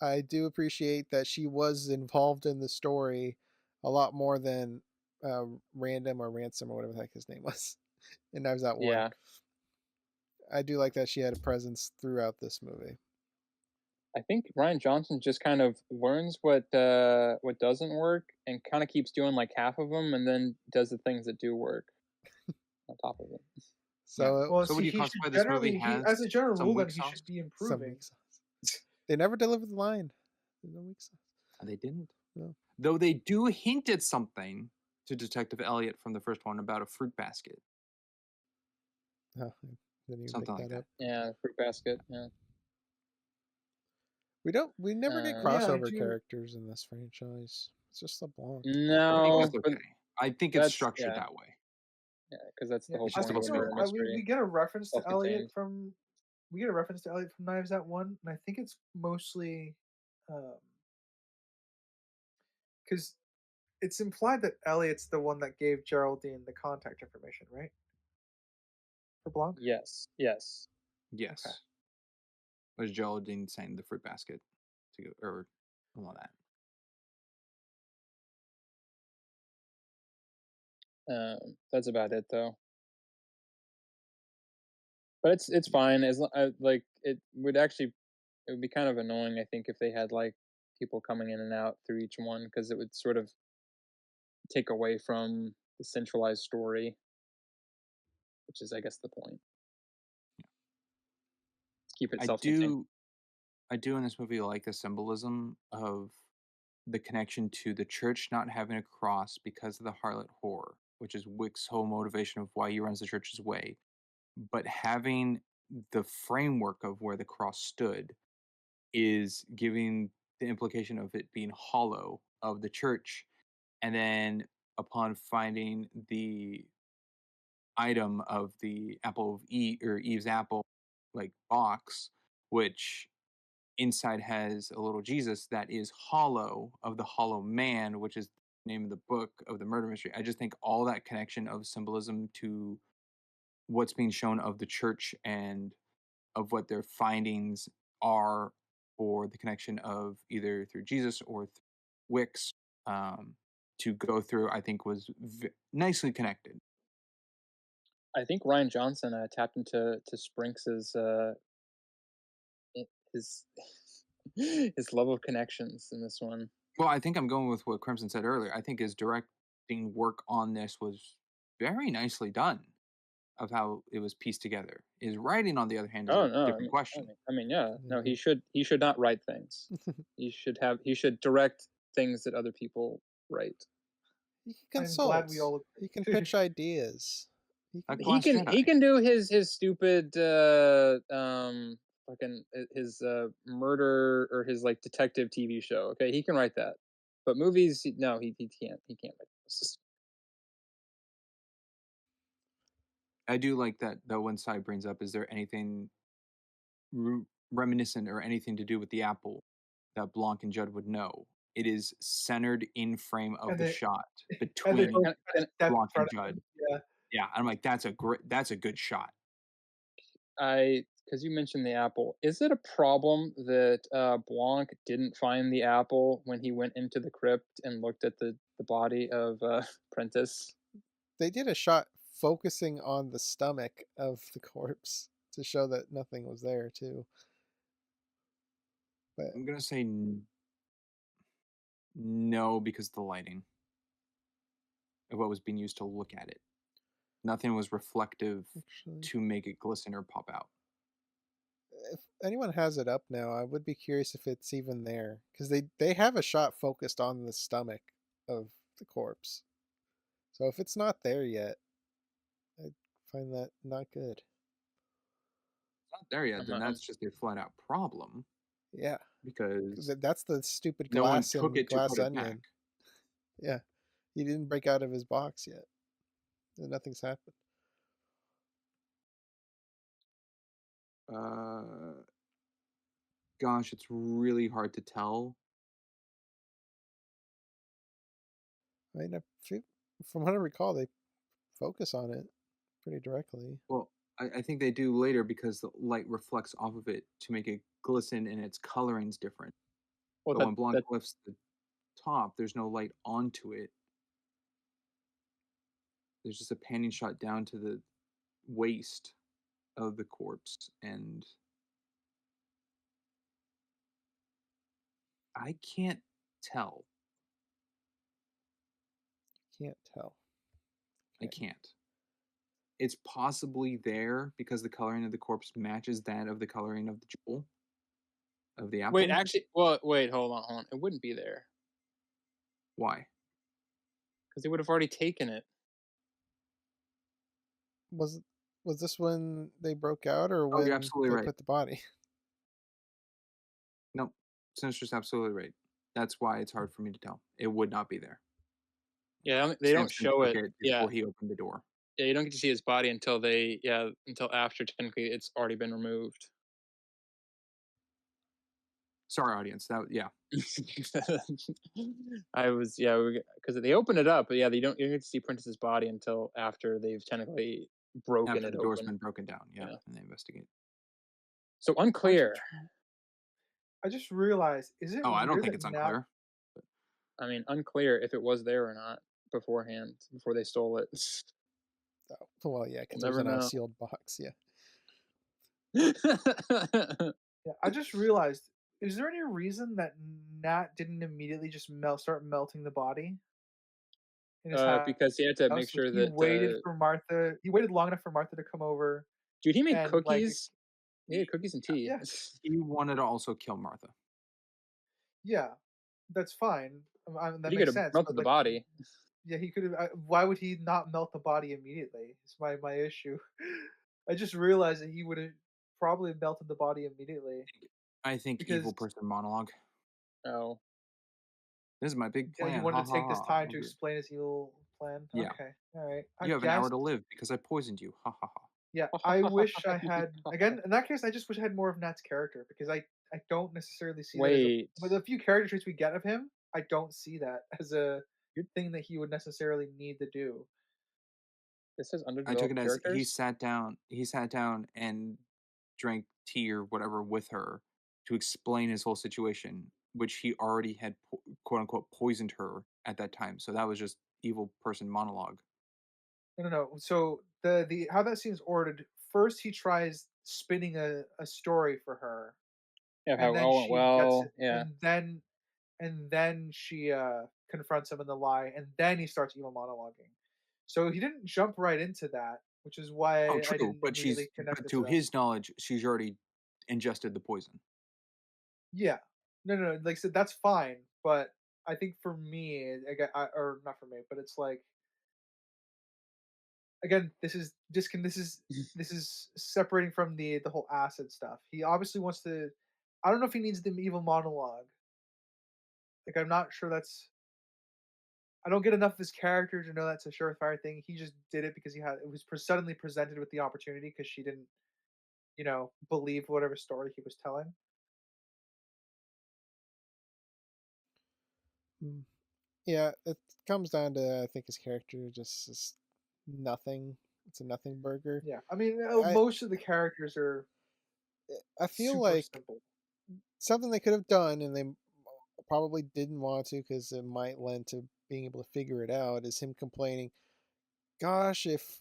I do appreciate that she was involved in the story a lot more than Random or Ransom or whatever the heck his name was in Knives Out One. Yeah, I do like that she had a presence throughout this movie. I think Ryan Johnson just kind of learns what doesn't work and kind of keeps doing like half of them, and then does the things that do work on top of it. So Well, So would see, you he should classify this movie generally, he as a as general some rule, then weak he should sauce? be some improving. weak sauce. They never delivered the line. There's no weak sauce. They didn't. No. Though they do hint at something to Detective Elliot from the first one about a fruit basket. Oh, I didn't even Something pick like that that. up. Yeah, the fruit basket. Yeah. We never get Uh, Yeah, I crossover do. characters in this franchise. It's just LeBlanc. I think no, that's but okay. I think it's that's structured that way. because that's the Yeah, whole It's I just point of think about the so. murder story. mystery. We get a reference to Elliot Self-contained. from Knives Out One, and I think it's mostly because it's implied that Elliot's the one that gave Geraldine the contact information, right? For Blanc. Yes, yes. Yes. Okay. Was Geraldine saying the fruit basket to go, or all that? That's about it though. But it's fine as like it would be kind of annoying, I think, if they had like people coming in and out through each one, because it would sort of take away from the centralized story, which is, I guess, the point. To keep it I self-contained. do in this movie like the symbolism of the connection to the church not having a cross because of the harlot whore, which is Wick's whole motivation of why he runs the church's way, but having the framework of where the cross stood is giving the implication of it being hollow of the church. And then upon finding the item of the apple of Eve, or Eve's apple, like box, which inside has a little Jesus that is hollow of the hollow man, which is the name of the book of the murder mystery. I just think all that connection of symbolism to what's being shown of the church and of what their findings are for the connection of either through Jesus or Wicks, to go through, I think was nicely connected. I think Ryan Johnson tapped into Sprinks's his his love of connections in this one. Well, I think I'm going with what Crimson said earlier. I think his directing work on this was very nicely done, of how it was pieced together. His writing, on the other hand, is Oh a no, different question. yeah. No, Mhm. he should not write things. He should direct things that other people write. He can I'm glad consult. we all He can agree. pitch ideas. He Like can. Last He Jedi. can do his stupid fucking his murder or his like detective TV show. Okay, he can write that. But movies, no, he can't write those. I do like that. That one side brings up: is there anything reminiscent or anything to do with the apple that Blanc and Judd would know? It is centered in frame of And the they shot and they between both And step in Blanc and front of Judd. him. Yeah. Yeah, I'm like, that's a good shot. because you mentioned the apple, is it a problem that Blanc didn't find the apple when he went into the crypt and looked at the body of Prentice? They did a shot focusing on the stomach of the corpse to show that nothing was there too. But I'm gonna say no, because of the lighting of what was being used to look at it. Nothing was reflective actually, to make it glisten or pop out. if anyone has it up now, I would be curious if it's even there because they have a shot focused on the stomach of the corpse. So if it's not there yet, I find that not good. It's not there yet, I'm, then I'm, that's just a flat out problem, Yeah, because that's the stupid no one glass took in it to Glass put it back. Onion. Yeah, he didn't break out of his box yet. Nothing's happened. Uh, Gosh, it's really hard to tell. I mean, from what I recall, they focus on it pretty directly. Well, I think they do later because the light reflects off of it to make it glisten and its coloring's different. well, But when Blanc that lifts the top, there's no light onto it. There's just a panning shot down to the waist of the corpse, and I can't tell. Can't tell. I Okay. can't. it's possibly there because the coloring of the corpse matches that of the coloring of the jewel of the Wait, apple. actually, well, wait, hold on. It wouldn't be there Why? because they would have already taken it. Was was this when they broke out or Oh, you're when absolutely they right. put the body? Nope. Sinister's absolutely right. That's why it's hard for me to tell. It would not be there. Yeah, they don't Samson show took it. it Yeah, before he opened the door. yeah, you don't get to see his body until until after technically it's already been removed. Sorry, audience. That yeah. I was yeah because they open it up, but yeah, you don't get to see Princess's body until after they've technically broken After it the door's open. been broken down, yeah, Yeah, and they investigate. so I just unclear. I just realized, is it Oh, I don't weird think that it's now unclear. I mean, unclear if it was there or not beforehand before they stole it. Oh, well, yeah, because We'll it was never in a know. sealed box. Yeah. yeah, I just realized, is there any reason that Nat didn't immediately just start melting the body in his house? Because he had to make Like sure he that waited for Martha. He waited long enough for Martha to come over, dude, he made and like, cookies. He made cookies and tea. yeah, He wanted to also kill Martha. yeah, that's fine. But That he could makes have sense. But melted the like, body. yeah, he could have. Why would he not melt the body immediately? It's my issue. I just realized that he would have probably melted the body immediately I think evil because person monologue. Oh, This is my big yeah, he plan. Ha wanted to ha take this ha. time to explain his evil plan. Yeah. Okay, all right. I You have an guess. hour to live because I poisoned you. Ha ha ha. Yeah, I wish I had again. In that case, I just wish I had more of Nat's character because I don't necessarily see that as a. wait. But the few character traits we get of him, I don't see that as a You- thing that he would necessarily need to do. This is I took underdeveloped it as he characters. sat down. He sat down and drank tea or whatever with her to explain his whole situation, which he already had quote unquote poisoned her at that time. So that was just evil person monologue. No, no, no. So the how that scene's ordered. First, he tries spinning a story for her, Yeah, how and it then all went she gets it, well. Yeah. and then she confronts him in the lie, and then he starts evil monologuing. So he didn't jump right into that, which is Oh, why I true. didn't But immediately connect but it to to them. his knowledge, she's already ingested the poison. Yeah, no, no, no. Like I said, that's fine, but I think for me, or not for me, but it's like again, this is separating from the whole acid stuff. He obviously wants to. I don't know if he needs the evil monologue. Like I'm not sure that's. I don't get enough of his character to know that's a surefire thing. He just did it because it was suddenly presented with the opportunity because she didn't, believe whatever story he was telling. Mm. Yeah, it comes down to I think his character just is nothing. It's a nothing burger. Yeah, I mean, I most of the characters are I feel super like simple. something they could have done, and they probably didn't want to because it might lend to being able to figure it out. Is him complaining, "Gosh, if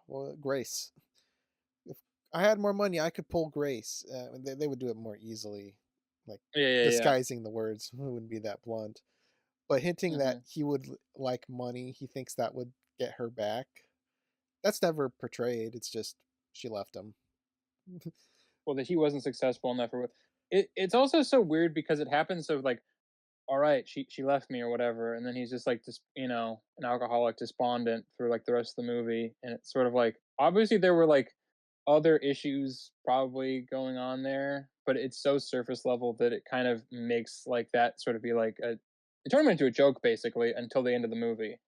well, Grace, if I had more money, I could pull Grace." They would do it more easily, like Yeah, yeah, yeah. disguising the words wouldn't be that blunt, but hinting that Hmm. he would like money. He thinks that would get her back. That's never portrayed. It's just she left him. Well, that he wasn't successful enough for it's also so weird because it happens so like, all right, she left me or whatever, and then he's just like an alcoholic despondent for like the rest of the movie, and it's sort of like obviously there were like other issues probably going on there, but it's so surface level that it kind of makes like that sort of be like it turned him into a joke basically until the end of the movie.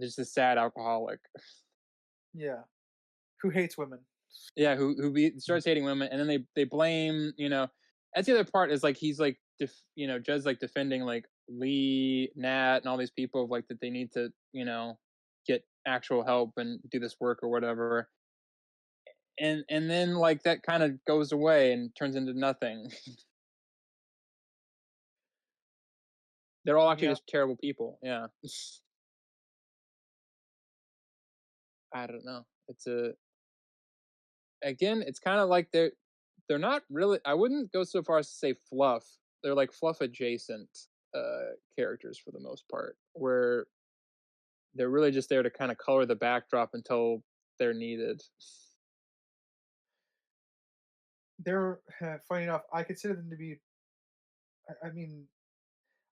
Just a sad alcoholic. Yeah, who hates women? Yeah, starts hating women, and then they blame. That's the other part is like he's like Judd's like defending like Lee, Nat, and all these people of like that they need to get actual help and do this work or whatever, and then like that kind of goes away and turns into nothing. They're all actually Yeah, just terrible people. Yeah, I don't know. It's a again, it's kind of like they're not really. I wouldn't go so far as to say fluff. They're like fluff adjacent characters for the most part, where they're really just there to kind of color the backdrop until they're needed. They're funny enough. I consider them to be. I mean,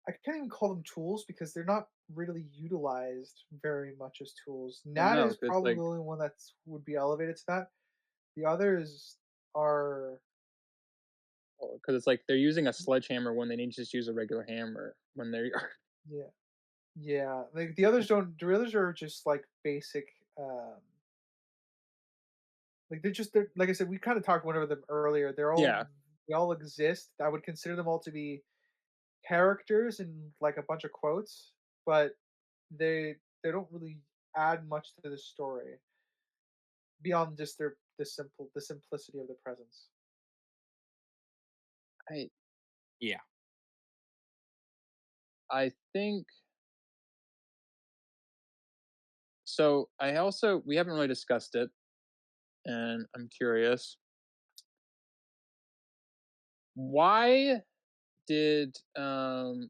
I can't even call them tools because they're not really utilized very much as tools. Well, Nat no, is it's probably like the only one that's would be elevated to that. The others are because it's like they're using a sledgehammer when they need to just use a regular hammer when they're yeah. Yeah, like the others don't. The others are just like basic. Like they're like I said. We kind of talked one of them earlier. yeah. They all exist. I would consider them all to be characters and like a bunch of quotes, but they don't really add much to the story beyond just the simplicity of the presence. I Yeah. I think so. I also we haven't really discussed it, and I'm curious why did um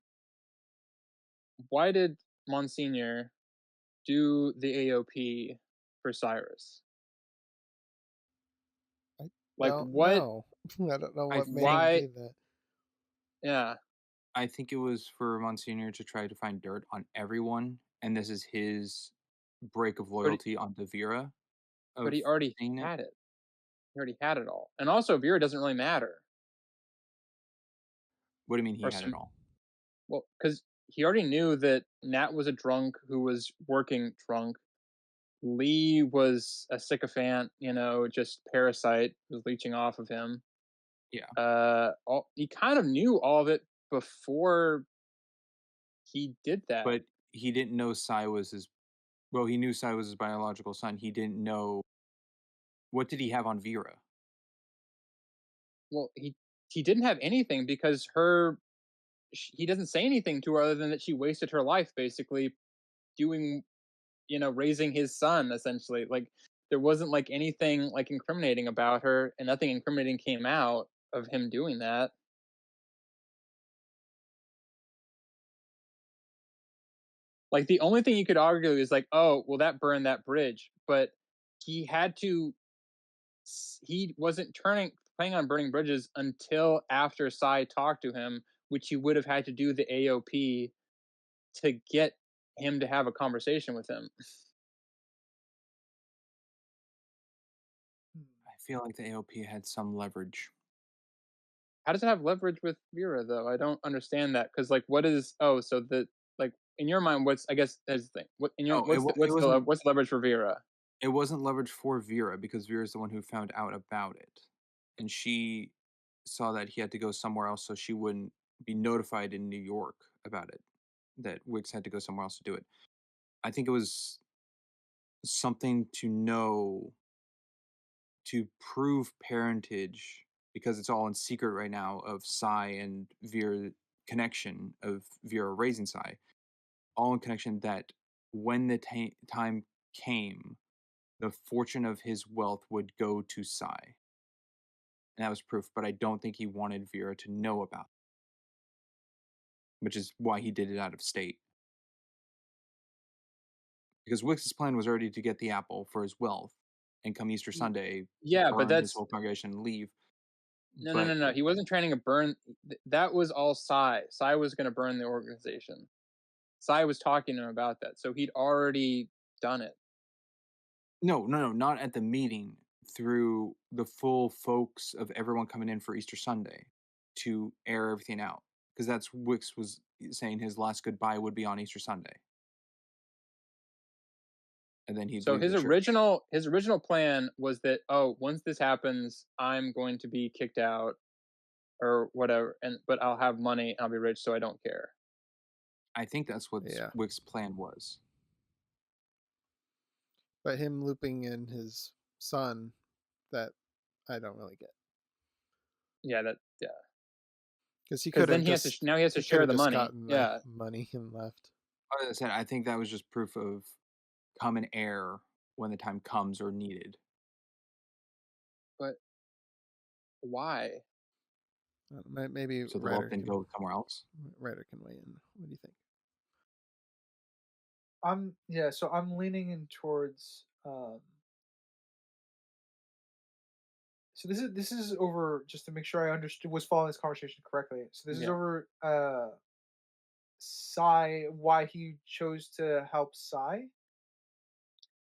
why did Monsignor do the AOP for Cyrus? I Like don't what? know. I don't know I what made him think Why? do that. Yeah, I think it was for Monsignor to try to find dirt on everyone, and this is his break of but loyalty onto Vera but of he already saying it. had it. He already had it all, and also Vera doesn't really matter, What do you mean he or had it some all? well, because he already knew that Nat was a drunk who was working drunk. Lee was a sycophant, just parasite was leeching off of him. Yeah, He kind of knew all of it before he did that. but he didn't know Sai was his. Well, he knew Sai was his biological son. He didn't know what did he have on Vera. Well, he didn't have anything because he doesn't say anything to her other than that she wasted her life basically doing, raising his son essentially. Like there wasn't like anything like incriminating about her, and nothing incriminating came out of him doing that. Like the only thing you could argue is like, oh, well, that burned that bridge, but he had to. He wasn't planning on burning bridges until after Sai talked to him, which he would have had to do the AOP to get him to have a conversation with him. Hmm. I feel like the AOP had some leverage. How does it have leverage with Vera though? I don't understand that because like, what is? Oh, so the like in your mind, what's? I guess that's the thing. What in your No, it wasn't. what's the leverage for Vera? It wasn't leverage for Vera because Vera's the one who found out about it, and she saw that he had to go somewhere else, so she wouldn't be notified in New York about it. That Wix had to go somewhere else to do it. I think it was something to know to prove parentage because it's all in secret right now of Sai and Vera connection of Vera raising Sai, all in connection that when the time came, the fortune of his wealth would go to Sai. And that was proof, but I don't think he wanted Vera to know about it, which is why he did it out of state. Because Wix's plan was already to get the apple for his wealth and come Easter Sunday, Yeah, but burn his that's whole congregation and leave. no, no, But no, no. He wasn't trying to burn. That was all Sai. Sai was going to burn the organization. Sai was talking to him about that, so he'd already done it. no, not at the meeting. Through the full folks of everyone coming in for Easter Sunday to air everything out. Because that's Wix was saying his last goodbye would be on Easter Sunday. And then he'd So leave the church. his original plan was that once this happens, I'm going to be kicked out or whatever, but I'll have money, I'll be rich, so I don't care. I think that's what Yeah. Wix's plan was. But him looping in his son, that I don't really get. Yeah, Because because then he has to he could share have the just money. gotten the Yeah, money and left. As I said, I think that was just proof of come and air when the time comes or needed. but why? Maybe So the wealth didn't go somewhere else. Ryder can weigh in. What do you think? So I'm leaning in towards so this is over, just to make sure I understood was following this conversation correctly. So this is Yeah. over why he chose to help Sai?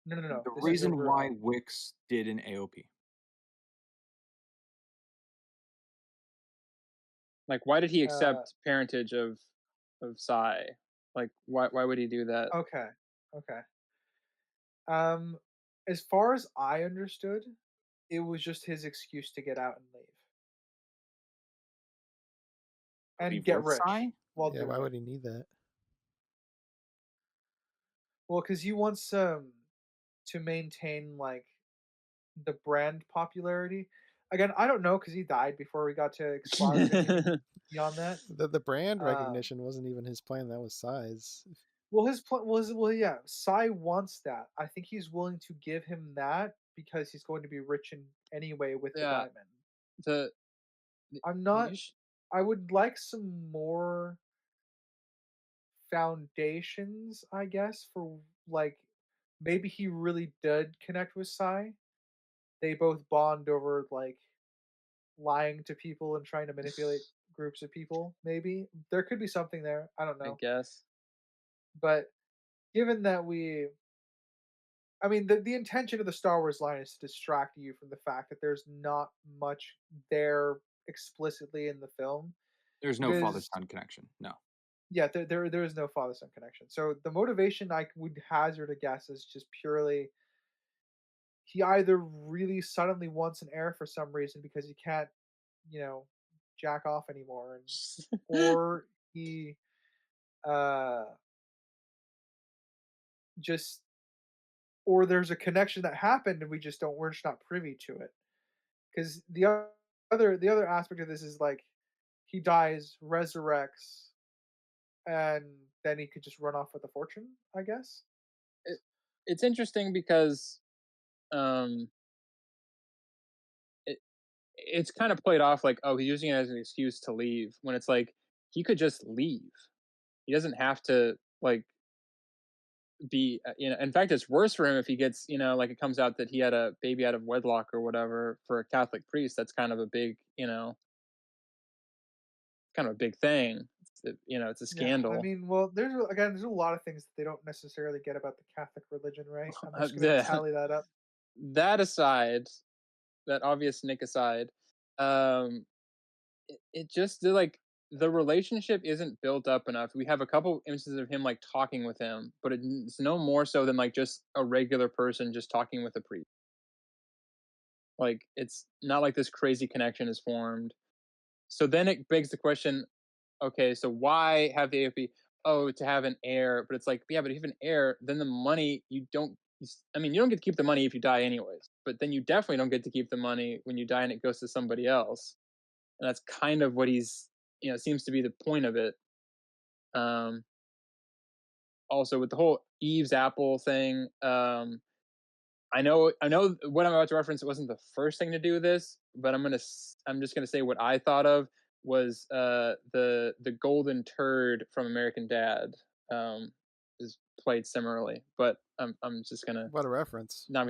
No, no, no. The This is reason over why Wix did an AOP. Like, why did he uh accept parentage of Sai? Like, why would he do that? okay. Okay. Um as far as I understood, it was just his excuse to get out and leave and Leave get with rich Sai? while Yeah, doing why it. would he need that? Well, cuz he wants to maintain like the brand popularity. Again, I don't know cuz he died before we got to explore anything beyond that. The brand Um recognition wasn't even his plan. That was size. Well, his plan was, well, yeah. Sai wants that. I think he's willing to give him that because he's going to be rich in anyway with the Yeah. diamond. The I'm you not. sh- I would like some more foundations, I guess, for like maybe he really did connect with Sai. They both bond over like lying to people and trying to manipulate groups of people. Maybe there could be something there. I don't I know, guess. but given that I mean, the intention of the Star Wars line is to distract you from the fact that there's not much there explicitly in the film. There's It no father is, son connection. No. yeah, there is no father son connection. So the motivation I would hazard a guess is just purely he either really suddenly wants an heir for some reason because he can't, you know, jack off anymore, and or he uh just or there's a connection that happened and we're just not privy to it. Because the other aspect of this is like he dies, resurrects, and then he could just run off with a fortune, I guess. it, it's interesting because um it, it's kind of played off like, oh, he's using it as an excuse to leave, when it's like he could just leave. He doesn't have to like be in fact, it's worse for him if he gets, like, it comes out that he had a baby out of wedlock or whatever. For a Catholic priest, that's kind of a big, kind of a big thing. It's a Yeah, I scandal. mean, well, there's a lot of things that they don't necessarily get about the Catholic religion, right? I'm just gonna The, tally that up. that aside, that obvious Nick aside, um it just like the relationship isn't built up enough. We have a couple instances of him like talking with him, but it's no more so than like just a regular person just talking with a priest. Like, it's not like this crazy connection is formed. So then it begs the question, okay, so why have the AFP? Oh, to have an heir. But it's like, yeah, but if you have an heir, then the money you don't. I mean, you don't get to keep the money if you die, anyways. But then you definitely don't get to keep the money when you die and it goes to somebody else. And that's kind of what seems to be the point of it. Um, Also, with the whole Eve's apple thing, I know what I'm about to reference. It wasn't the first thing to do this, but I'm just gonna say what I thought of was the golden turd from American Dad, um, is played similarly. But I'm just gonna What a reference. not.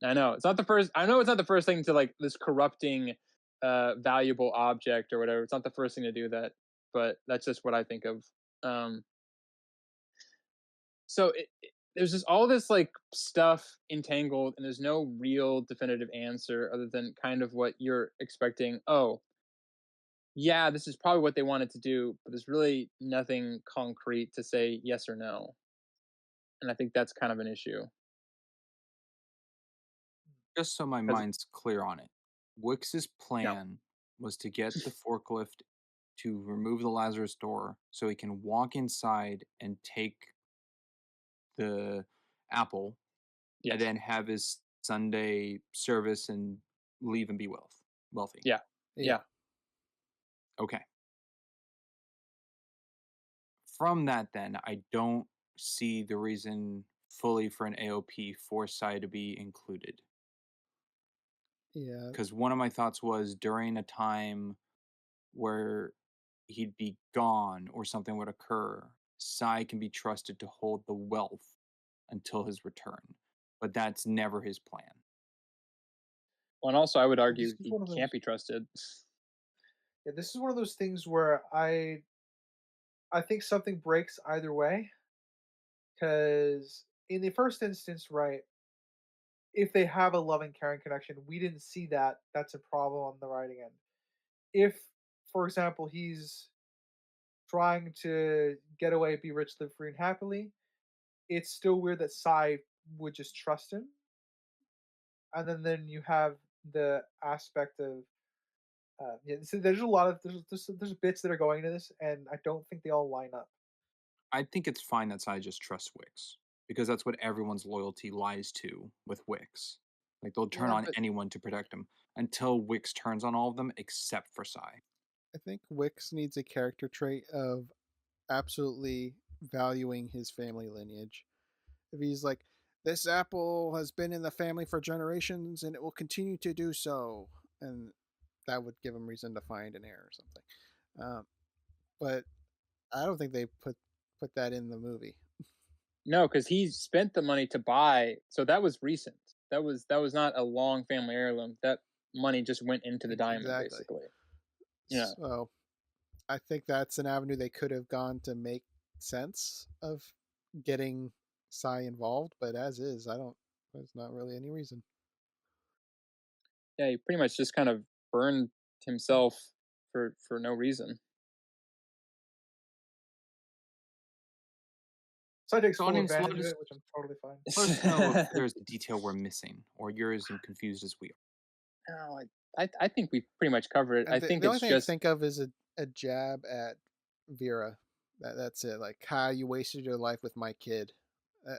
I know it's not the first. I know it's not the first thing to like this corrupting valuable object or whatever. It's not the first thing to do that, but that's just what I think of. Um, so there's just all this like stuff entangled, and there's no real definitive answer other than kind of what you're expecting. Oh, yeah, this is probably what they wanted to do, but there's really nothing concrete to say yes or no. And I think that's kind of an issue. Just so my Because mind's clear on it. Wix's yeah, plan was to get the forklift to remove the Lazarus door so he can walk inside and take the apple and yes, then have his Sunday service and leave and be wealthy. yeah, Yeah. yeah. Okay. From that then, I don't see the reason fully for an AOP for Sai to be included. Yeah. Because one of my thoughts was during a time where he'd be gone or something would occur, Sai can be trusted to hold the wealth until his return, but that's never his plan. Well, and also I would This argue is he one of can't those. be trusted. Yeah, this is one of those things where I think something breaks either way. Because in the first instance, right, if they have a loving, caring connection, we didn't see that. That's a problem on the writing end. If, for example, he's trying to get away, be rich, live free and happily, it's still weird that Sai would just trust him. And then you have the aspect of yeah. So there's a lot of there's bits that are going into this, and I don't think they all line up. I think it's fine that Sai just trusts Wix because that's what everyone's loyalty lies to with Wix. Like they'll turn Yeah, on but anyone to protect him until Wix turns on all of them except for Sai. I think Wix needs a character trait of absolutely valuing his family lineage. If he's like, this apple has been in the family for generations and it will continue to do so, and that would give him reason to find an heir or something. But I don't think they put that in the movie. no, because he spent the money to buy. So that was recent. That was not a long family heirloom. That money just went into the diamond, Exactly. basically. Yeah. So I think that's an avenue they could have gone to make sense of getting Sai involved. But as is, I don't. There's not really any reason. Yeah, he pretty much just kind of burned himself for no reason. Sai takes full Audience, advantage of it, which I'm totally fine. let us know if there's a detail we're missing or you're as confused as we are. No, I think we pretty much covered it. And I think the only it's thing I can just think of is a jab at Vera. That's it. Like, how you wasted your life with my kid. Uh,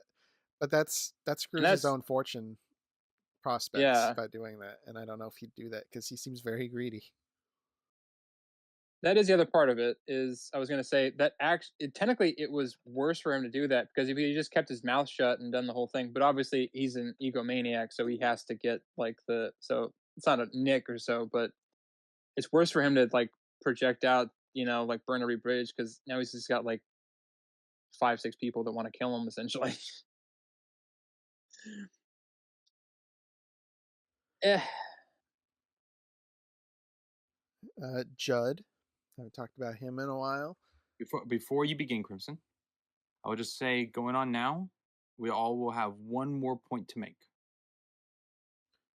but that and screws his that's own fortune prospects yeah. by doing that. And I don't know if he'd do that because he seems very greedy. That is the other part of it. Is I was going to say that actually, technically, it was worse for him to do that because if he just kept his mouth shut and done the whole thing, but obviously he's an egomaniac, so he has to get like the so it's not a nick or so, but it's worse for him to like project out, like burn every bridge because now he's just got like 5, 6 people that want to kill him essentially. eh, Judd. I haven't talked about him in a while. Before you begin, Crimson, I would just say going on now, we all will have one more point to make.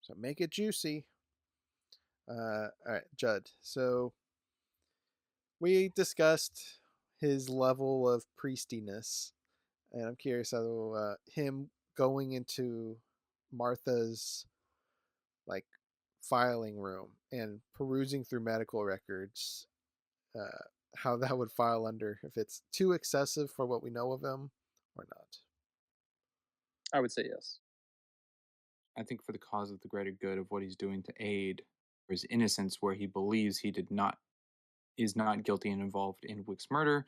So make it juicy. All right, Judd. So we discussed his level of priestiness, and I'm curious how him going into Martha's like filing room and perusing through medical records, uh, how that would file under if it's too excessive for what we know of him or not. I would say yes. I think for the cause of the greater good of what he's doing to aid for his innocence, where he believes he is not guilty and involved in Wick's murder,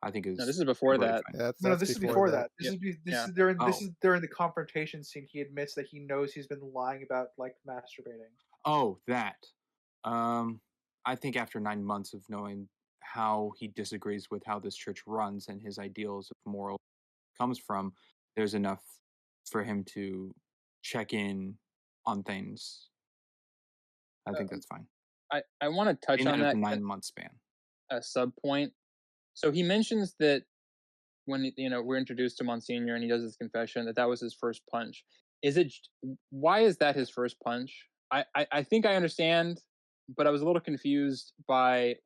I think No, is this is before totally that. fine. Yeah, No, that's this is before before that. that. This Yeah, is this yeah. is during this Oh. is during the confrontation scene. He admits that he knows he's been lying about like masturbating. Oh, that. I think after 9 months of knowing how he disagrees with how this church runs and his ideals of moral comes from, there's enough for him to check in on things. I think that's fine. I want to touch In on that that 9 month span. a sub point. So he mentions that when we're introduced to Monsignor and he does his confession that was his first punch. Is it? Why is that his first punch? I think I understand, but I was a little confused by.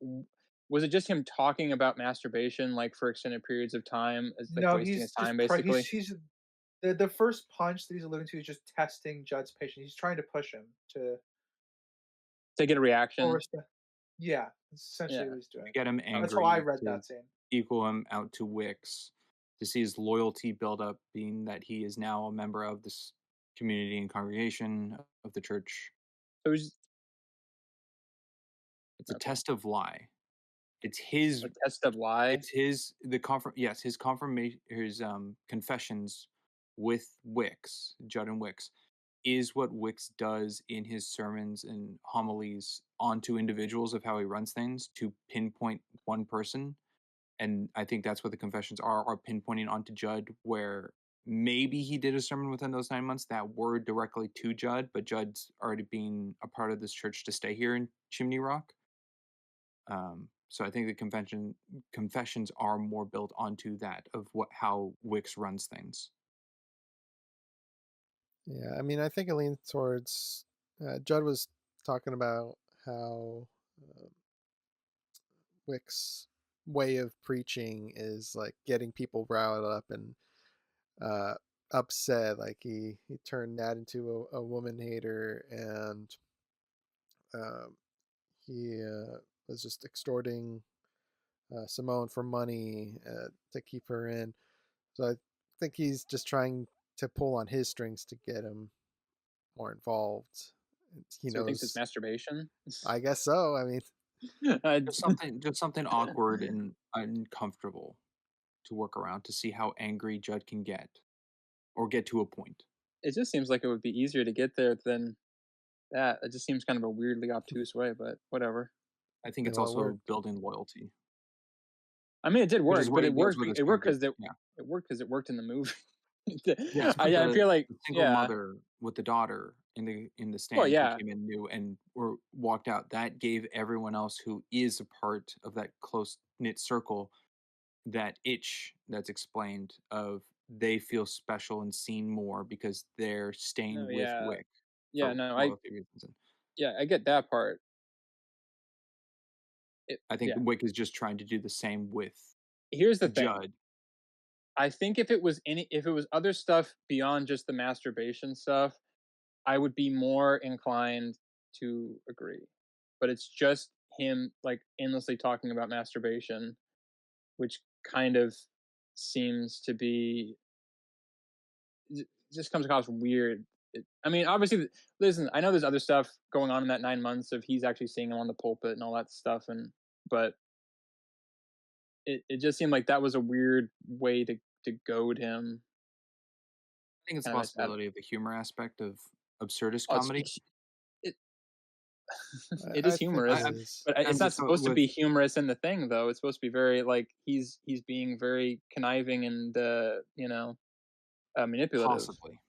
Was it just him talking about masturbation like for extended periods of time, as like No, wasting his he's just time basically he's the first punch that he's alluding to is just testing Judd's patience. He's trying to push him to to get a reaction? overstep. Yeah, that's essentially Yeah. what he's doing. Get him That's how I angry read to that scene. equal him out to Wix, to see his loyalty build up, being that he is now a member of this community and congregation of the church. So it was It's a okay. test of lie. It's his. A test of lie. It's his. Yes, his confirmation. His confessions with Wix, Judd and Wix, is what Wix does in his sermons and homilies onto individuals of how he runs things to pinpoint one person and I think that's what the confessions are pinpointing onto Jud, where maybe he did a sermon within those 9 months that were directly to Jud, but Jud's already been a part of this church to stay here in Chimney Rock. So I think the confessions are more built onto that of how Wicks runs things. Yeah, I mean, I think it leans towards Judd was talking about how Wick's way of preaching is like getting people riled up and uh, upset. Like he turned that into a woman hater, and um, he was just extorting Simone for money to keep her in. So I think he's just trying to pull on his strings to get him more involved. He So he thinks it's knows. masturbation. I guess so. I mean, Just something awkward and uncomfortable to work around to see how angry Judd can get, or get to a point. It just seems like it would be easier to get there than that. It just seems kind of a weirdly obtuse way, but whatever. I think yeah, it's well, it also worked. building loyalty, I mean, it did which is work, what but he it does worked. with his It worked character. because it Yeah, it worked because it worked in the movie. yes, but I feel like the single yeah. mother with the daughter in the Well, stand who yeah. came in new and were walked out, that gave everyone else who is a part of that close knit circle that itch that's explained of they feel special and seen more because they're No, staying with yeah. Wick Yeah, for no, loyalty reasons. And yeah, I get that part. I think Yeah. Wick is just trying to do the same with Here's the thing. Judd. I think if it was other stuff beyond just the masturbation stuff, I would be more inclined to agree. But it's just him like endlessly talking about masturbation, which kind of seems to be just comes across weird. I mean, obviously, listen, I know there's other stuff going on in that 9 months of he's actually seeing him on the pulpit and all that stuff, but it just seemed like that was a weird way to goad him. I think it's a Kind of, possibility of the humor aspect of absurdist oh, comedy. it, it I is think it I, humorous, I'm, is. but I'm it's not just supposed to with be humorous in the thing though. It's supposed to be very like he's being very conniving and manipulative. possibly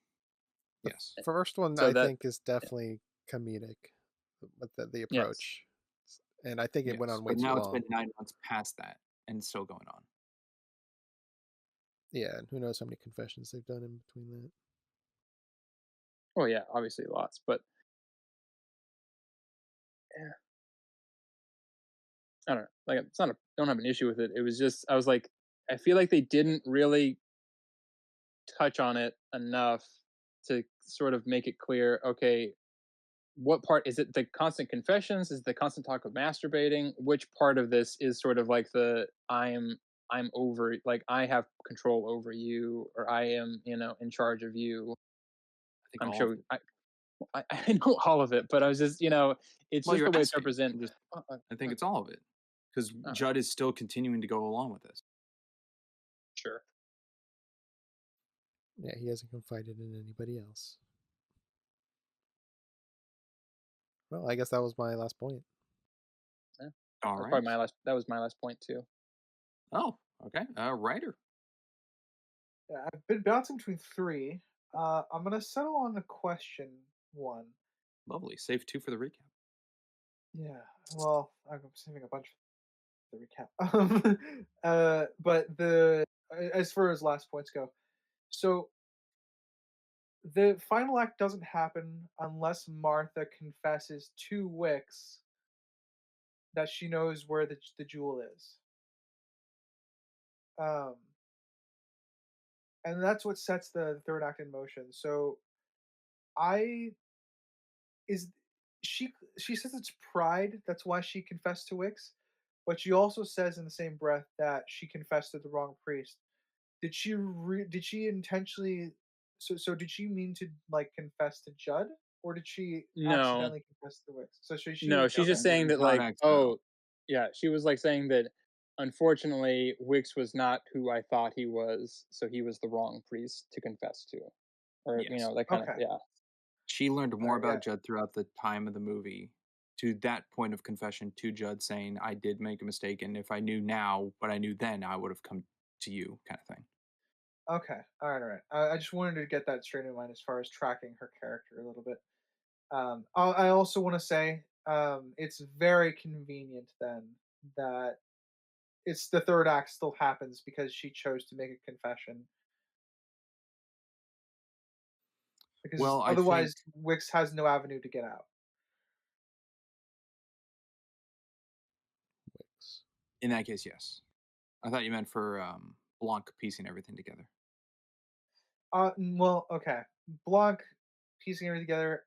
The yes. first one So I that think is definitely comedic with the yes, approach, and I think it went Yes, on way but too now it's been long. 9 months past that and still going on. Yeah, and who knows how many confessions they've done in between that. well yeah, obviously lots, but yeah, I don't know. Like it's not a don't have an issue with it. It was just I was like I feel like they didn't really touch on it enough to sort of make it clear. Okay, what part is it? The constant confessions? Is the constant talk of masturbating? Which part of this is sort of like the I'm over, like I have control over you, or I am in charge of you. I think I'm all of sure it. I know all of it, but I was just it's Well, just you're the way it's asking. represented. I think it's all of it because Judd is still continuing to go along with this. Sure. Yeah, he hasn't confided in anybody else. Well, I guess that was my last point. Yeah. All That's right. probably my last. That was my last point too. Oh, okay. Writer. Yeah, I've been bouncing between three. I'm gonna settle on the question one. Lovely. Save 2 for the recap. Yeah, well, I'm saving a bunch for the recap. But as far as last points go, so the final act doesn't happen unless Martha confesses to Wix that she knows where the jewel is. Um, and that's what sets the third act in motion. So I is she says it's pride. That's why she confessed to Wix, but she also says in the same breath that she confessed to the wrong priest. Did she intentionally? So did she mean to like confess to Judd, or did she No, accidentally confess to Wix? So she no, would she's okay. just saying that Not like, accidental. oh, yeah, she was like saying that unfortunately Wix was not who I thought he was, so he was the wrong priest to confess to, or Yes. that kind of Okay. yeah. She learned All more right. Yeah. about Judd throughout the time of the movie to that point of confession to Judd, saying I did make a mistake, and if I knew now what I knew then, I would have come to you, kind of thing. Okay, all right. I just wanted to get that straight in mind as far as tracking her character a little bit. I also want to say it's very convenient then that it's the third act still happens because she chose to make a confession. Because Well, I think otherwise, Wix has no avenue to get out. Wix. in that case, yes. I thought you meant for Blanc piecing everything together. Well, okay. Blanc piecing everything together.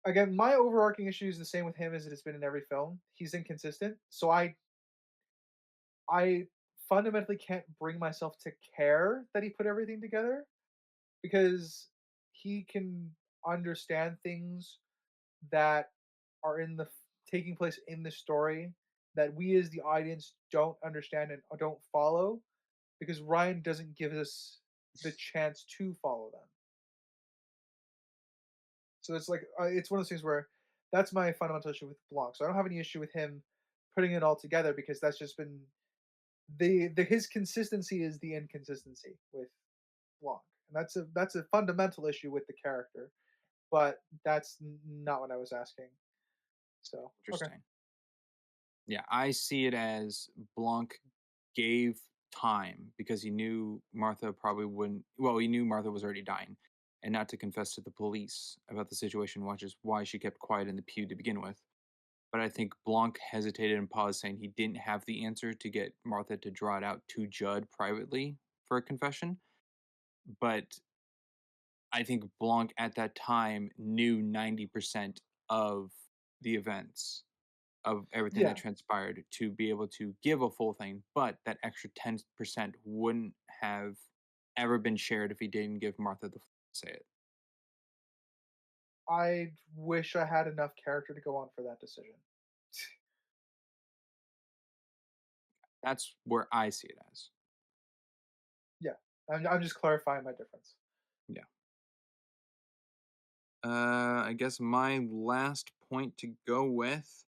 Again, my overarching issue is the same with him as it has been in every film. He's inconsistent, so I fundamentally can't bring myself to care that he put everything together because he can understand things that are taking place in the story that we as the audience don't understand and don't follow because Ryan doesn't give us the chance to follow them. So it's like it's one of those things where that's my fundamental issue with Blanc. So I don't have any issue with him putting it all together because that's just been the his consistency is the inconsistency with Blanc, and that's a fundamental issue with the character. But that's not what I was asking. So okay, Interesting. Yeah, I see it as Blanc gave time because he knew Martha probably wouldn't. Well, he knew Martha was already dying, and not to confess to the police about the situation, which is why she kept quiet in the pew to begin with. But I think Blanc hesitated and paused, saying he didn't have the answer to get Martha to draw it out to Judd privately for a confession. But I think Blanc at that time knew 90% of the events of everything that yeah, transpired to be able to give a full thing, but that extra 10% wouldn't have ever been shared if he didn't give Martha the say it. I wish I had enough character to go on for that decision. That's where I see it as. Yeah, I'm just clarifying my difference. Yeah. I guess my last point to go with.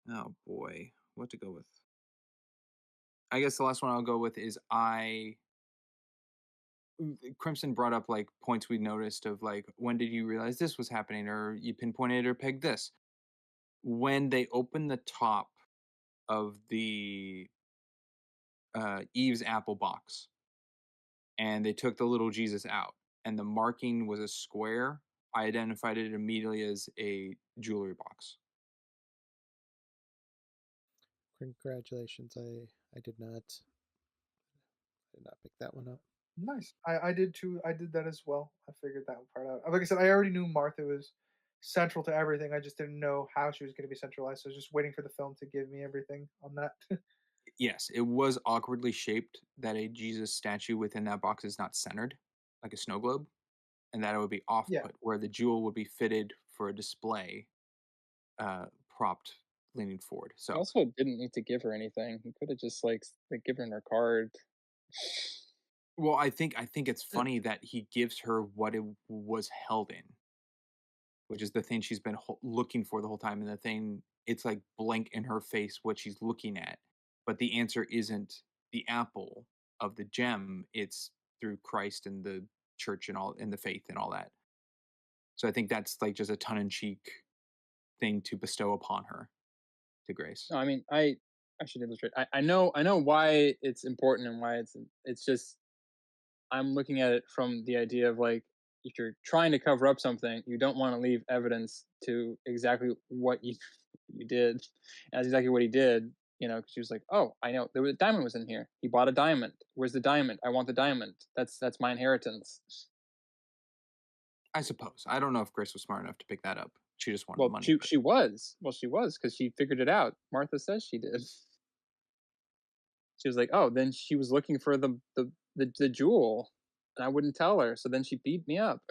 Oh boy, what to go with? I guess the last one I'll go with is Crimson brought up like points we noticed of like when did you realize this was happening or you pinpointed or pegged this. When they opened the top of the Eve's apple box and they took the little Jesus out and the marking was a square, I identified it immediately as a jewelry box. Congratulations. I did not pick that one up. Nice. I did too. I did that as well. I figured that part out. Like I said, I already knew Martha was central to everything. I just didn't know how she was going to be centralized. So I was just waiting for the film to give me everything on that. Yes, it was awkwardly shaped that a Jesus statue within that box is not centered like a snow globe and that it would be off Yeah, put where the jewel would be fitted for a display propped leaning forward. He So, also didn't need to give her anything. He could have just like given her card. well, I think it's funny that he gives her what it was held in, which is the thing she's been looking for the whole time, and the thing it's like blank in her face what she's looking at, but the answer isn't the apple of the gem. It's through Christ and the church and all and the faith and all that. So I think that's like just a tongue in cheek thing to bestow upon her to Grace. No, I mean I should illustrate. I know why it's important and why it's just I'm looking at it from the idea of like if you're trying to cover up something, you don't want to leave evidence to exactly what you did. And that's exactly what he did. You know, because she was like, "Oh, I know there was a diamond was in here. He bought a diamond. Where's the diamond? I want the diamond. That's my inheritance." I suppose. I don't know if Grace was smart enough to pick that up. She just wanted the Well, money, she but she was. Well, she was because she figured it out. Martha says she did. She was like, "Oh, then she was looking for the jewel, and I wouldn't tell her. So then she beat me up."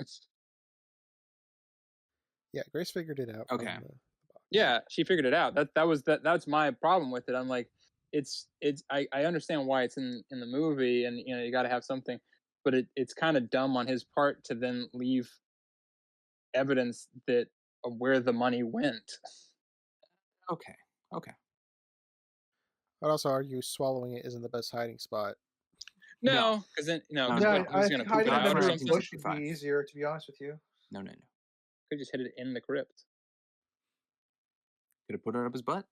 Yeah, Grace figured it out okay. from the box. Yeah, she figured it out. That's my problem with it. I'm like, I understand why it's in the movie, and you got to have something, but it's kind of dumb on his part to then leave evidence that where the money went. Okay. Okay. I'd also argue swallowing it isn't the best hiding spot. No. No, because then No, because Yeah, no, what? no. Who's I gonna think poop it hiding it Not out for or under a something? bush would be 1965. easier, to be honest with you. No, no, no. Could just hit it in the crypt. Could have put it up his butt.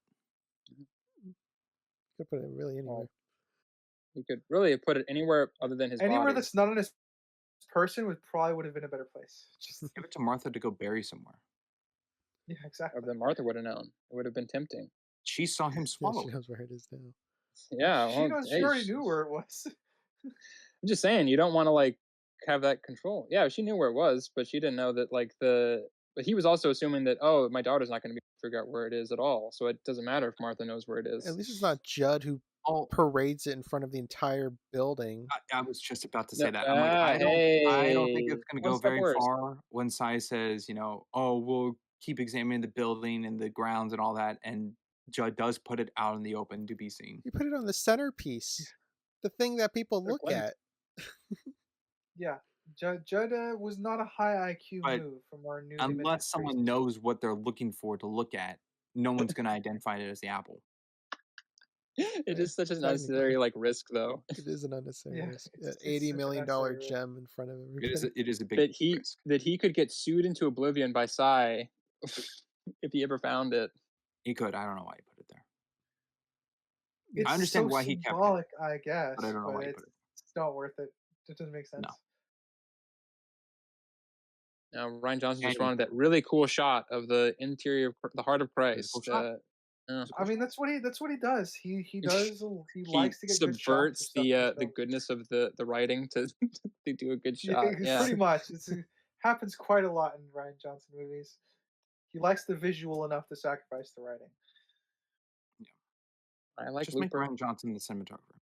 Could put it really anywhere. Well, you could really put it anywhere other than his Anywhere body. that's not on his person would have been a better place. Just Give it to Martha to go bury somewhere. yeah, Or exactly. then Martha would have known. It would have been tempting. She saw him Yeah, swallow she it. knows where it is now. Yeah, She well, knows. She hey, already knew where it was. I'm just saying you don't want to like have that control. Yeah, she knew where it was, but she didn't know that like the. But he was also assuming that my daughter's not going to be able to figure out where it is at all, so it doesn't matter if Martha knows where it At is. least it's not Judd who Oh, parades it in front of the entire building. I was just about to No, say that. I'm like, I don't think hey, it's going to one go step very worse. far when Sai says, oh, we'll keep examining the building and the grounds and all that, and Judd does put it out in the open to be seen. You put it on the centerpiece, the thing that people Good look point. at. Yeah, Judd was not a high IQ But move from our new image unless someone presentation. knows what they're looking for to look at, no one's going to identify it as the apple. It is such an Technically, unnecessary like risk, though. it is an unnecessary Yeah, risk. An it's $80 such an million unnecessary risk. gem in front of everybody. It is a big risk. that he could get sued into oblivion by Psy if he ever found it. He could. I don't know why he put it there. It's I understand so why he kept it, symbolic, I guess, but I don't know but why he put it. it's not worth it. It doesn't make sense. No. Now Ryan Johnson just And wanted that really cool shot of the interior of the heart of It was a cool Christ. shot. Yeah. It was a I cool mean, shot. that's what he does. He does. He He likes to get good shots of subverts stuff in his the films. goodness of the writing to to do a good Yeah, shot. Yeah, pretty much. It happens quite a lot in Ryan Johnson movies. He likes the visual enough to sacrifice the writing. I like Just make Looper. Ryan Johnson the cinematographer.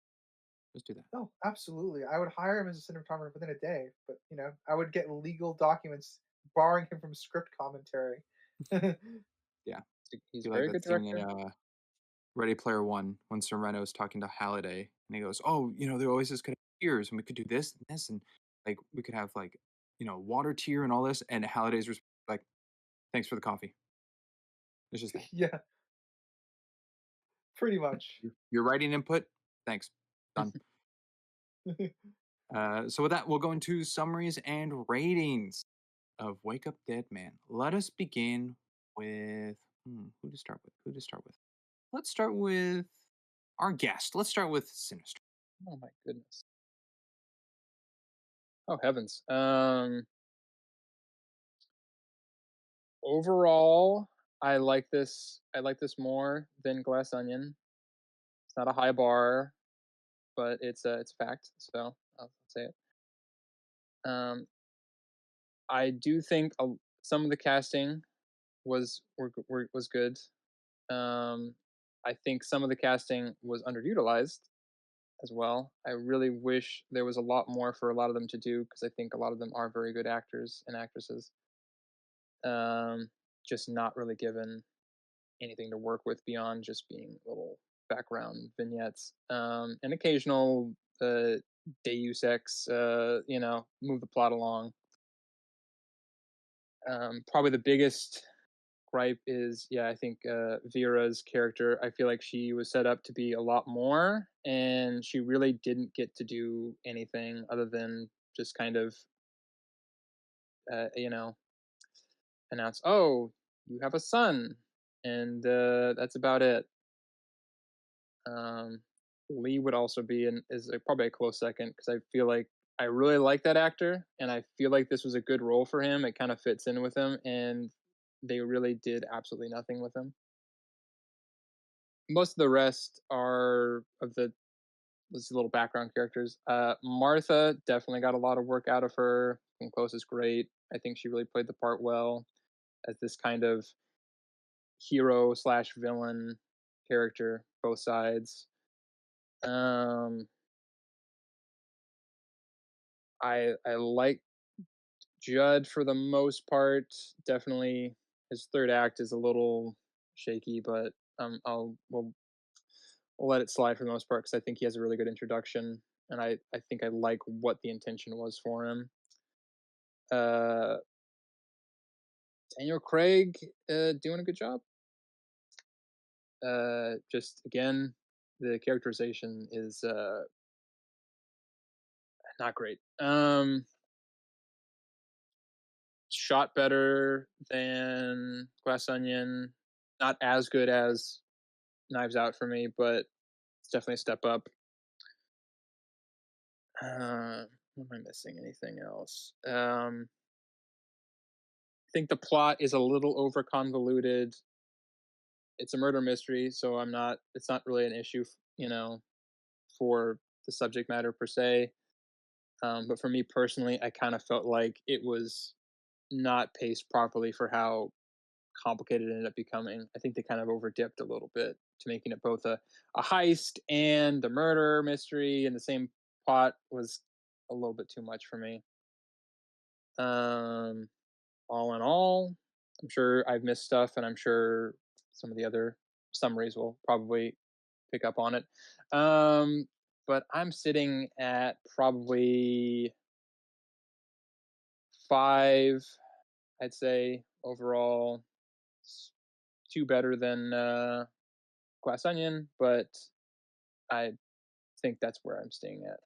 Just do that. Oh, absolutely. I would hire him as a cinematographer within a day, but I would get legal documents barring him from script commentary. Yeah. He's Do a like very that good scene in director. Ready Player One when Sereno's talking to Halliday and he goes, "Oh, there always just could have tears and we could do this and this and like we could have like water tier and all this." And Halliday's like, "Thanks for the coffee." It's just that. Yeah, pretty much. Your writing input. Thanks. Done. So with that, we'll go into summaries and ratings of Wake Up Dead Man. Let us begin with who to start with. Who to start with? Let's start with our guest. Let's start with Sinister. Oh my goodness. Oh heavens. Overall, I like this. I like this more than Glass Onion. It's not a high bar, but it's a fact. So I'll say it. I do think some of the casting was good. I think some of the casting was underutilized as well. I really wish there was a lot more for a lot of them to do because I think a lot of them are very good actors and actresses. Just not really given anything to work with beyond just being little background vignettes and occasional Deus Ex, move the plot along. Probably the biggest gripe is, yeah, I think Vera's character, I feel like she was set up to be a lot more, and she really didn't get to do anything other than just kind of, announce, oh, you have a son, and that's about it. Lee would also be probably a close second because I feel like I really like that actor, and I feel like this was a good role for him. It kind of fits in with him, and they really did absolutely nothing with him. Most of the rest are of these little background characters. Martha definitely got a lot of work out of her. Close is great. I think she really played the part well as this kind of hero slash villain character, both sides. I like Judd for the most part. Definitely, his third act is a little shaky, but we'll let it slide for the most part because I think he has a really good introduction, and I think I like what the intention was for him. Daniel Craig doing a good job. Just again, the characterization is not great. Shot better than Glass Onion. Not as good as Knives Out for me, but it's definitely a step up. What am I missing? Anything else? I think the plot is a little over convoluted. It's a murder mystery, so I'm not. It's not really an issue, for the subject matter per se. But for me personally, I kind of felt like it was not paced properly for how complicated it ended up becoming. I think they kind of overdipped a little bit to making it both a heist and a murder mystery in the same plot was a little bit too much for me. Um, all in all, I'm sure I've missed stuff, and I'm sure some of the other summaries will probably pick up on it. But I'm sitting at probably 5, I'd say overall. It's 2 better than Glass Onion, but I think that's where I'm staying at.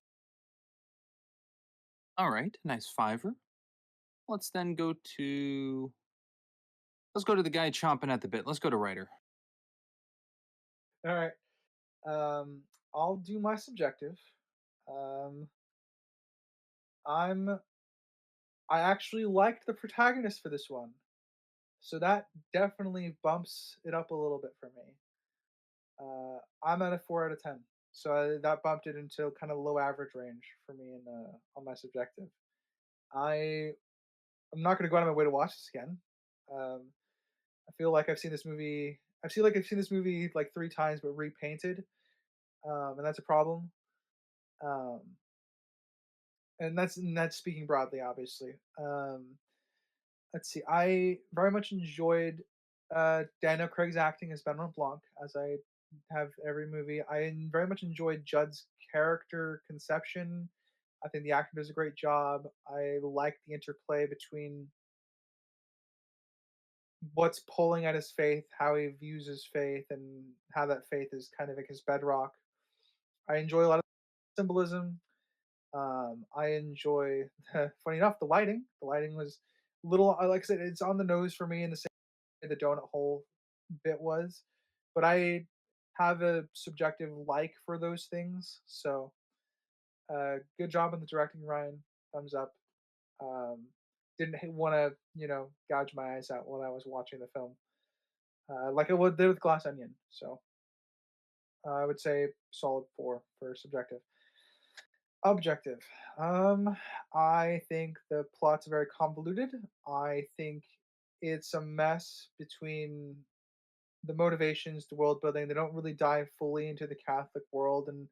All right, nice fiver. Let's then go to. Let's go to the guy chomping at the bit. Let's go to writer. All right. I'll do my subjective. Um, I'm I actually liked the protagonist for this one, so that definitely bumps it up a little bit for me. I'm at a 4 out of 10, so that bumped it into kind of low average range for me in on my subjective. I I'm not going to go out of my way to watch this again. Um, I feel like I've seen this movie. I've seen this movie like 3 times, but repainted, and that's a problem. Um, and that's speaking broadly, obviously. Let's see. I very much enjoyed Daniel Craig's acting as Benoit Blanc, as I have every movie. Very much enjoyed Judd's character conception. I think the actor does a great job. I like the interplay between what's pulling at his faith, how he views his faith, and how that faith is kind of like his bedrock. I enjoy a lot of symbolism. I enjoy, funny enough, the lighting. The lighting was little, like I said, it's on the nose for me in the same way the donut hole bit was, but I have a subjective like for those things. So, good job on the directing, Ryan. Thumbs up. Um, didn't want to, gouge my eyes out while I was watching the film, like I would did with Glass Onion. So, I would say solid 4 for subjective. Objective. I think the plot's very convoluted. I think it's a mess between the motivations, the world building. They don't really dive fully into the Catholic world and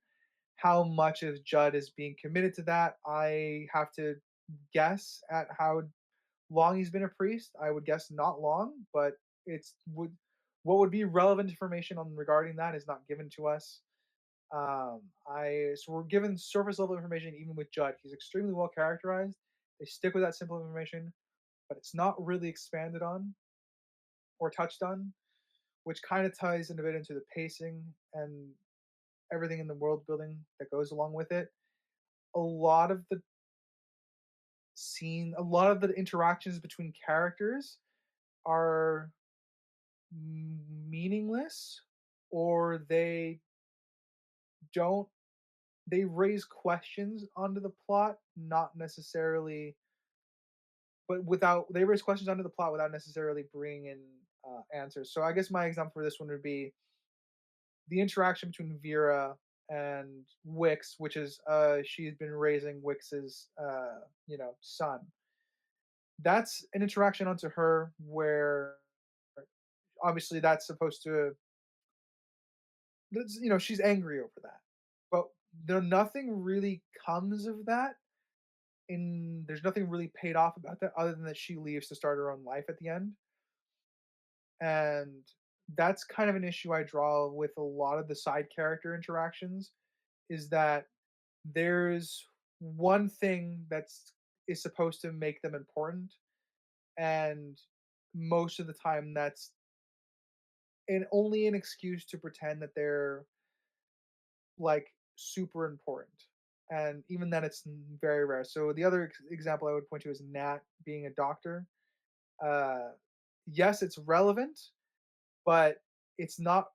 how much of Judd is being committed to that. I have to guess at how long he's been a priest. I would guess not long, but it's would what would be relevant information on regarding that is not given to us. I So we're given surface level information even with Judd. He's extremely well characterized. They stick with that simple information, but it's not really expanded on or touched on, which kind of ties in a bit into the pacing and everything in the world building that goes along with it. A lot of the a lot of the interactions between characters are meaningless, or don't they raise questions onto the plot, not necessarily, but without they raise questions onto the plot without necessarily bringing in answers. So I guess my example for this one would be the interaction between Vera and Wix, which is she's been raising Wix's son. That's an interaction onto her where obviously that's supposed to, she's angry over that, but nothing really comes of that. There's nothing really paid off about that other than that she leaves to start her own life at the end. And that's kind of an issue I draw with a lot of the side character interactions, is that there's one thing that's is supposed to make them important, and most of the time that's only an excuse to pretend that they're like super important. And even then, it's very rare. So the other example I would point to is Nat being a doctor. Uh, yes, it's relevant, but it's not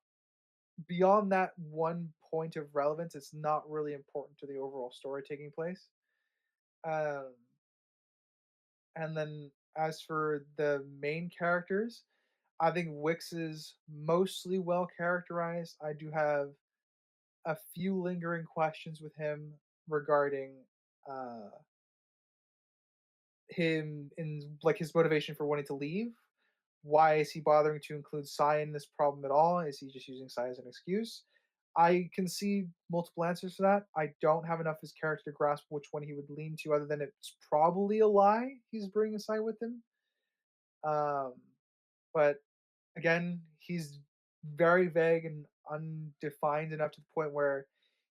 beyond that one point of relevance. It's not really important to the overall story taking place. Um, and then as for the main characters, I think Wix is mostly well characterized. I do have a few lingering questions with him regarding uh, him in like his motivation for wanting to leave. Why is he bothering to include Psy in this problem at all? Is he just using Psy as an excuse? I can see multiple answers for that. I don't have enough of his character to grasp which one he would lean to, other than it's probably a lie he's bringing Psy with him. Um, but again, he's very vague and undefined enough to the point where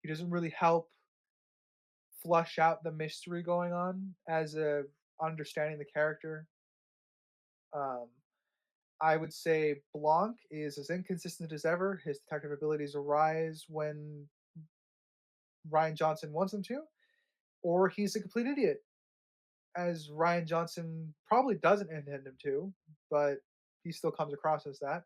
he doesn't really help flush out the mystery going on as a understanding the character. Um, I would say Blanc is as inconsistent as ever. His detective abilities arise when Ryan Johnson wants him to, or he's a complete idiot, as Ryan Johnson probably doesn't intend him to, but he still comes across as that.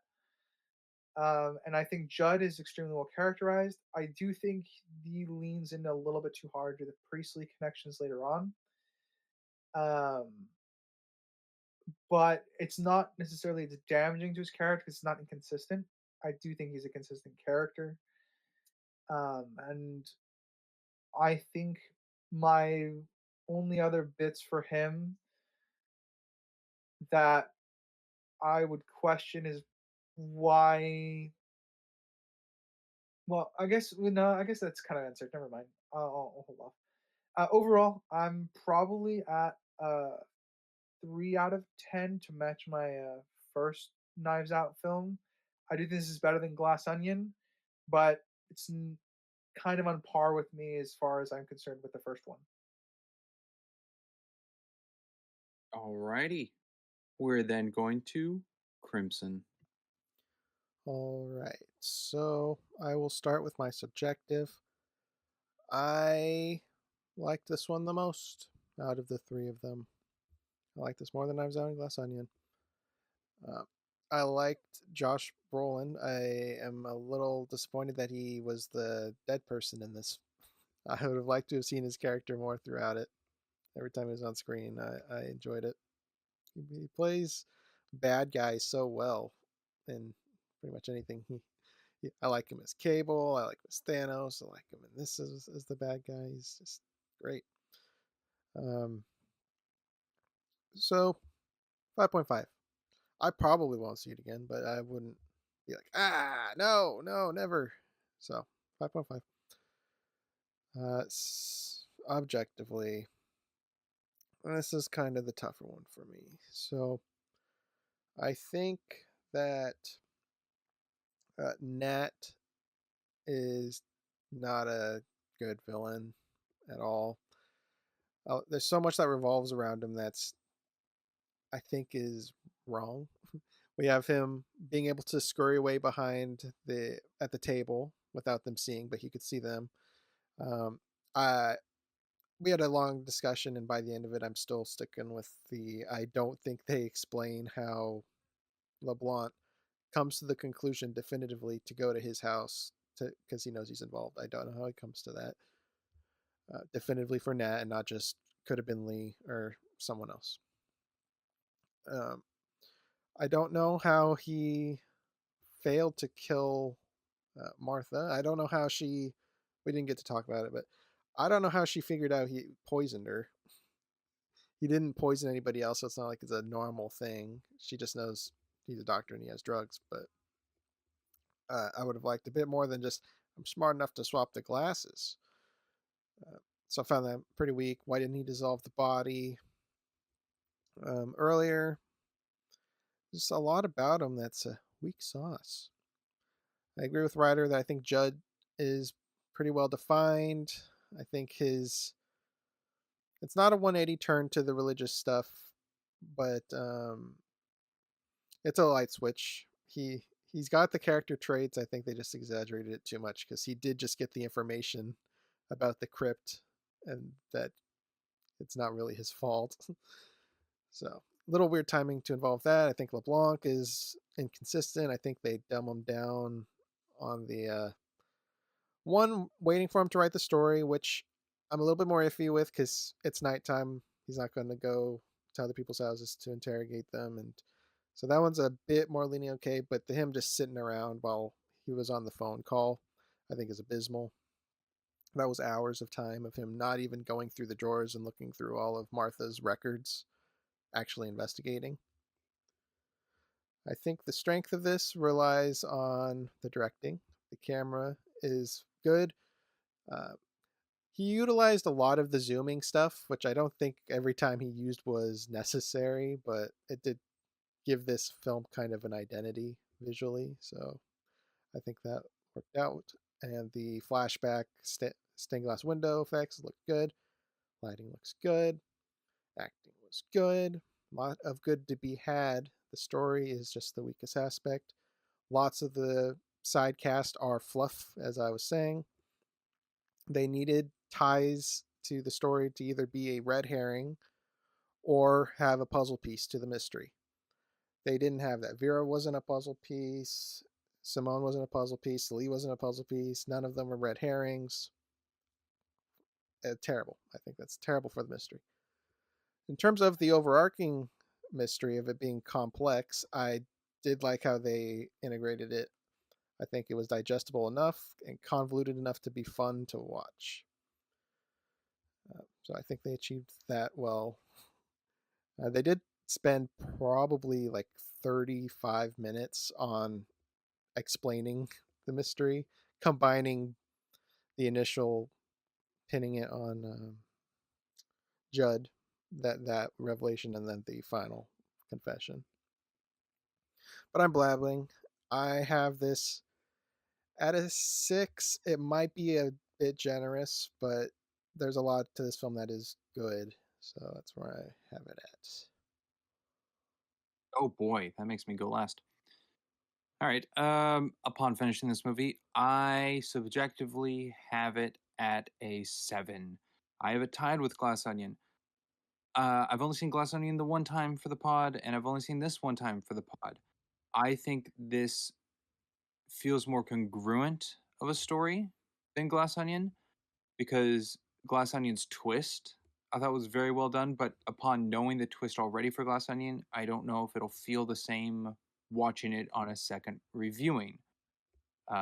And I think Judd is extremely well characterized. I do think he leans in a little bit too hard to the priestly connections later on. Um, but it's not necessarily damaging to his character. It's not inconsistent. I do think he's a consistent character. And I think my only other bits for him that I would question is why. Well, I guess no. I guess that's kind of answered. Never mind. I'll hold off. Overall, I'm probably at 3 out of 10 to match my first Knives Out film. I do think this is better than Glass Onion, but it's kind of on par with me as far as I'm concerned with the first one. Alrighty. We're then going to Crimson. All right. So I will start with my subjective. I like this one the most out of the three of them. I like this more than Knives Out and Glass Onion. Uh, I liked Josh Brolin. I am a little disappointed that he was the dead person in this. I would have liked to have seen his character more throughout it. Every time he was on screen, I enjoyed it. He plays bad guys so well in pretty much anything. I like him as Cable. I like him as Thanos. I like him in this as the bad guy. He's just great. So 5.5. I probably won't see it again, but I wouldn't be like, no, no, never. So 5.5. Objectively, this is kind of the tougher one for me. So I think that Nat is not a good villain at all. There's so much that revolves around him that's I think is wrong. We have him being able to scurry away behind the at the table without them seeing, but he could see them. Um, I We had a long discussion, and by the end of it, I'm still sticking with the. I don't think they explain how LeBlanc comes to the conclusion definitively to go to his house because he knows he's involved. I don't know how he comes to that definitively for Nat, and not just could have been Lee or someone else. Um, I don't know how he failed to kill Martha. I don't know how she. We didn't get to talk about it, but I don't know how she figured out he poisoned her. He didn't poison anybody else, so it's not like it's a normal thing. She just knows he's a doctor and he has drugs. But I would have liked a bit more than just I'm smart enough to swap the glasses. So I found that pretty weak. Why didn't he dissolve the body earlier? There's a lot about him that's a weak sauce. I agree with Ryder that I think Judd is pretty well defined. I think it's not a 180 turn to the religious stuff, but It's a light switch. He's got the character traits. I think they just exaggerated it too much because he did just get the information about the crypt, and that it's not really his fault. So a little weird timing to involve that. I think LeBlanc is inconsistent. I think they dumb him down on the one waiting for him to write the story, which I'm a little bit more iffy with because it's nighttime. He's not going to go to other people's houses to interrogate them, and so that one's a bit more lenient. Okay, but him just sitting around while he was on the phone call, I think is abysmal. That was hours of time of him not even going through the drawers and looking through all of Martha's records, actually investigating. I think the strength of this relies on the directing. The camera is good. Uh, he utilized a lot of the zooming stuff, which I don't think every time he used was necessary, but it did give this film kind of an identity visually. So I think that worked out. And the flashback stained glass window effects look good. Lighting looks good. Acting was good. A lot of good to be had. The story is just the weakest aspect. Lots of the side cast are fluff, as I was saying. They needed ties to the story to either be a red herring or have a puzzle piece to the mystery. They didn't have that. Vera wasn't a puzzle piece. Simone wasn't a puzzle piece. Lee wasn't a puzzle piece. None of them were red herrings. Terrible. I think that's terrible for the mystery. In terms of the overarching mystery of it being complex, I did like how they integrated it. I think it was digestible enough and convoluted enough to be fun to watch. So I think they achieved that well. They did spend probably like 35 minutes on explaining the mystery, combining the initial pinning it on Judd, that revelation, and then the final confession. But I'm blabbing. I have this at a 6. It might be a bit generous, but there's a lot to this film that is good, so that's where I have it at. Oh boy, that makes me go last. All right. Upon finishing this movie, I subjectively have it at a 7. I have it tied with Glass Onion. I've only seen Glass Onion the one time for the pod, and I've only seen this one time for the pod. I think this feels more congruent of a story than Glass Onion because Glass Onion's twist I thought was very well done, but upon knowing the twist already for Glass Onion, I don't know if it'll feel the same watching it on a second reviewing.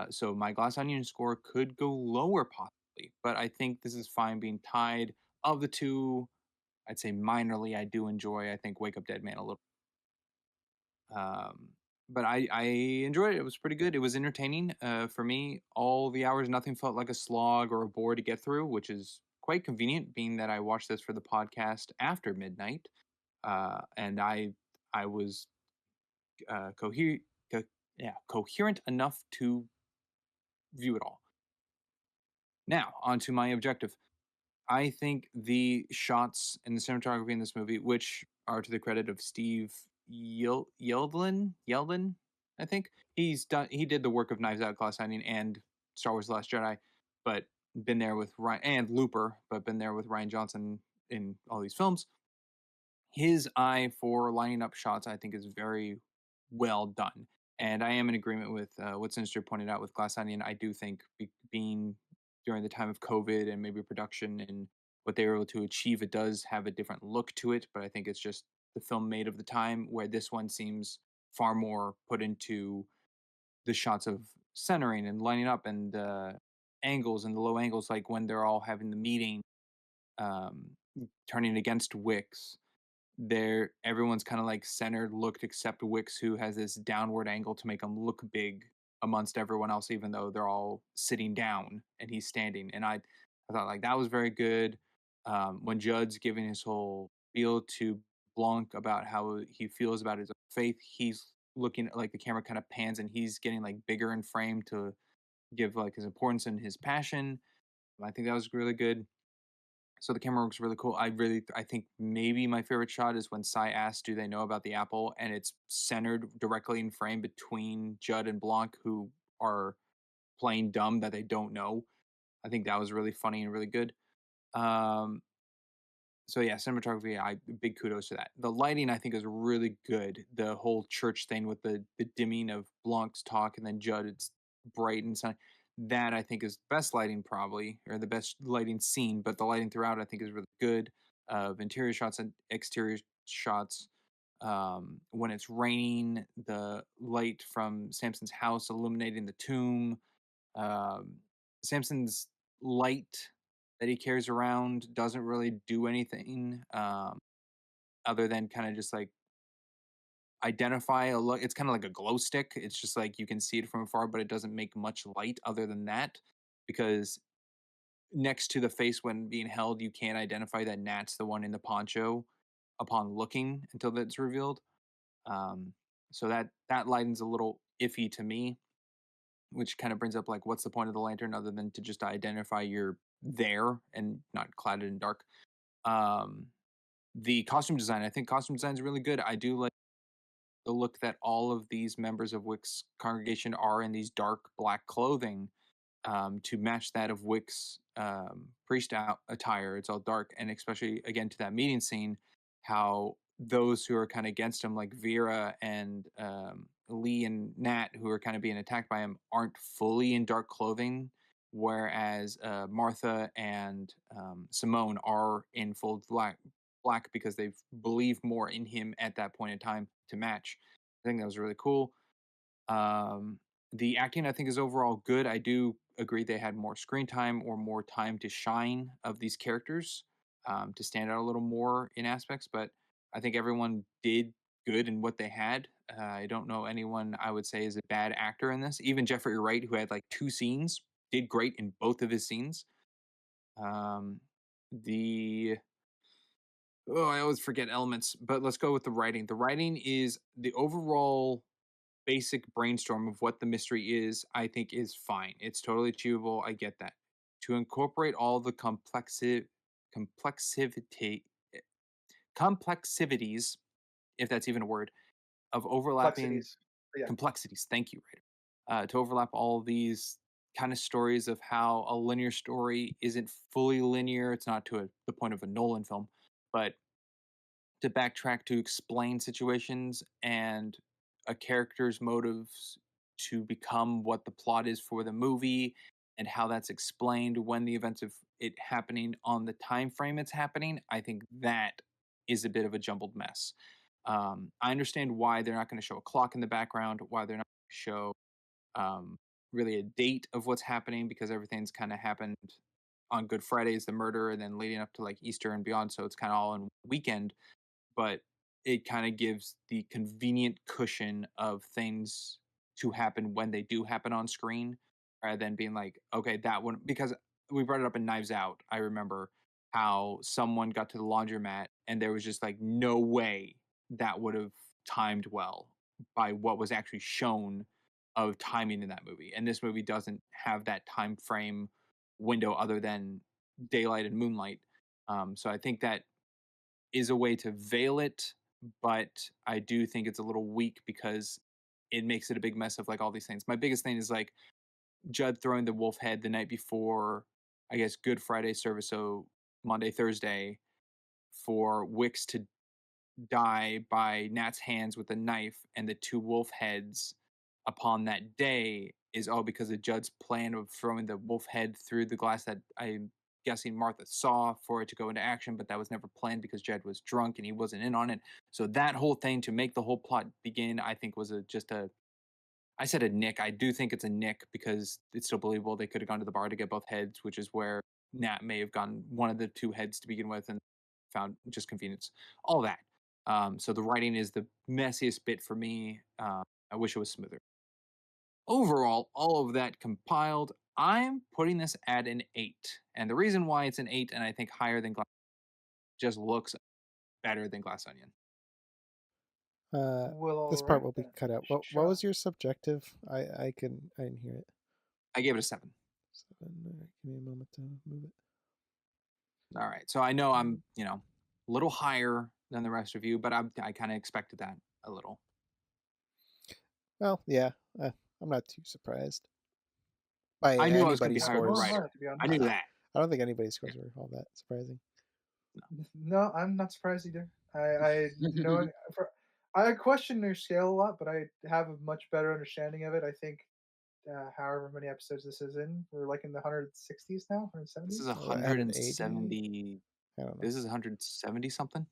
So my Glass Onion score could go lower possibly, but I think this is fine being tied. Of the two, I'd say minorly I do enjoy. I think Wake Up Dead Man a little. Um, but I enjoyed it. It was pretty good. It was entertaining. For me, all the hours, nothing felt like a slog or a bore to get through, which is quite convenient, being that I watched this for the podcast after midnight, and I was coherent, coherent enough to view it all. Now, on to my objective. I think the shots and the cinematography in this movie, which are to the credit of Steve Yeldon, I think he did the work of Knives Out, Glass Onion, and Star Wars: The Last Jedi, but been there with Ryan and Looper, but been there with Rian Johnson in all these films. His eye for lining up shots, I think, is very well done. And I am in agreement with what Sinister pointed out with Glass Onion. I do think being during the time of COVID and maybe production and what they were able to achieve, it does have a different look to it. But I think it's just the film made of the time, where this one seems far more put into the shots of centering and lining up and the angles and the low angles, like when they're all having the meeting, um, turning against Wix, there everyone's kind of like centered looked except Wix, who has this downward angle to make him look big amongst everyone else, even though they're all sitting down and he's standing. And I thought like that was very good. When Judd's giving his whole feel to Blanc about how he feels about his faith, he's looking at, like, the camera kind of pans and he's getting like bigger in frame to give like his importance and his passion. I think that was really good. So the camera work is really cool. I think maybe my favorite shot is when Sai asks, "Do they know about the apple?" and it's centered directly in frame between Judd and Blanc, who are playing dumb that they don't know. I think that was really funny and really good. Um, so yeah, cinematography, I big kudos to that. The lighting I think is really good. The whole church thing with the dimming of Blanc's talk and then Judd, it's bright and sun. That I think is best lighting probably, or the best lighting scene. But the lighting throughout I think is really good. Of interior shots and exterior shots. When it's raining, the light from Samson's house illuminating the tomb. Um, Samson's light that he carries around doesn't really do anything other than kind of just like identify a look. It's kind of like a glow stick. It's just like you can see it from afar, but it doesn't make much light other than that because next to the face when being held, you can't identify that Nat's the one in the poncho upon looking until that's revealed. Um, so that lighting's a little iffy to me, which kind of brings up like what's the point of the lantern other than to just identify you're there and not clouded in dark. Um, the costume design, I think costume design is really good. I do like the look that all of these members of Wick's congregation are in these dark black clothing to match that of Wick's priest attire. It's all dark, and especially again to that meeting scene, how those who are kind of against him, like Vera and Lee and Nat, who are kind of being attacked by him, aren't fully in dark clothing, whereas Martha and Simone are in full black because they believe more in him at that point in time to match. I think that was really cool. Um, the acting, I think, is overall good. I do agree they had more screen time or more time to shine of these characters to stand out a little more in aspects, but I think everyone did good in what they had. I don't know anyone I would say is a bad actor in this. Even Jeffrey Wright, who had like 2 scenes, did great in both of his scenes. Um, the I always forget elements, but let's go with the writing. The writing is the overall basic brainstorm of what the mystery is, I think is fine. It's totally achievable. I get that. To incorporate all the complexivity eh, complexivities, if that's even a word, of overlapping Complexities. Yeah. complexities. Thank you, Raider. To overlap all these kind of stories of how a linear story isn't fully linear. It's not to the point of a Nolan film, but to backtrack to explain situations and a character's motives to become what the plot is for the movie and how that's explained when the events of it happening on the time frame it's happening. I think that is a bit of a jumbled mess. I understand why they're not going to show a clock in the background, why they're not going to show um, really a date of what's happening because everything's kind of happened on Good Friday is the murder and then leading up to like Easter and beyond. So it's kind of all in weekend, but it kind of gives the convenient cushion of things to happen when they do happen on screen rather than being like, okay, that one, because we brought it up in Knives Out. I remember how someone got to the laundromat and there was just like no way that would have timed well by what was actually shown of timing in that movie. And this movie doesn't have that time frame window other than daylight and moonlight. So I think that is a way to veil it, but I do think it's a little weak because it makes it a big mess of like all these things. My biggest thing is like Judd throwing the wolf head the night before, I guess, Good Friday service, so Monday, Thursday, for Wicks to die by Nat's hands with a knife and the 2 wolf heads upon that day is all because of Judd's plan of throwing the wolf head through the glass that I'm guessing Martha saw for it to go into action, but that was never planned because Judd was drunk and he wasn't in on it. So that whole thing to make the whole plot begin, I think was just a I said a nick. I do think it's a nick because it's still believable they could have gone to the bar to get both heads, which is where Nat may have gotten one of the 2 heads to begin with and found just convenience. All that. So the writing is the messiest bit for me. I wish it was smoother. Overall, all of that compiled, I'm putting this at an 8. And the reason why it's an 8 and I think higher than Glass just looks better than Glass Onion. Well, all This part right will be then. cut out. What was your subjective? I didn't hear it. I gave it a 7. 7. All right, give me a moment to move it. All right. So I know I'm, a little higher than the rest of you, but I kind of expected that a little. Well, yeah, I'm not too surprised by I knew I was going to be anybody's higher than scores. Ryder. To be I knew honest. that. I don't think anybody's scores are all that surprising. No, I'm not surprised either. I knowing I question their scale a lot, but I have a much better understanding of it. I think, however many episodes this is in, we're like in the 160s now, This is 170s. 170. I don't know. This is 170 something.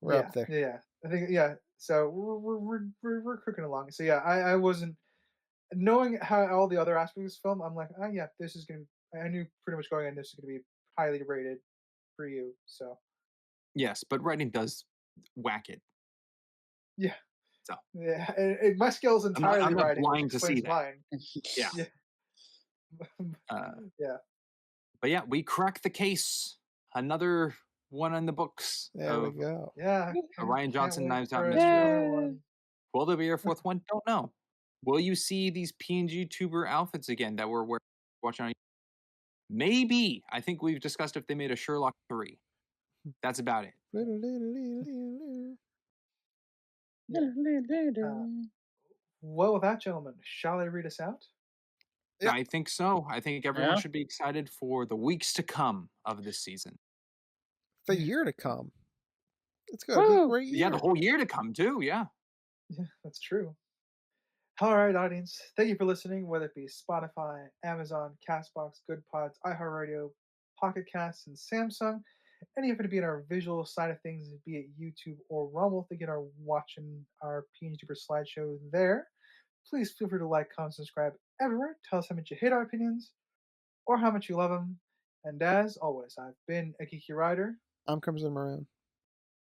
We're up there. Yeah. I think So we're cooking along. So yeah, I wasn't knowing how all the other aspects of this film. I'm like, oh yeah, this is gonna. I knew pretty much going in this is gonna be highly rated for you. So Yes, but writing does whack it. yeah. So Yeah, my skill is entirely I'm not writing, which blind to see explains that. mine. Yeah. Yeah. But yeah, we cracked the case. Another one in the books There we of go. Yeah. a Ryan Johnson wait Knives Out for mystery. another one. Will there be a fourth one? Don't know. Will you see these PNG tuber outfits again that we're watching on? Maybe. I think we've discussed if they made a Sherlock 3. That's about it. Well, with that, gentlemen, shall I read us out? Yeah. I think so. I think everyone Yeah. should be excited for the weeks to come of this season. The year to come. It's going to be a great year. Yeah, the whole year to come too. Yeah. Yeah, that's true. All right, audience. Thank you for listening, whether it be Spotify, Amazon, Castbox, Good Pods, iHeartRadio, Pocket Casts, and Samsung. Any of it to be in our visual side of things, be it YouTube or Rumble, thinking are watching our PNGtuber slideshow there. Please feel free to like, comment, subscribe everywhere. Tell us how much you hate our opinions or how much you love them. And as always, I've been a Geeky Rider. I'm Crimson Maroon.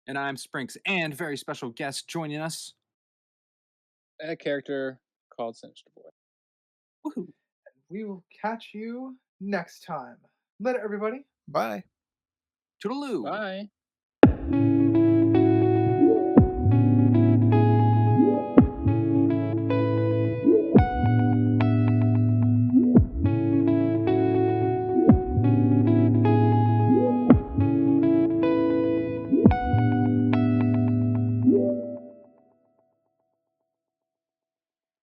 And I'm Sprinks, and very special guest joining us. A character called Sinister Boy. Woohoo. And we will catch you next time. Later, everybody. Bye. Toodaloo. Bye.